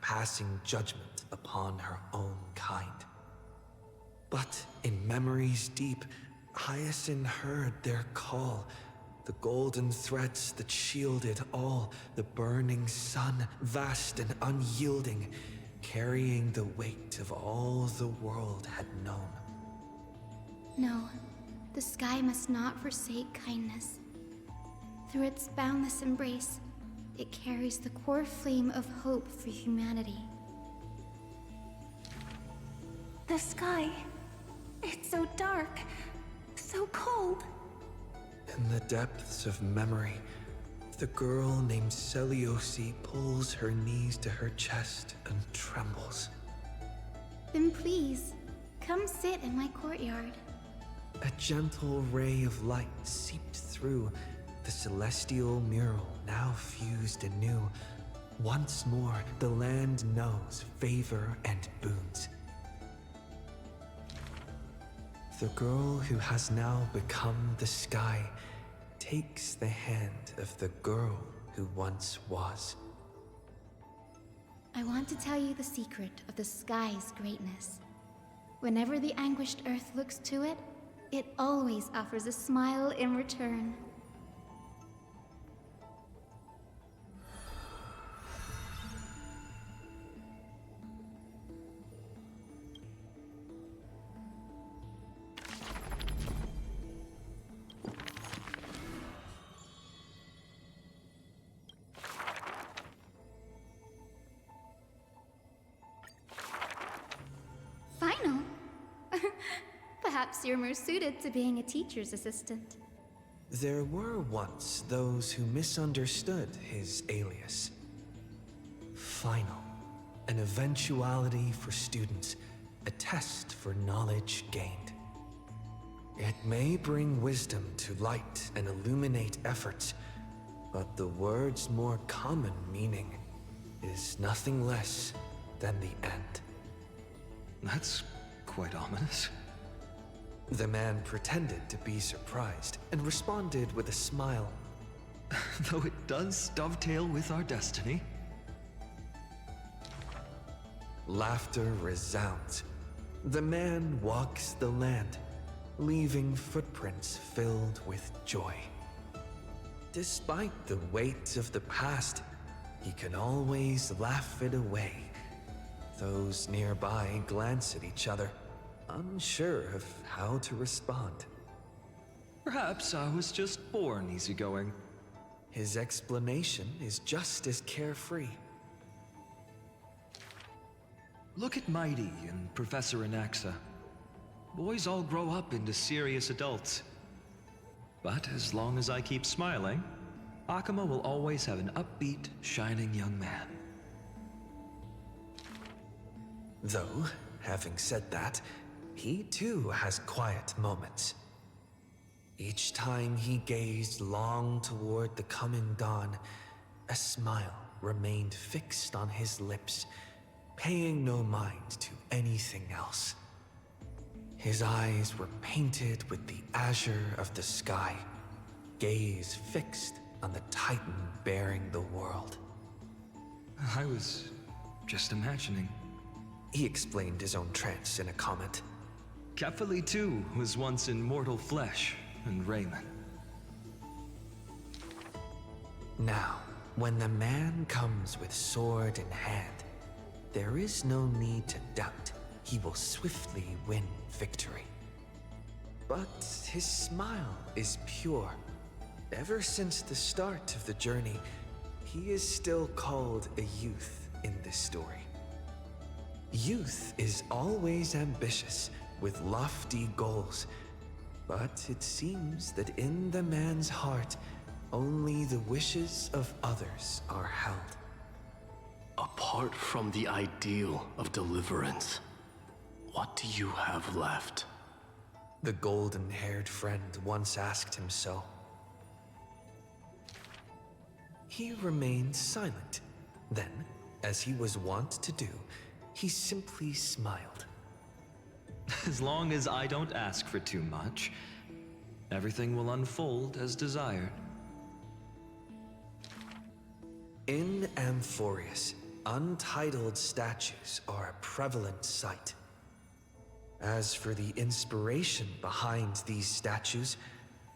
passing judgment upon her own kind. But in memories deep, Hyacinth heard their call, the golden threads that shielded all, the burning sun, vast and unyielding, carrying the weight of all the world had known. No, the sky must not forsake kindness. Through its boundless embrace, it carries the core flame of hope for humanity. The sky, it's so dark, so cold. In the depths of memory, the girl named Celiosi pulls her knees to her chest and trembles. Then please, come sit in my courtyard. A gentle ray of light seeped through, the celestial mural now fused anew. Once more, the land knows favor and boons. The girl who has now become the sky takes the hand of the girl who once was. I want to tell you the secret of the sky's greatness. Whenever the anguished earth looks to it, it always offers a smile in return. Final? Perhaps you're more suited to being a teacher's assistant. There were once those who misunderstood his alias. Final, an eventuality for students, a test for knowledge gained. It may bring wisdom to light and illuminate efforts, but the word's more common meaning is nothing less than the end. That's quite ominous. The man pretended to be surprised and responded with a smile. Though it does dovetail with our destiny. Laughter resounds. The man walks the land, leaving footprints filled with joy. Despite the weight of the past, he can always laugh it away. Those nearby glance at each other, unsure of how to respond. Perhaps I was just born easygoing. His explanation is just as carefree. Look at Mighty and Professor Anaxa. Boys all grow up into serious adults. But as long as I keep smiling, Akuma will always have an upbeat, shining young man. Though, having said that, he too has quiet moments. Each time he gazed long toward the coming dawn, a smile remained fixed on his lips, paying no mind to anything else. His eyes were painted with the azure of the sky, gaze fixed on the titan bearing the world. I was just imagining. He explained his own trance in a comment. Kefali too was once in mortal flesh and raiment. Now, when the man comes with sword in hand, there is no need to doubt he will swiftly win victory. But his smile is pure. Ever since the start of the journey, he is still called a youth in this story. Youth is always ambitious, with lofty goals, but it seems that in the man's heart, only the wishes of others are held. Apart from the ideal of deliverance, what do you have left? The golden-haired friend once asked him so. He remained silent. Then, as he was wont to do, he simply smiled. As long as I don't ask for too much, everything will unfold as desired. In Amphorius, untitled statues are a prevalent sight. As for the inspiration behind these statues,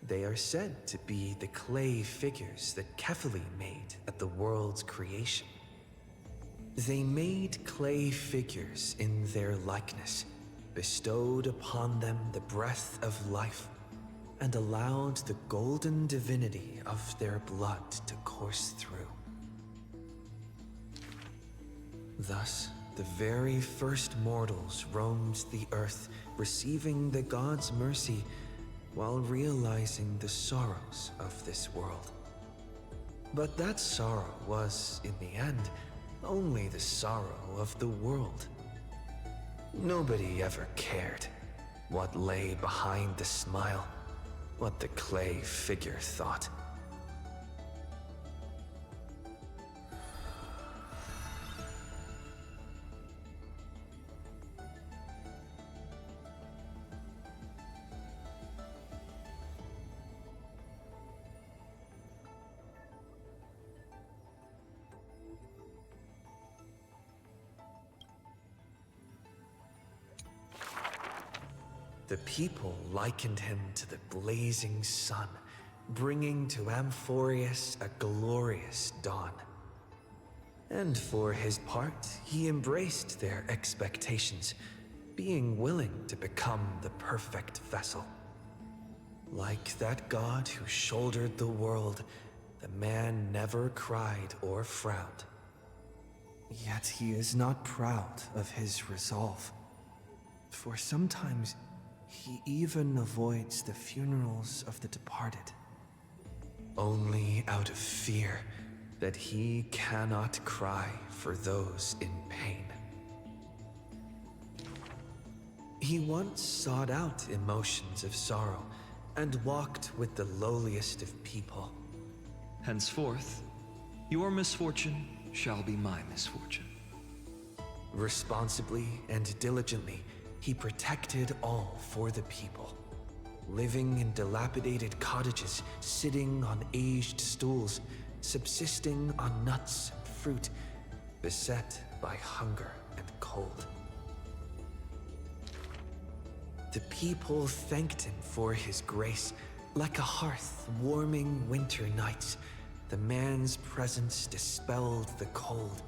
they are said to be the clay figures that Kefali made at the world's creation. They made clay figures in their likeness, bestowed upon them the breath of life, and allowed the golden divinity of their blood to course through. Thus, the very first mortals roamed the earth, receiving the gods' mercy while realizing the sorrows of this world. But that sorrow was, in the end, only the sorrow of the world. Nobody ever cared what lay behind the smile, what the clay figure thought. The people likened him to the blazing sun, bringing to Amphorius a glorious dawn. And for his part, he embraced their expectations, being willing to become the perfect vessel. Like that god who shouldered the world, the man never cried or frowned. Yet he is not proud of his resolve, for sometimes he even avoids the funerals of the departed. Only out of fear that he cannot cry for those in pain. He once sought out emotions of sorrow and walked with the lowliest of people. Henceforth, your misfortune shall be my misfortune. Responsibly and diligently, he protected all for the people, living in dilapidated cottages, sitting on aged stools, subsisting on nuts and fruit, beset by hunger and cold. The people thanked him for his grace. Like a hearth warming winter nights, the man's presence dispelled the cold,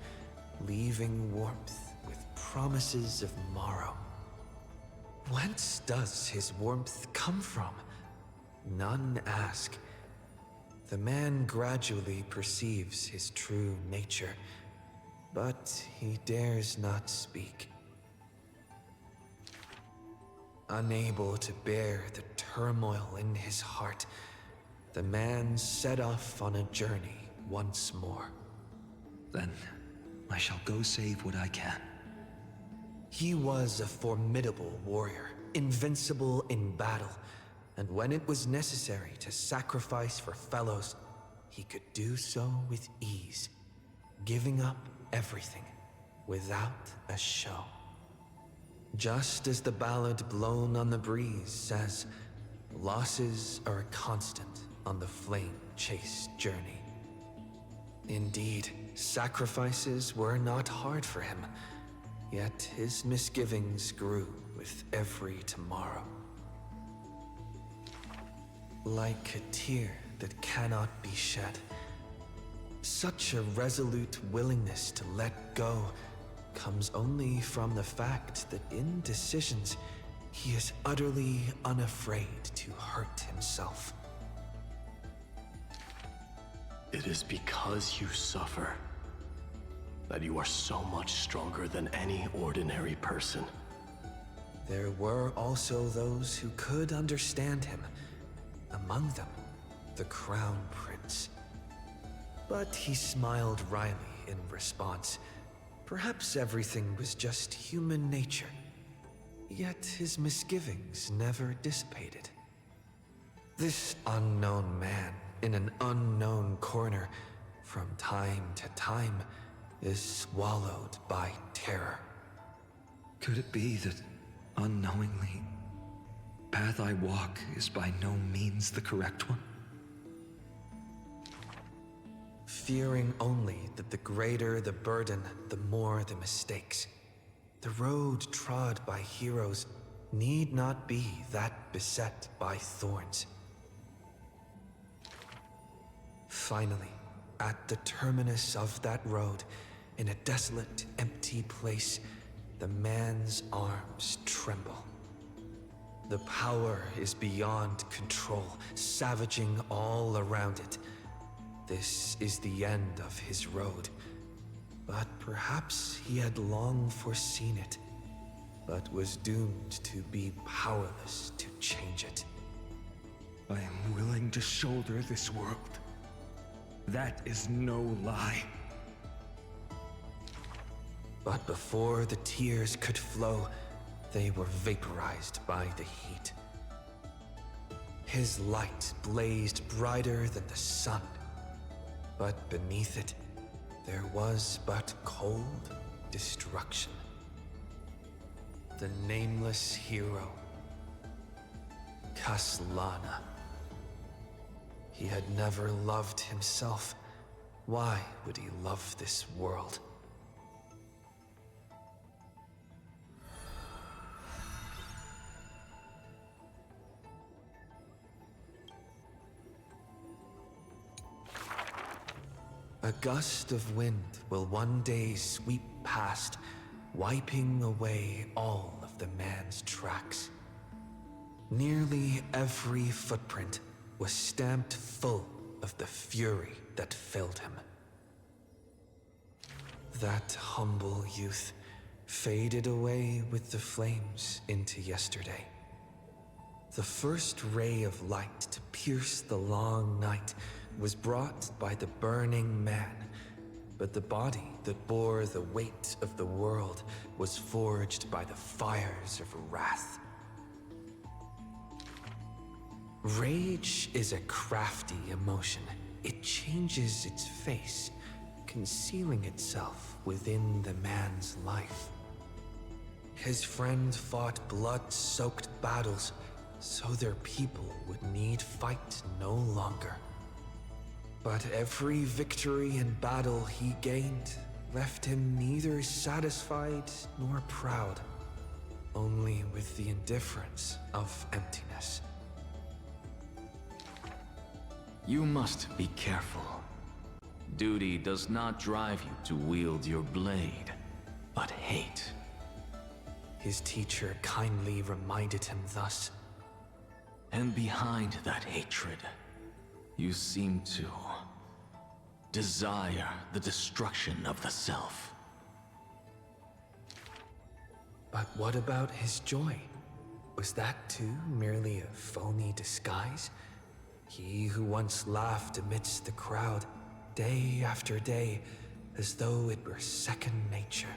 leaving warmth with promises of morrow. Whence does his warmth come from? None ask. The man gradually perceives his true nature, but he dares not speak. Unable to bear the turmoil in his heart, the man set off on a journey once more. Then I shall go save what I can. He was a formidable warrior, invincible in battle, and when it was necessary to sacrifice for fellows, he could do so with ease, giving up everything without a show. Just as the ballad blown on the breeze says, losses are a constant on the flame-chased journey. Indeed, sacrifices were not hard for him, yet his misgivings grew with every tomorrow. Like a tear that cannot be shed, such a resolute willingness to let go comes only from the fact that in decisions, he is utterly unafraid to hurt himself. It is because you suffer that you are so much stronger than any ordinary person. There were also those who could understand him, among them, the Crown Prince. But he smiled wryly in response. Perhaps everything was just human nature, yet his misgivings never dissipated. This unknown man in an unknown corner, from time to time, is swallowed by terror. Could it be that, unknowingly, path I walk is by no means the correct one? Fearing only that the greater the burden, the more the mistakes. The road trod by heroes need not be that beset by thorns. Finally, at the terminus of that road, in a desolate, empty place, the man's arms tremble. The power is beyond control, savaging all around it. This is the end of his road, but perhaps he had long foreseen it, but was doomed to be powerless to change it. I am willing to shoulder this world. That is no lie. But before the tears could flow, they were vaporized by the heat. His light blazed brighter than the sun, but beneath it, there was but cold destruction. The nameless hero, Kaslana. He had never loved himself. Why would he love this world? A gust of wind will one day sweep past, wiping away all of the man's tracks. Nearly every footprint was stamped full of the fury that filled him. That humble youth faded away with the flames into yesterday. The first ray of light to pierce the long night was brought by the burning man, but the body that bore the weight of the world was forged by the fires of wrath. Rage is a crafty emotion. It changes its face, concealing itself within the man's life. His friend fought blood-soaked battles so their people would need fight no longer. But every victory and battle he gained left him neither satisfied nor proud. only with the indifference of emptiness. You must be careful. Duty does not drive you to wield your blade, but hate. His teacher kindly reminded him thus. And behind that hatred, you seem to desire the destruction of the self. But what about his joy? Was that too merely a phony disguise? He who once laughed amidst the crowd, day after day, as though it were second nature.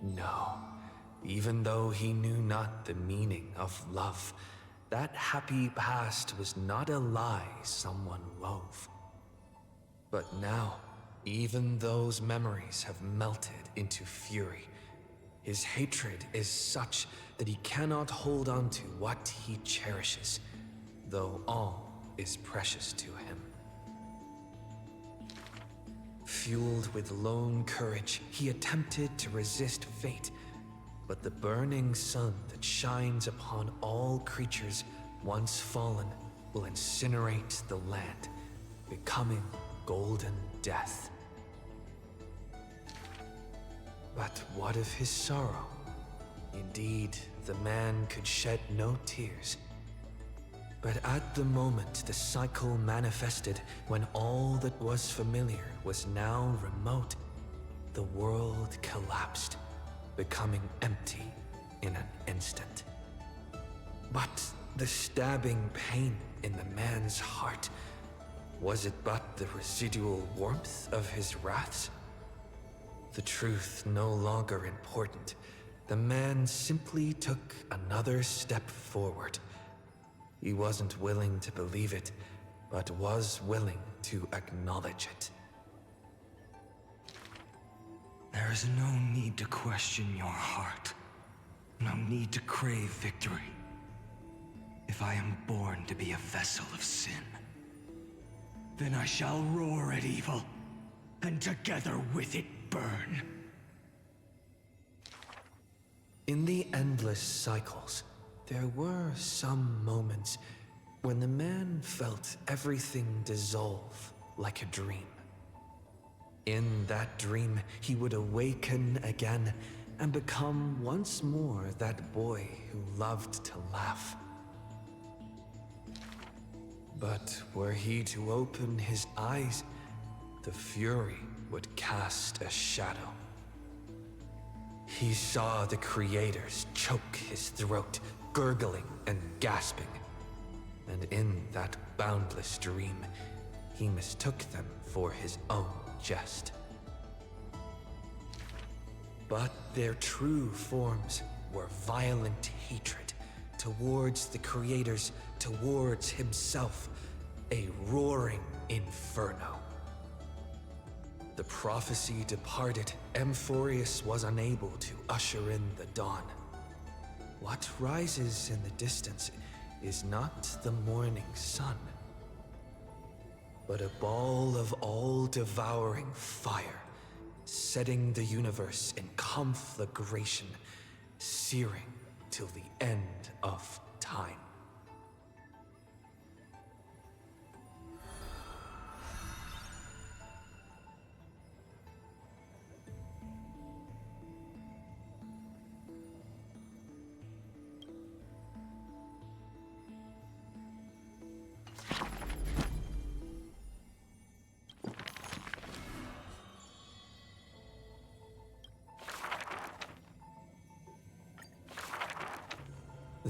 No, even though he knew not the meaning of love, that happy past was not a lie someone wove. But now, even those memories have melted into fury. His hatred is such that he cannot hold on to what he cherishes, though all is precious to him. Fueled with lone courage, he attempted to resist fate, but the burning sun that shines upon all creatures once fallen will incinerate the land, becoming golden death. But what of his sorrow? Indeed, the man could shed no tears. But at the moment the cycle manifested, when all that was familiar was now remote, the world collapsed, becoming empty in an instant. But the stabbing pain in the man's heart, was it but the residual warmth of his wraths? The truth no longer important, the man simply took another step forward. He wasn't willing to believe it, but was willing to acknowledge it. There is no need to question your heart. No need to crave victory. If I am born to be a vessel of sin, then I shall roar at evil, and together with it burn. In the endless cycles, there were some moments when the man felt everything dissolve like a dream. In that dream, he would awaken again and become once more that boy who loved to laugh. But were he to open his eyes, the fury would cast a shadow. He saw the creators choke his throat, gurgling and gasping. And in that boundless dream, he mistook them for his own jest. But their true forms were violent hatred towards the creators, towards himself, a roaring inferno. The prophecy departed, Amphorius was unable to usher in the dawn. What rises in the distance is not the morning sun, but a ball of all-devouring fire, setting the universe in conflagration, searing till the end of time.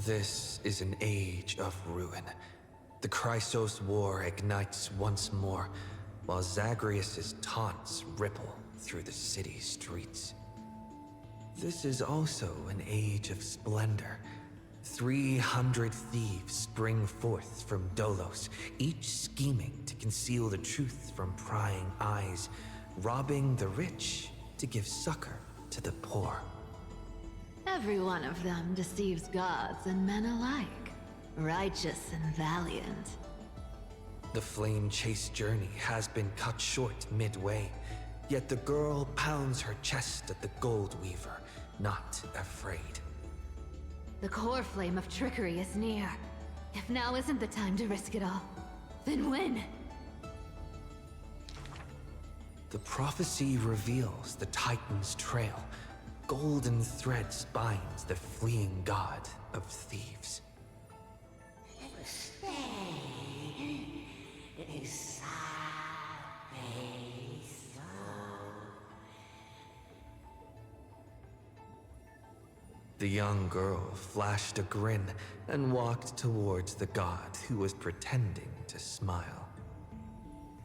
This is an age of ruin. The Chrysos War ignites once more, while Zagreus' taunts ripple through the city streets. This is also an age of splendor. 300 thieves spring forth from Dolos, each scheming to conceal the truth from prying eyes, robbing the rich to give succor to the poor. Every one of them deceives gods and men alike, righteous and valiant. The flame-chased journey has been cut short midway, yet the girl pounds her chest at the gold weaver, not afraid. The core flame of trickery is near. If now isn't the time to risk it all, then when? The prophecy reveals the Titan's trail. Golden threads binds the fleeing god of thieves. The young girl flashed a grin and walked towards the god who was pretending to smile.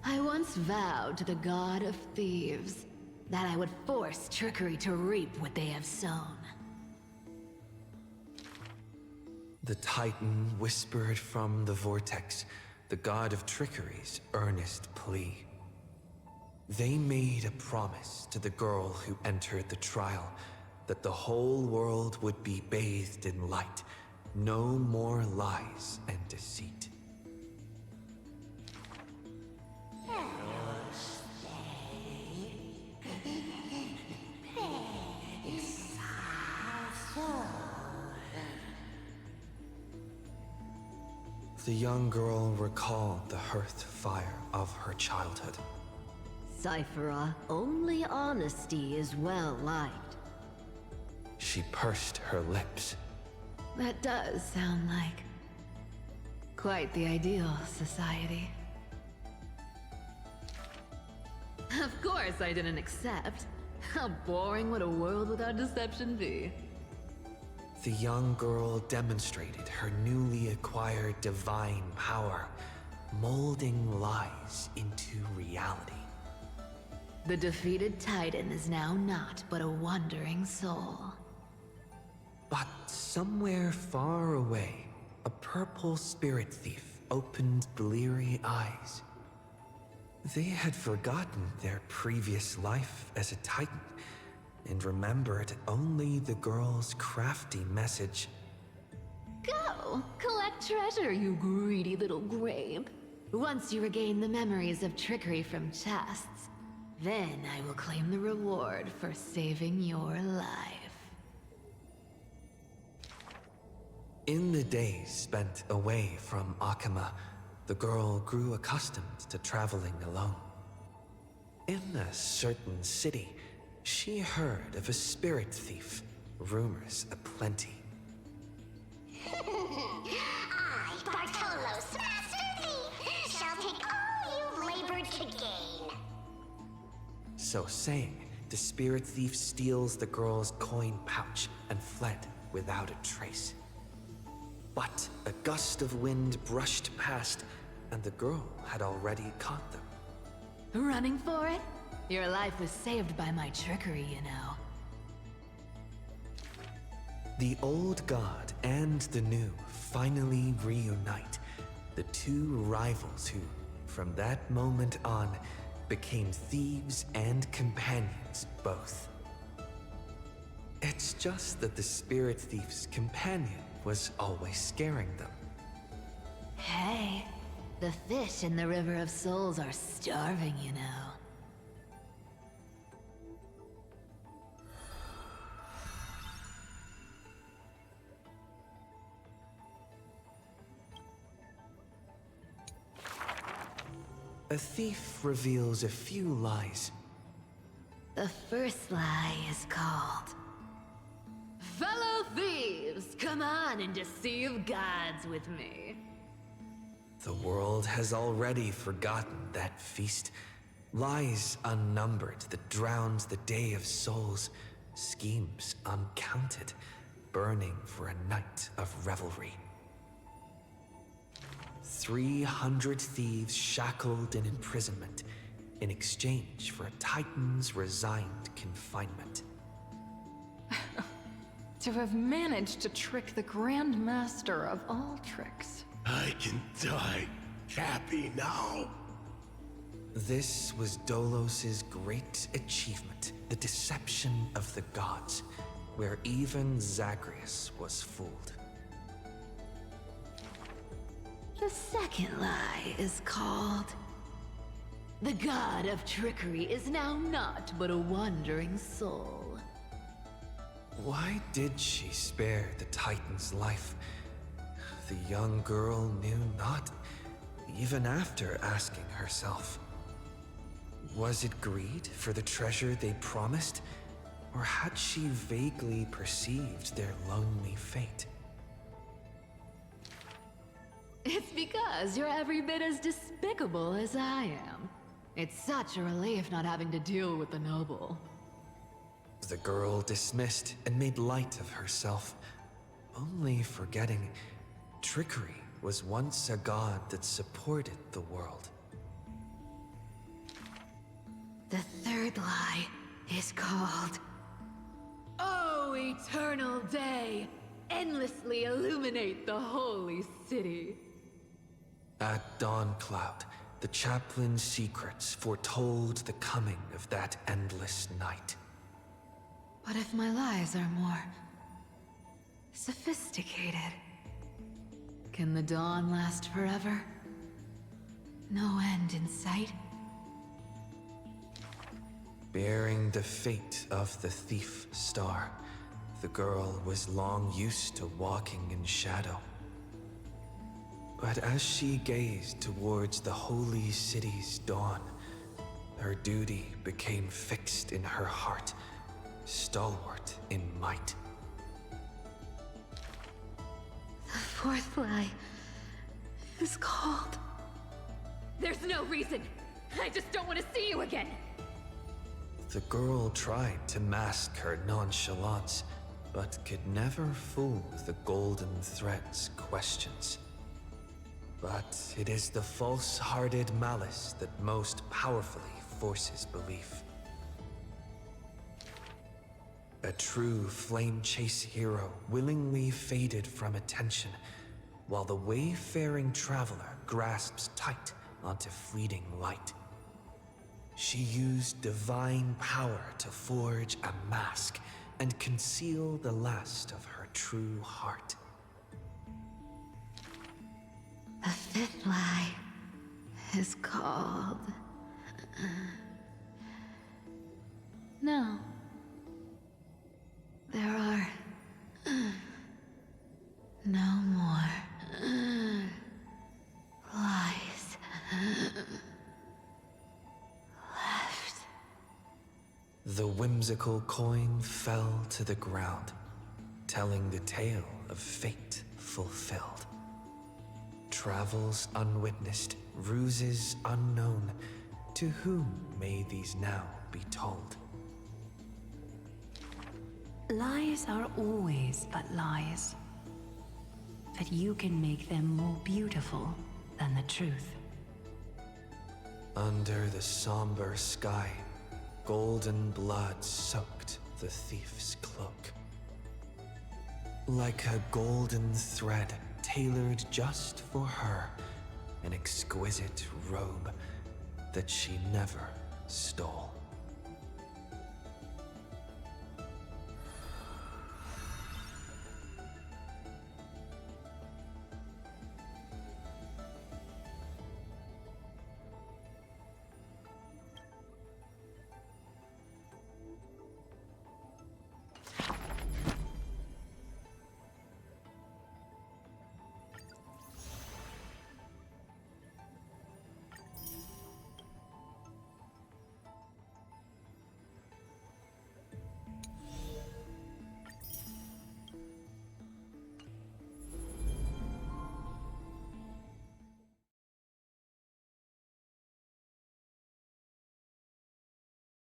I once vowed to the god of thieves that I would force trickery to reap what they have sown. The Titan whispered from the vortex, the god of trickery's earnest plea. They made a promise to the girl who entered the trial, that the whole world would be bathed in light, no more lies and deceit. The young girl recalled the hearth fire of her childhood. Cyphera, only honesty is well liked. She pursed her lips. That does sound like quite the ideal society. Of course I didn't accept. How boring would a world without deception be? The young girl demonstrated her newly acquired divine power, molding lies into reality. The defeated Titan is now not but a wandering soul. But somewhere far away, a purple spirit thief opened bleary eyes. They had forgotten their previous life as a Titan, and remembered only the girl's crafty message. Go! Collect treasure, you greedy little grape. Once you regain the memories of trickery from chests, then I will claim the reward for saving your life. In the days spent away from Akama, the girl grew accustomed to traveling alone. In a certain city, she heard of a spirit thief, rumors aplenty. I, Bartolo's master thief, shall take all you've labored to gain. So saying, the spirit thief steals the girl's coin pouch and fled without a trace. But a gust of wind brushed past, and the girl had already caught them. Running for it? Your life was saved by my trickery, you know. The old god and the new finally reunite, the two rivals who, from that moment on, became thieves and companions both. It's just that the spirit thief's companion was always scaring them. Hey, the fish in the River of Souls are starving, you know. A thief reveals a few lies. The first lie is called... Fellow thieves, come on and deceive gods with me. The world has already forgotten that feast. Lies unnumbered that drowned the Day of Souls. Schemes uncounted, burning for a night of revelry. 300 thieves shackled in imprisonment in exchange for a Titan's resigned confinement. To have managed to trick the Grand Master of all tricks. I can die happy now. This was Dolos's great achievement, the deception of the gods, where even Zagreus was fooled. The second lie is called... The god of trickery is now not but a wandering soul. Why did she spare the Titan's life? The young girl knew not, even after asking herself. Was it greed for the treasure they promised? Or had she vaguely perceived their lonely fate? It's because you're every bit as despicable as I am. It's such a relief not having to deal with the noble. The girl dismissed and made light of herself, only forgetting trickery was once a god that supported the world. The third lie is called... Oh, eternal day! Endlessly illuminate the holy city. At Dawncloud, the chaplain's secrets foretold the coming of that endless night. But if my lies are more... sophisticated... can the dawn last forever? No end in sight? Bearing the fate of the thief star, the girl was long used to walking in shadow. But as she gazed towards the holy city's dawn, her duty became fixed in her heart, stalwart in might. The fourth lie is called... There's no reason! I just don't want to see you again! The girl tried to mask her nonchalance, but could never fool the golden thread's questions. But it is the false-hearted malice that most powerfully forces belief. A true flame chase hero willingly faded from attention, while the wayfaring traveler grasps tight onto fleeting light. She used divine power to forge a mask and conceal the last of her true heart. The fifth lie is called... No. There are... no more... lies... left. The whimsical coin fell to the ground, telling the tale of fate fulfilled. Travels unwitnessed, ruses unknown, to whom may these now be told? Lies are always but lies. But you can make them more beautiful than the truth. Under the somber sky, golden blood soaked the thief's cloak. Like a golden thread tailored just for her, an exquisite robe that she never stole.